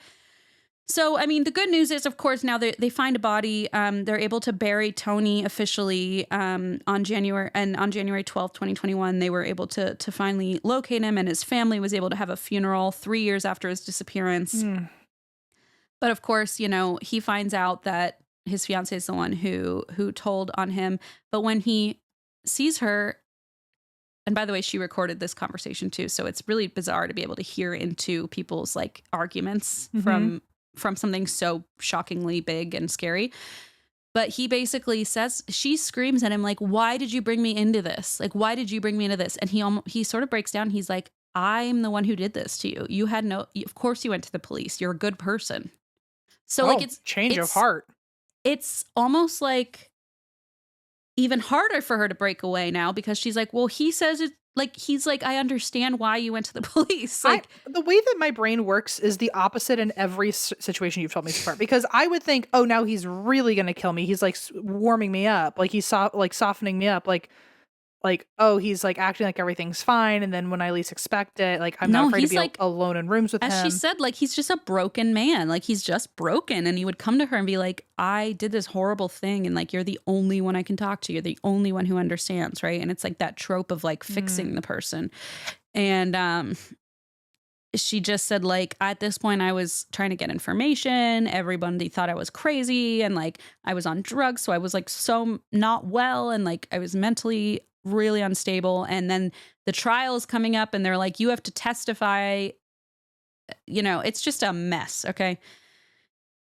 So, I mean, the good news is, of course, now they find a body. They're able to bury Tony officially on January 12th, 2021. They were able to finally locate him, and his family was able to have a funeral 3 years after his disappearance. But of course, you know, he finds out that his fiance is the one who told on him. But when he sees her, and by the way, she recorded this conversation too, so it's really bizarre to be able to hear into people's like arguments from something so shockingly big and scary. But he basically says, she screams at him like, "Why did you bring me into this? Like, why did you bring me into this?" And he sort of breaks down. He's like, "I'm the one who did this to you. You had of course you went to the police. You're a good person." So like it's change of heart. It's almost like even harder for her to break away now because she's like, well, he says it like he's like, I understand why you went to the police. Like the way that my brain works is the opposite in every situation you've told me so far. Because I would think, oh, now he's really gonna kill me. He's like warming me up, like he's softening me up, like, oh, he's like acting like everything's fine, and then when I least expect it, like I'm not afraid to be like, alone in rooms with him. As she said, like he's just a broken man, like he's just broken, and he would come to her and be like, "I did this horrible thing, and like you're the only one I can talk to. You're the only one who understands, right?" And it's like that trope of like fixing the person, and she just said like at this point I was trying to get information. Everybody thought I was crazy, and like I was on drugs, so I was like so not well, and like I was mentally really unstable. And then the trial is coming up and they're like, you have to testify. You know, it's just a mess. Okay.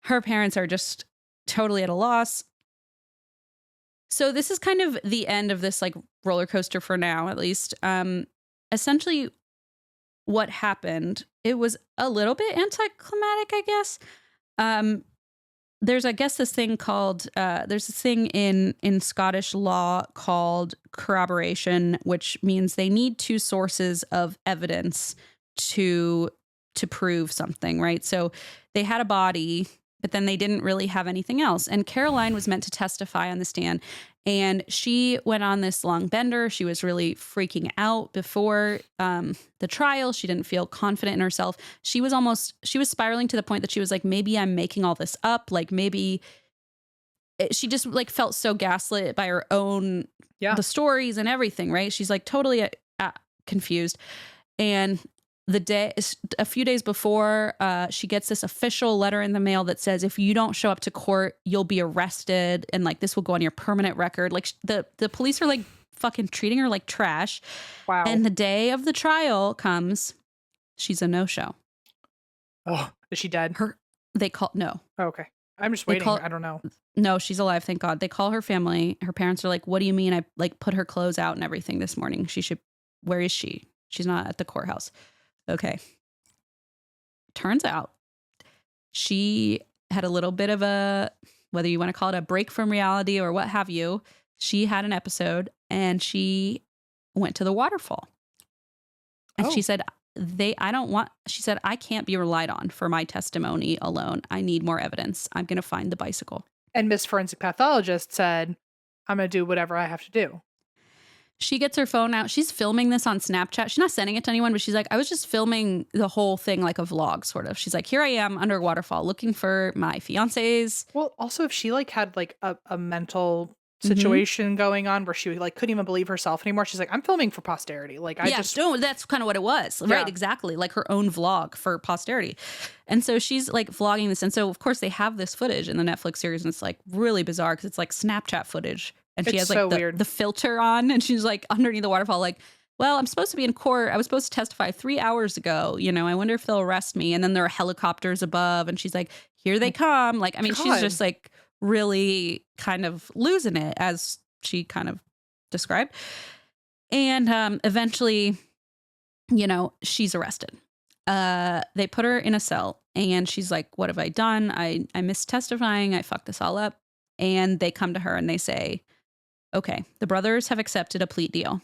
Her parents are just totally at a loss. So this is kind of the end of this like roller coaster for now, at least. Essentially what happened, it was a little bit anticlimactic, I guess. There's, I guess, this thing called, there's this thing in Scottish law called corroboration, which means they need two sources of evidence to prove something, right? So they had a body, but then they didn't really have anything else. And Caroline was meant to testify on the stand, and she went on this long bender. She was really freaking out before the trial. She didn't feel confident in herself. She was spiraling to the point that she was like, maybe I'm making all this up. Like maybe she just like felt so gaslit by her own, the stories and everything, right? She's like totally confused. And a few days before, she gets this official letter in the mail that says, if you don't show up to court, you'll be arrested. And like, this will go on your permanent record. Like the police are like fucking treating her like trash. Wow. And the day of the trial comes, she's a no-show. Oh, is she dead? No. Oh, okay. I'm just waiting. I don't know. No, she's alive. Thank God. They call her family. Her parents are like, what do you mean? I like put her clothes out and everything this morning. Where is she? She's not at the courthouse. Okay. Turns out she had a little bit of a, whether you want to call it a break from reality or what have you, she had an episode and she went to the waterfall. And she said, I can't be relied on for my testimony alone. I need more evidence. I'm going to find the bicycle. And Miss Forensic Pathologist said, I'm going to do whatever I have to do. She gets her phone out. She's filming this on Snapchat. She's not sending it to anyone, but she's like, I was just filming the whole thing like a vlog, sort of. She's like, here I am under a waterfall looking for my fiancés. Well, also if she like had like a mental situation going on where she like couldn't even believe herself anymore, she's like, I'm filming for posterity. Like that's kind of what it was. Yeah. Right, exactly. Like her own vlog for posterity. And so she's like vlogging this. And so of course they have this footage in the Netflix series, and it's like really bizarre because it's like Snapchat footage. And she has like the filter on, and she's like underneath the waterfall, like, well, I'm supposed to be in court. I was supposed to testify 3 hours ago. You know, I wonder if they'll arrest me. And then there are helicopters above, and she's like, here they come. Like, I mean, she's just like really kind of losing it, as she kind of described. And eventually, you know, she's arrested. They put her in a cell, and she's like, what have I done? I missed testifying. I fucked this all up. And they come to her and they say, Okay, the brothers have accepted a plea deal.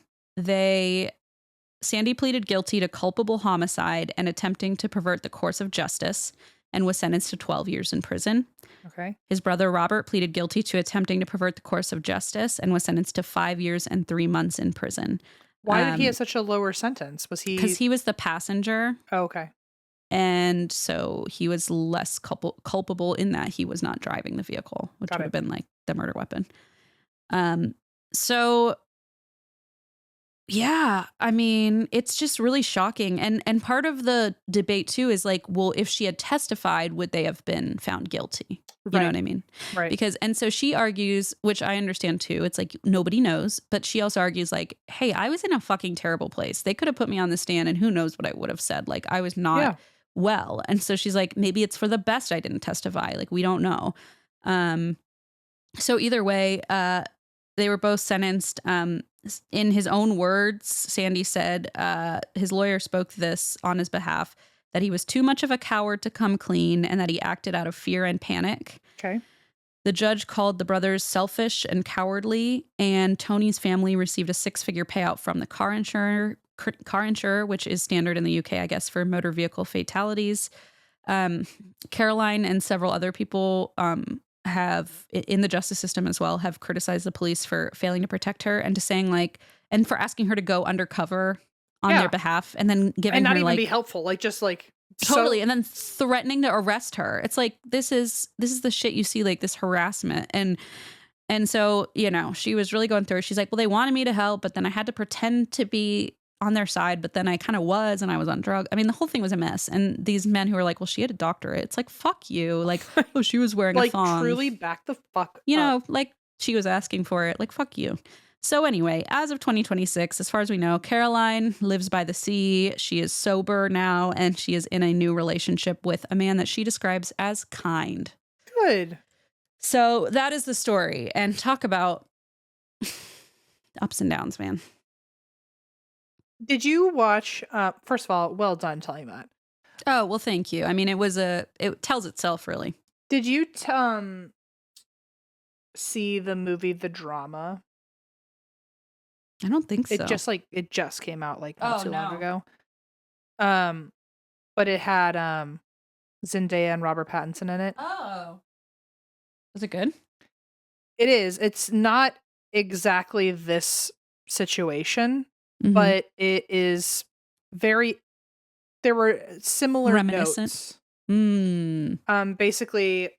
Sandy pleaded guilty to culpable homicide and attempting to pervert the course of justice and was sentenced to 12 years in prison. Okay. His brother Robert pleaded guilty to attempting to pervert the course of justice and was sentenced to 5 years and 3 months in prison. Why did he have such a lower sentence? Was he? Because he was the passenger. Oh, okay. And so he was less culpable in that he was not driving the vehicle, which would have been like the murder weapon. So yeah, I mean, it's just really shocking. And part of the debate too is like, well, if she had testified, would they have been found guilty? You know what I mean? Right. Because, and so she argues, which I understand too, it's like nobody knows, but she also argues like, hey, I was in a fucking terrible place. They could have put me on the stand and who knows what I would have said. Like I was not well. And so she's like, maybe it's for the best I didn't testify. Like we don't know. So either way, they were both sentenced. In his own words, Sandy said his lawyer spoke this on his behalf, that he was too much of a coward to come clean and that he acted out of fear and panic. Okay. The judge called the brothers selfish and cowardly, and Tony's family received a 6-figure payout from the car insurer, which is standard in the UK, I guess, for motor vehicle fatalities. Caroline and several other people have in the justice system as well have criticized the police for failing to protect her and to saying like, and for asking her to go undercover on their behalf and then giving and not her even like be helpful, like just like totally, and then threatening to arrest her. It's like this is the shit you see, like this harassment. And so, you know, she was really going through it. She's like, well, they wanted me to help, but then I had to pretend to be on their side, but then I kind of was, and I was on drugs. I mean, the whole thing was a mess. And these men who are like, well, she had a doctorate. It's like, fuck you. Like, oh, she was wearing like a thong. truly back the fuck you up. know, like she was asking for it. Like, fuck you. So anyway, as of 2026, as far as we know, Caroline lives by the sea. She is sober now, and she is in a new relationship with a man that she describes as kind. Good. So that is the story. And talk about ups and downs, man. Did you watch, first of all, well done telling that. Oh, well, thank you. I mean, it tells itself, really. Did you see the movie The Drama? I don't think so. It just came out like not too long ago. But it had Zendaya and Robert Pattinson in it. Oh. Was it good? It is. It's not exactly this situation, but it is very, there were similar reminiscent notes. Basically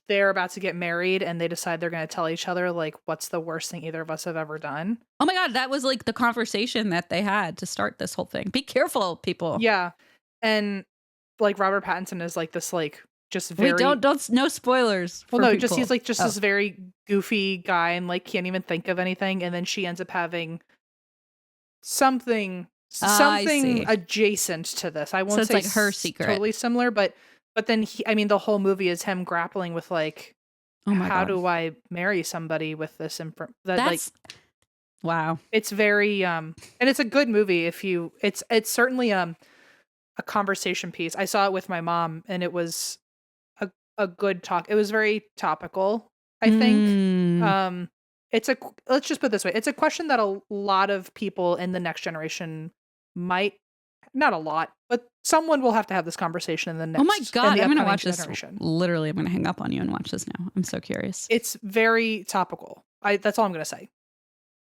they're about to get married and they decide they're going to tell each other like what's the worst thing either of us have ever done. Oh my God, that was like the conversation that they had to start this whole thing. Be careful, people. Yeah. And like Robert Pattinson is like this like just very don't no spoilers. Well, no, just he's like just this very goofy guy and like can't even think of anything, and then she ends up having something adjacent to this. I won't say like her secret. Totally similar, but then the whole movie is him grappling with like, how do I marry somebody with this wow. It's very and it's a good movie it's certainly a conversation piece. I saw it with my mom and it was a good talk. It was very topical, I think. Let's just put it this way. It's a question that a lot of people in the next generation might, not a lot, but someone will have to have this conversation in the next. Oh my God, I'm going to watch generation. This. Literally, I'm going to hang up on you and watch this now. I'm so curious. It's very topical. That's all I'm going to say.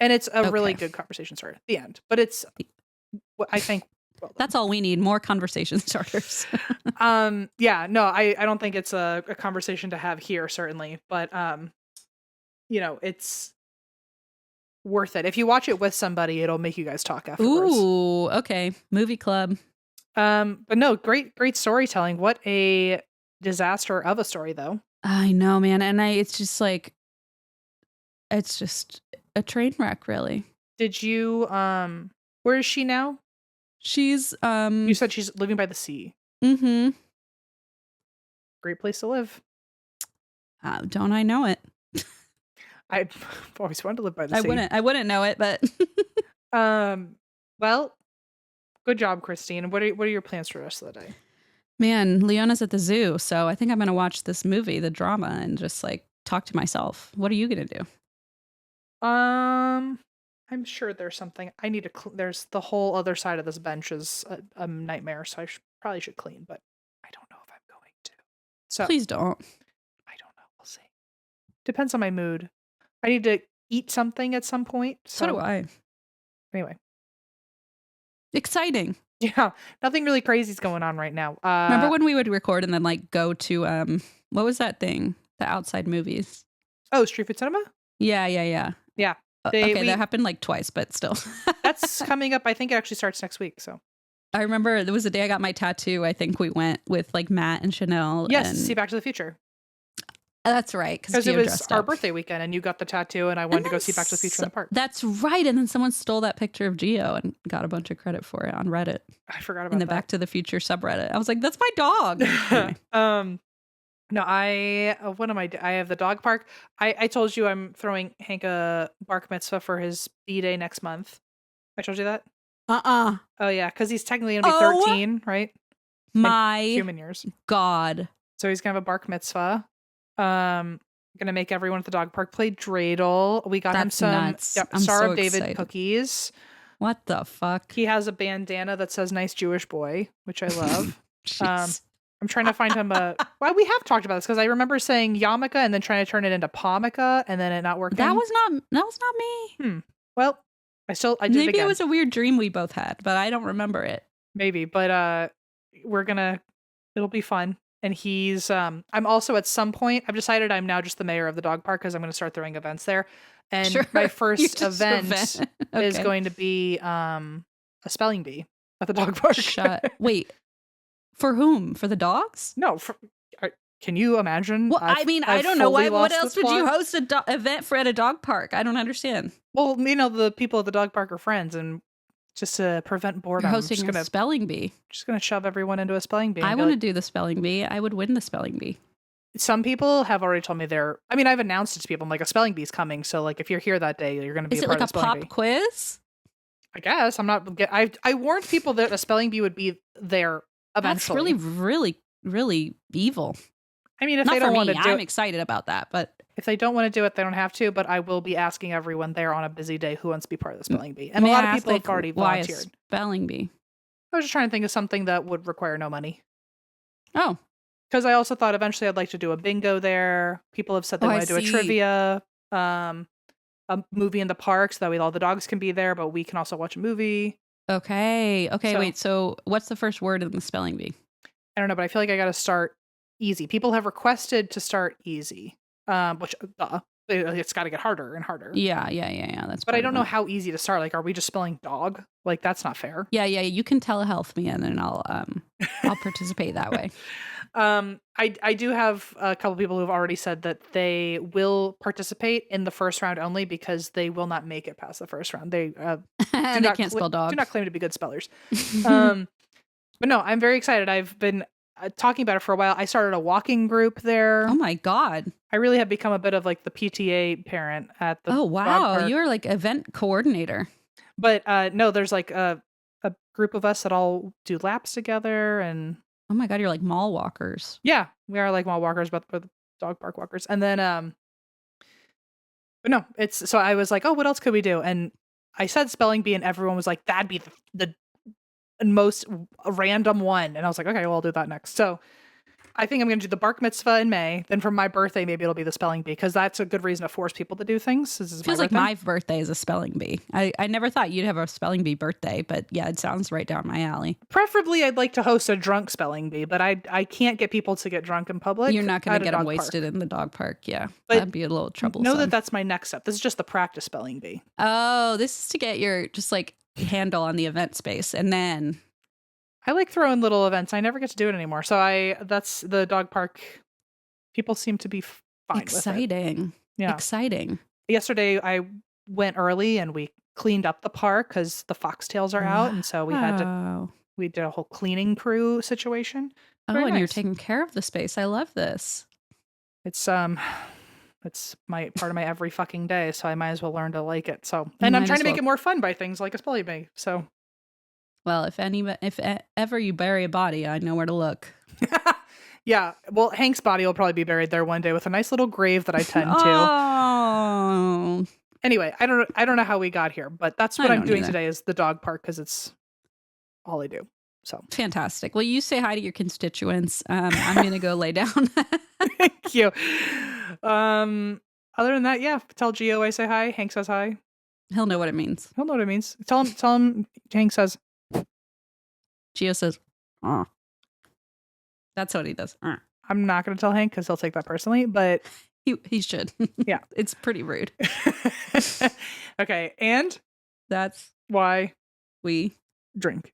And it's a really good conversation starter at the end. But it's, I think, that's all we need, more conversation starters. Yeah, no, I don't think it's a conversation to have here, certainly. But, it's worth it. If you watch it with somebody, it'll make you guys talk afterwards. Ooh, okay. Movie club. But no, great storytelling. What a disaster of a story, though. I know, man. And it's just like, it's just a train wreck, really. Did you, where is she now? She's, you said she's living by the sea. Mm-hmm. Great place to live. Don't I know it? I've always wanted to live by the sea. I wouldn't know it, but well, good job, Christine. What are your plans for the rest of the day? Man, Leona's at the zoo, so I think I'm gonna watch this movie, The Drama, and just like talk to myself. What are you gonna do? I'm sure there's something I need to. There's the whole other side of this bench is a nightmare, so I probably should clean, but I don't know if I'm going to. So Please don't. I don't know. We'll see. Depends on my mood. I need to eat something at some point. So do I. Anyway, Exciting. yeah, nothing really crazy is going on right now. Remember when we would record and then like go to what was that thing? The outside movies. Oh, Street Food Cinema? Yeah. Yeah. That happened like twice, but still. That's coming up. I think it actually starts next week. So I remember there was a day I got my tattoo. I think we went with like Matt and Chanel. Yes, and see Back to the Future. That's right. Because it was our birthday weekend and you got the tattoo and I wanted to go see Back to the Future in the park. That's right. And then someone stole that picture of Geo and got a bunch of credit for it on Reddit. I forgot about in the that. Back to the Future subreddit. I was like, that's my dog. Anyway. No, what am I? I have the dog park. I told you I'm throwing Hank a bar mitzvah for his B-day next month. I told you that? Oh, yeah, because he's technically going to be 13, right? My human years. God. So he's going to have a bar mitzvah. Going to make everyone at the dog park play dreidel. We got him some nuts. I'm Star so of David excited. cookies. What the fuck? He has a bandana that says "Nice Jewish Boy," which I love. Jeez. I'm trying to find him a. Well, we have talked about this because I remember saying yarmulke and then trying to turn it into palmika and then it not working. That was not me. Well, I did Maybe it again. It was a weird dream we both had, but I don't remember it. Maybe, but it'll be fun. And he's I'm also at some point I've decided I'm now just the mayor of the dog park because I'm going to start throwing events there. And Sure. my first event Okay. is going to be a spelling bee at the dog park. Wait. For whom? For the dogs? No, can you imagine? Well, I mean, I don't know. What else would you host an event for at a dog park? I don't understand. Well, the people at the dog park are friends, and just to prevent boredom, You're hosting a spelling bee. Just going to shove everyone into a spelling bee. I want to do the spelling bee. I would win the spelling bee. Some people have already told me I've announced it to people. I'm like, a spelling bee's coming. So, like, if you're here that day, you're going to be a part of the spelling bee. Is it like a pop quiz? I guess. I'm not. I warned people that a spelling bee would be there eventually. That's really, really, really evil. I mean, if they don't want to do it, I'm excited about that, but if they don't want to do it, they don't have to. But I will be asking everyone there on a busy day who wants to be part of the spelling bee. And a lot of people have already volunteered. Why a spelling bee? I was just trying to think of something that would require no money. Oh. Because I also thought eventually I'd like to do a bingo there. People have said they want to do a trivia, a movie in the park, so that way all the dogs can be there, but we can also watch a movie. Okay. Wait. So what's the first word in the spelling bee? I don't know, but I feel like I got to start easy. People have requested to start easy, which it's got to get harder and harder. Yeah. That's. But I don't know how easy to start. Like, are we just spelling dog? Like, that's not fair. Yeah. You can telehealth me, and then I'll participate that way. I do have a couple people who've already said that they will participate in the first round only because they will not make it past the first round. They can't spell dog. Do not claim to be good spellers. But no, I'm very excited. I've been talking about it for a while. I started a walking group there. Oh my God. I really have become a bit of like the PTA parent at the Oh wow, you're like event coordinator. But no, there's like a group of us that all do laps together and oh my God, you're like mall walkers. Yeah, we are like mall walkers, but we're the dog park walkers. And then but no, so I was like, oh, what else could we do? And I said spelling bee and everyone was like, that'd be the most random one. And I was like, okay, well, I'll do that next. So I think I'm going to do the bark mitzvah in May. Then for my birthday, maybe it'll be the spelling bee because that's a good reason to force people to do things. Feels like my birthday is a spelling bee. I never thought you'd have a spelling bee birthday, but yeah, it sounds right down my alley. Preferably, I'd like to host a drunk spelling bee, but I can't get people to get drunk in public. You're not going to get them wasted in the dog park. Yeah, but that'd be a little troublesome. Know that's my next step. This is just the practice spelling bee. Oh, this is to get your just like handle on the event space, and then. I like throwing little events. I never get to do it anymore. So that's the dog park. People seem to be fine Exciting. with it. Yeah. Exciting. Yesterday I went early and we cleaned up the park because the foxtails are out. And so we did a whole cleaning crew situation. Very nice. You're taking care of the space. I love this. It's my part of my every fucking day. So I might as well learn to like it. So, and I'm trying to make it more fun by things like a spelling bee. So. Well, if ever you bury a body, I know where to look. Yeah. Well, Hank's body will probably be buried there one day with a nice little grave that I tend to. Oh. Anyway, I don't know how we got here, but that's what I I'm don't doing either. today is the dog park because it's all I do. So Fantastic. Well, you say hi to your constituents. I'm going to go lay down. thank you. Other than that, yeah, tell Gio I say hi. Hank says hi. He'll know what it means. He'll know what it means. Tell him Hank says. Gio says, "Oh." That's what he does. I'm not going to tell Hank because he'll take that personally, but He should. Yeah. It's pretty rude. Okay, and That's why we drink.